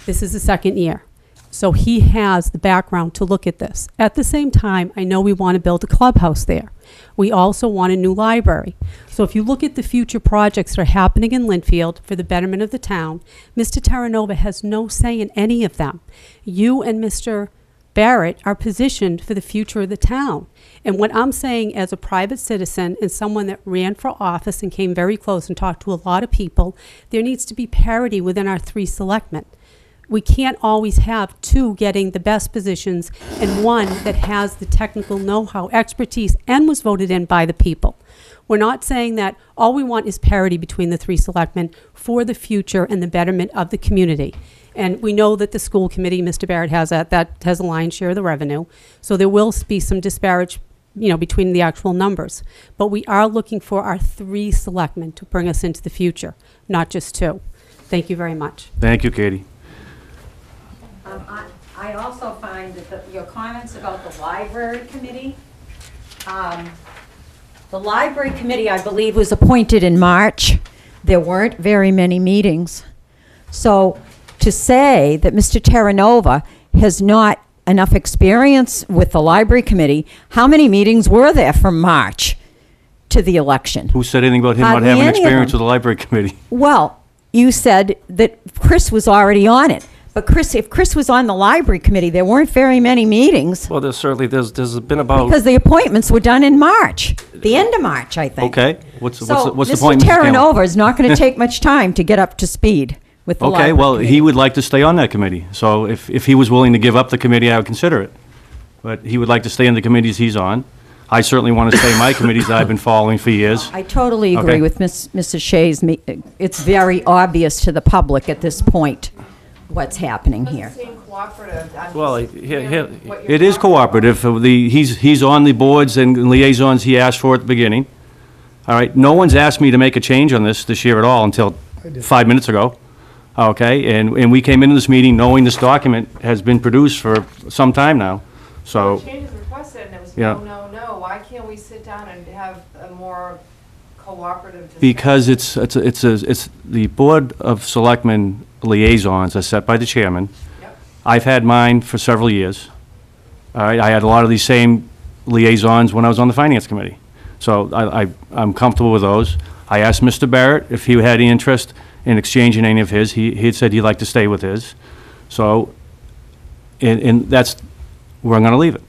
This is the second year. So he has the background to look at this. At the same time, I know we want to build a clubhouse there. We also want a new library. So if you look at the future projects that are happening in Linfield for the betterment of the town, Mr. Terranova has no say in any of them. You and Mr. Barrett are positioned for the future of the town. And what I'm saying as a private citizen and someone that ran for office and came very close and talked to a lot of people, there needs to be parity within our 3 selectmen. We can't always have 2 getting the best positions and 1 that has the technical know-how, expertise, and was voted in by the people. We're not saying that. All we want is parity between the 3 selectmen for the future and the betterment of the community. And we know that the school committee, Mr. Barrett has that has a lion's share of the revenue. So there will be some disparage, between the actual numbers. But we are looking for our 3 selectmen to bring us into the future, not just 2. Thank you very much. Thank you, Katie. I also find that your comments about the library committee, the library committee, I believe, was appointed in March. There weren't very many meetings. So to say that Mr. Terranova has not enough experience with the library committee, how many meetings were there from March to the election? Who said anything about him not Hardly having any of experience them. with the library committee? Well, you said that Chris was already on it. But if Chris was on the library committee, there weren't very many meetings Well, there's been about, because the appointments were done in March, the end of March, I think. Okay, what's the point, So Mr. Mr. Campbell? Terranova is not going to take much time to get up to speed with the library Okay, well, committee. he would like to stay on that committee. So if he was willing to give up the committee, I would consider it. but he would like to stay in the committees he's on. I certainly want to stay in my committees that I've been following for years. I totally agree Okay. with Mrs. Shea's. It's very obvious to the public at this point what's happening here. Doesn't seem cooperative. I'm Well, just here- hearing what you're It is talking about. cooperative. He's on the boards and liaisons he asked for at the beginning. All right, no one's asked me to make a change on this year at all until 5 minutes ago. Okay, and we came into this meeting knowing this document has been produced for some time now, so. Change is requested, and it was Yeah. no, no, no. Why can't we sit down and have a more cooperative discussion? Because it's the Board of Selectmen liaisons are set by the chairman. Yep. I've had mine for several years. All right, I had a lot of these same liaisons when I was on the Finance Committee. So I'm comfortable with those. I asked Mr. Barrett if he had any interest in exchanging any of his. He had said he'd like to stay with his. So, and that's where I'm going to leave it.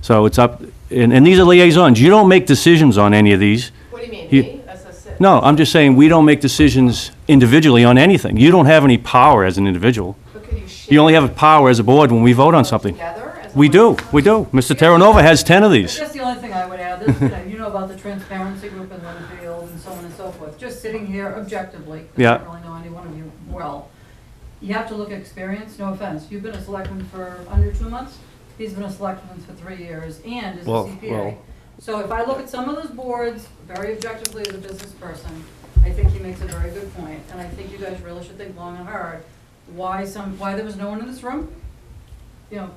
So it's up, and these are liaisons. You don't make decisions on any of these. What do you mean, You- me? As a sit- No, I'm just saying, we don't make decisions individually on anything. You don't have any power as an individual. But could you share You only have power as a board when we vote on something. together as a We do, liaison? we do. Mr. Terranova has 10 of these. Just the only thing I would add, this, you know about the transparency group in Linfield and so on and so forth. Just sitting here objectively, 'cause Yeah. I don't really know any one of you well. You have to look at experience, no offense. You've been a selectman for under 2 months. He's been a selectman for 3 years and is a Well, CPA. So if I look at some of those boards, very objectively as a business person, I think he makes a very good point. And I think you guys really should think long and hard why there was no one in this room. You know,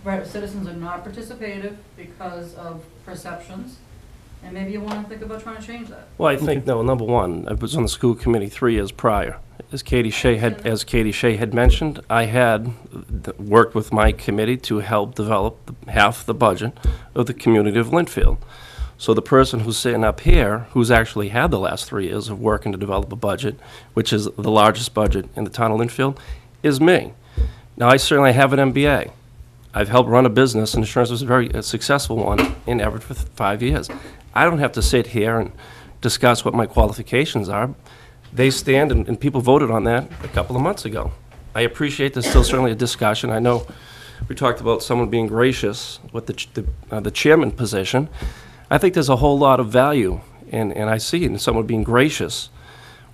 where citizens are not participative because of perceptions, and maybe you want to think about trying to change that. Well, I think, no, number one, I was on the school committee 3 years prior. As Katie Shea had mentioned, I had worked with my committee to help develop half the budget of the community of Linfield. So the person who's sitting up here, who's actually had the last 3 years of working to develop a budget, which is the largest budget in the town of Linfield, is me. Now, I certainly have an MBA. I've helped run a business, and insurance was a very successful one in Everett for 5 years. I don't have to sit here and discuss what my qualifications are. They stand, and people voted on that a couple of months ago. I appreciate there's still certainly a discussion. I know we talked about someone being gracious with the chairman position. I think there's a whole lot of value, and I see it in someone being gracious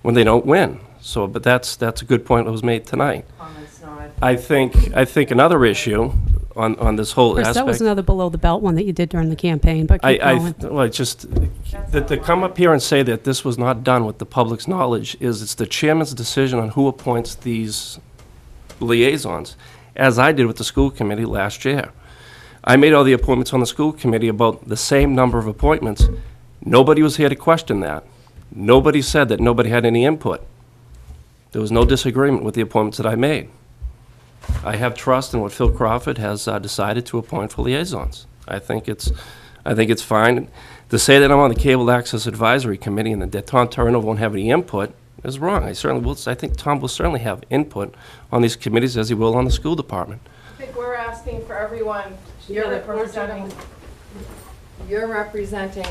when they don't win. So, but that's a good point that was made tonight. Comments not. I think another issue on this whole Chris, aspect. that was another below-the-belt one that you did during the campaign, but keep going. Well, it's just, to come up here and say that this was not done with the public's knowledge it's the chairman's decision on who appoints these liaisons, as I did with the school committee last year. I made all the appointments on the school committee about the same number of appointments. Nobody was here to question that. Nobody said that nobody had any input. There was no disagreement with the appointments that I made. I have trust in what Phil Crawford has decided to appoint for liaisons. I think it's fine. To say that I'm on the Cable Access Advisory Committee and that Tom Terranova won't have any input is wrong. I think Tom will certainly have input on these committees as he will on the school department. I think we're asking for everyone, you're representing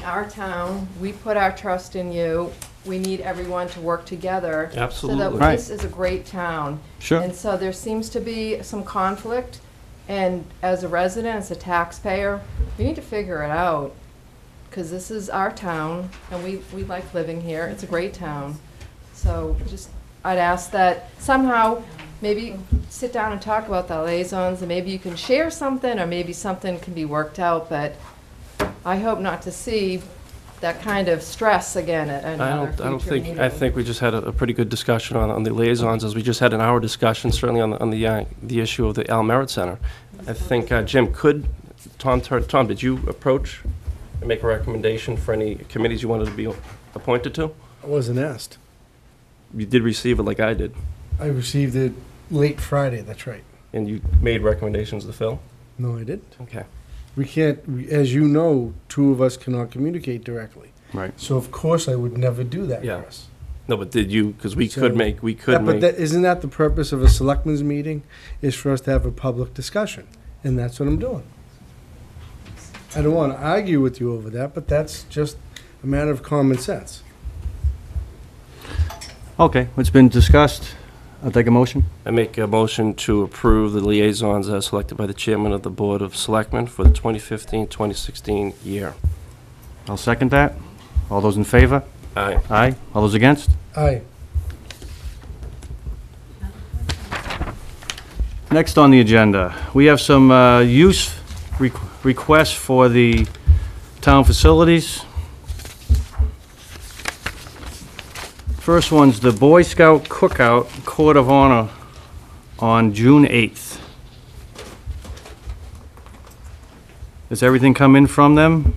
our town, we put our trust in you, we need everyone to work together. Absolutely. So that Right. this is a great town. Sure. And so there seems to be some conflict, and as a resident, as a taxpayer, we need to figure it out, because this is our town, and we like living here, it's a great town. So just, I'd ask that somehow, maybe sit down and talk about the liaisons, and maybe you can share something, or maybe something can be worked out, but I hope not to see that kind of stress again at another future meeting. I think we just had a pretty good discussion on the liaisons, as we just had an hour discussion, certainly on the issue of the Al Merritt Center. I think, Jim, Tom, did you approach and make a recommendation for any committees you wanted to be appointed to? I wasn't asked. You did receive it like I did, I received it late Friday, that's right. and you made recommendations to Phil? No, I didn't. Okay. We can't, as you know, two of us cannot communicate directly. Right. So of course I would never do that, Yeah. Chris. No, but did you, because we So- could make. But isn't that the purpose of a selectmen's meeting, is for us to have a public discussion? And that's what I'm doing. I don't want to argue with you over that, but that's just a matter of common sense. Okay, it's been discussed. I'll take a motion. I make a motion to approve the liaisons as selected by the chairman of the Board of Selectmen for the 2015-2016 year. I'll second that. All those in favor? Aye. Aye. All those against? Aye. Next on the agenda, we have some use requests for the town facilities. First one's the Boy Scout Cookout Court of Honor on June 8th. Does everything come in from them?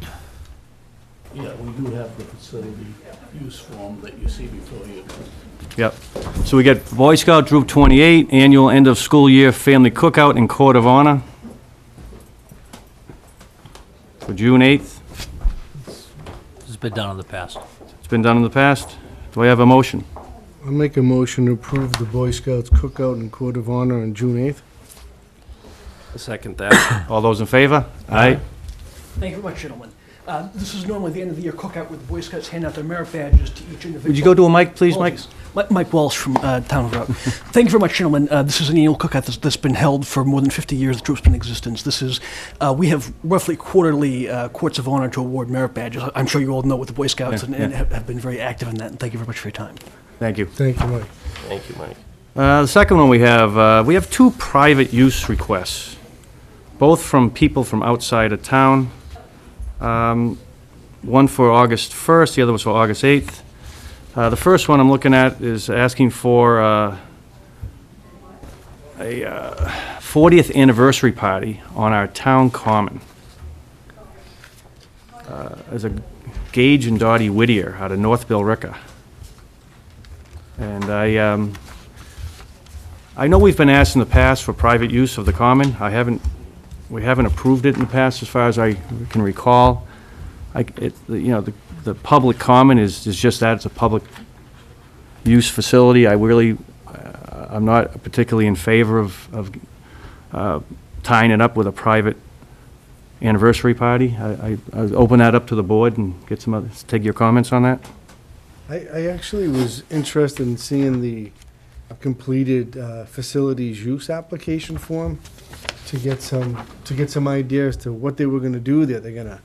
Yeah, we do have the facility use form that you see before you. Yep. So we get Boy Scout Troop 28, annual end of school year family cookout and Court of Honor for June 8th. This has been done in the past. It's been done in the past. Do I have a motion? I'll make a motion to approve the Boy Scouts Cookout and Court of Honor on June 8th. I second that. All those in favor? Aye. Thank you very much, gentlemen. This is normally the end of the year cookout where the Boy Scouts hand out their merit badges to each individual. Would you go to a mic, please, Mike? Mike Walsh from Town of Rock. Thank you very much, gentlemen. This is an annual cookout that's been held for more than 50 years. The troop's been in existence. This is, we have roughly quarterly courts of honor to award merit badges. I'm sure you all know with the Boy Scouts Yeah, and yeah. have been very active in that. And thank you very much for your time. Thank you. Thank you, Mike. Thank you, Mike. The second one we have two private use requests, both from people from outside of town. One for August 1st, the other was for August 8th. The first one I'm looking at is asking for a 40th anniversary party on our town common. As a Gage and Dottie Whittier out of North Billerica. And I know we've been asked in the past for private use of the common. We haven't approved it in the past as far as I can recall. The public common is just that, it's a public use facility. I'm not particularly in favor of tying it up with a private anniversary party. I open that up to the board and get some others, take your comments on that. I actually was interested in seeing the completed facilities use application form to get some idea as to what they were gonna do there.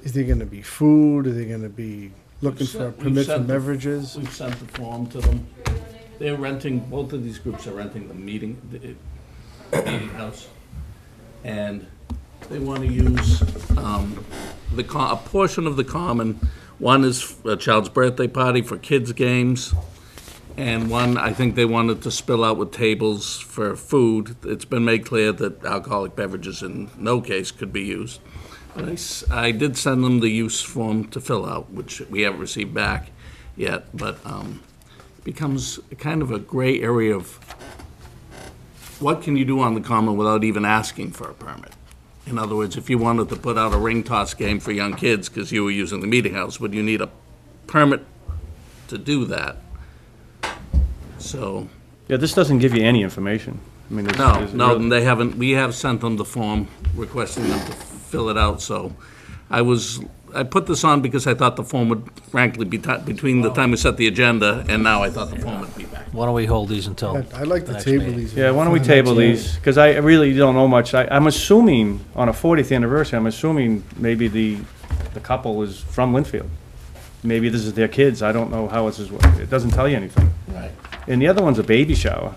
Is there gonna be food? Are they gonna be looking for a permit for beverages? We've sent the form to them. They're renting, both of these groups are renting the meeting house. And they want to use a portion of the common. One is a child's birthday party for kids' games. And one, I think they wanted to spill out with tables for food. It's been made clear that alcoholic beverages in no case could be used. But I did send them the use form to fill out, which we haven't received back yet, but it becomes kind of a gray area of what can you do on the common without even asking for a permit? In other words, if you wanted to put out a ring toss game for young kids because you were using the meeting house, would you need a permit to do that? So. Yeah, this doesn't give you any information. I mean, No, and they haven't, we have sent them the form requesting them to fill it out, so I put this on because I thought the form would frankly be between the time we set the agenda and now I thought the form would be back. Why don't we hold these until I'd like the to next table meeting? these. Yeah, why don't we table these? Because I really don't know much. I'm assuming, on a 40th anniversary, I'm assuming maybe the couple is from Linfield. Maybe this is their kids. I don't know how it doesn't tell you anything. Right. And the other one's a baby shower.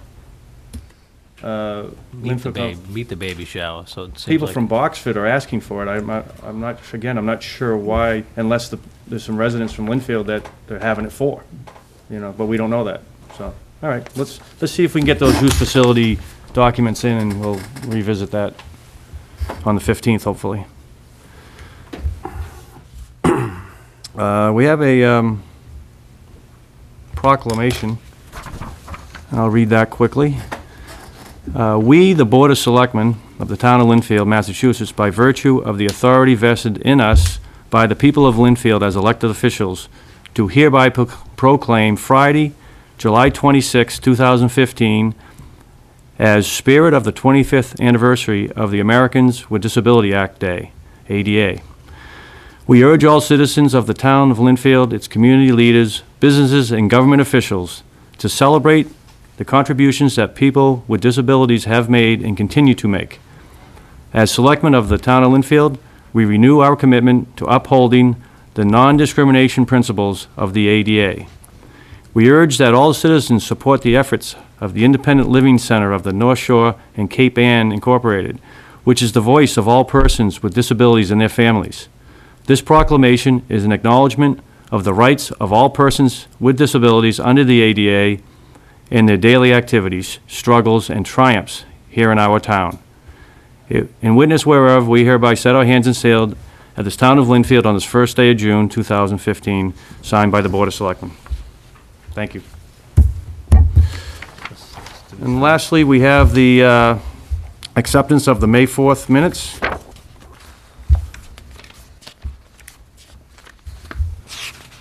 Meet the baby shower, so it seems People like from Boxford are asking for it. I'm not sure why, unless there's some residents from Linfield that they're having it for, but we don't know that. So, all right, let's see if we can get those use facility documents in, and we'll revisit that on the 15th, hopefully. We have a proclamation, and I'll read that quickly. We, the Board of Selectmen of the Town of Linfield, Massachusetts, by virtue of the authority vested in us by the people of Linfield as elected officials, do hereby proclaim Friday, July 26, 2015, as Spirit of the 25th Anniversary of the Americans with Disability Act Day, ADA. We urge all citizens of the Town of Linfield, its community leaders, businesses, and government officials to celebrate the contributions that people with disabilities have made and continue to make. As selectmen of the town of Lynnfield, we renew our commitment to upholding the non-discrimination principles of the ADA. We urge that all citizens support the efforts of the Independent Living Center of the North Shore and Cape Ann Incorporated, which is the voice of all persons with disabilities and their families. This proclamation is an acknowledgement of the rights of all persons with disabilities under the ADA in their daily activities, struggles, and triumphs here in our town. In witness whereof, we hereby set our hands and sealed at this town of Lynnfield on this first day of June 2015, signed by the Board of Selectmen. Thank you. And lastly, we have the acceptance of the May 4th minutes.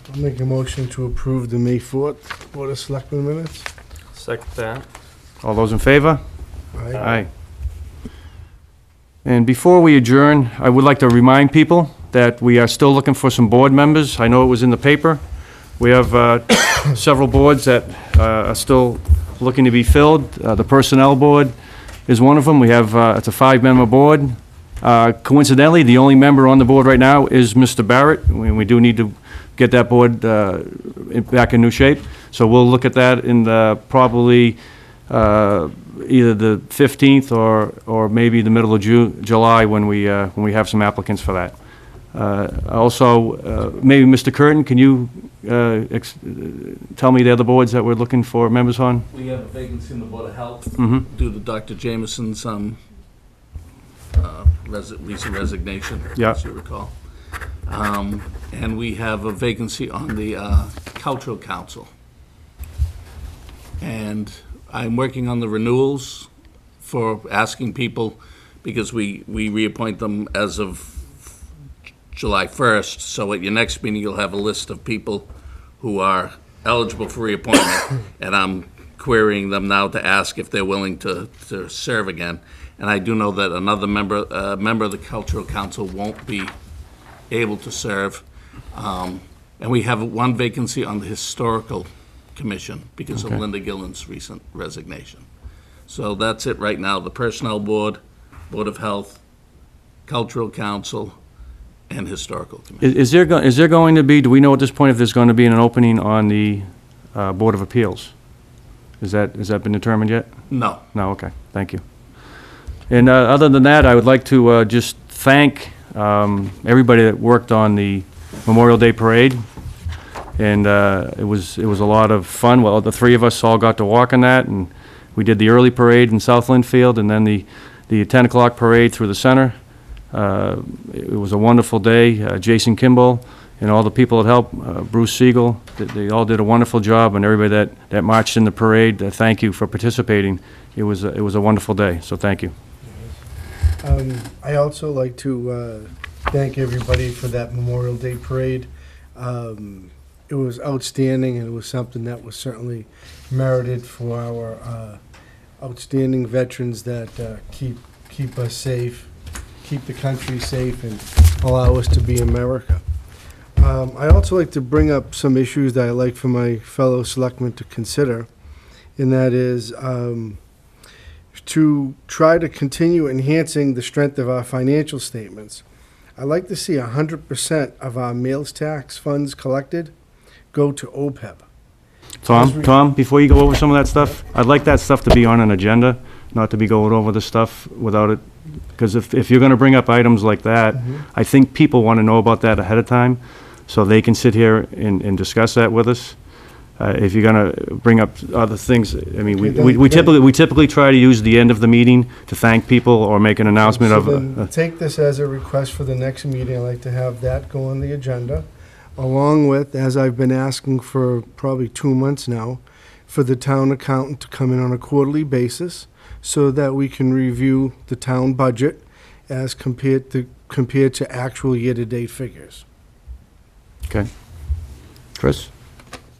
I'll make a motion to approve the May 4th Board of Selectmen minutes. Second that. All those in favor? Aye. Aye. And before we adjourn, I would like to remind people that we are still looking for some board members. I know it was in the paper. We have several boards that are still looking to be filled. The Personnel Board is one of them. We have, it's a 5-member board. Coincidentally, the only member on the board right now is Mr. Barrett. We do need to get that board back in new shape. So we'll look at that in probably either the 15th or maybe the middle of July when we have some applicants for that. Also, maybe Mr. Curtin, can you tell me the other boards that we're looking for members on? We have a vacancy in the Board of Health Mm-hmm. due to Dr. Jameson's recent resignation, Yeah. as you recall. And we have a vacancy on the Cultural Council. And I'm working on the renewals for asking people, because we reappoint them as of July 1st, so at your next meeting, you'll have a list of people who are eligible for reappointment, and I'm querying them now to ask if they're willing to serve again. And I do know that another member of the Cultural Council won't be able to serve. And we have one vacancy on the Historical Commission because of Linda Gillen's recent resignation. So that's it right now. The Personnel Board, Board of Health, Cultural Council, and Historical Commission. Is there going to be, do we know at this point if there's going to be an opening on the Board of Appeals? Has that been determined yet? No. No, okay, thank you. And other than that, I would like to just thank everybody that worked on the Memorial Day Parade. And it was a lot of fun. Well, the three of us all got to walk on that, and we did the early parade in South Lynnfield, and then the 10 o'clock parade through the center. It was a wonderful day. Jason Kimball and all the people that helped, Bruce Siegel, they all did a wonderful job, and everybody that marched in the parade, thank you for participating. It was a wonderful day, so thank you. I also like to thank everybody for that Memorial Day parade. It was outstanding, and it was something that was certainly merited for our outstanding veterans that keep us safe, keep the country safe, and allow us to be America. I also like to bring up some issues that I like for my fellow selectmen to consider, and that is to try to continue enhancing the strength of our financial statements. I'd like to see 100% of our meals tax funds collected go to OPEB. Tom, before you go over some of that stuff, I'd like that stuff to be on an agenda, not to be going over the stuff without it, because if you're going to bring up items like that, I think people want to know about that ahead of time, so they can sit here and discuss that with us. If you're going to bring up other things, I mean, we typically try to use the end of the meeting to thank people or make an announcement So then take this as a request for the next meeting. I'd like to have that go on the agenda, along with, as I've been asking for probably 2 months now, for the town accountant to come in on a quarterly basis so that we can review the town budget as compared to actual year-to-date figures. Okay. Chris?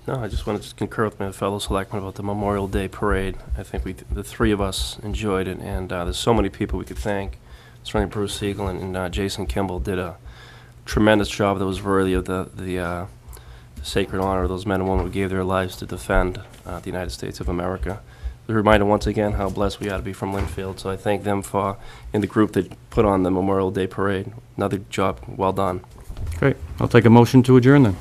No, I just wanted to concur with my fellow selectmen about the Memorial Day Parade. I think the three of us enjoyed it, and there's so many people we could thank. Certainly Bruce Siegel and Jason Kimball did a tremendous job that was worthy of the sacred honor of those men and women who gave their lives to defend the United States of America. a reminder once again how blessed we are to be from Linfield. So I thank them for, and the group that put on the Memorial Day Parade. Another job well done. Great. I'll take a motion to adjourn then.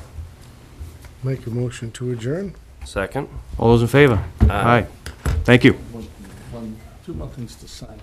Make a motion to adjourn. Second. All those in favor? Aye. Thank you. Two more things to sign.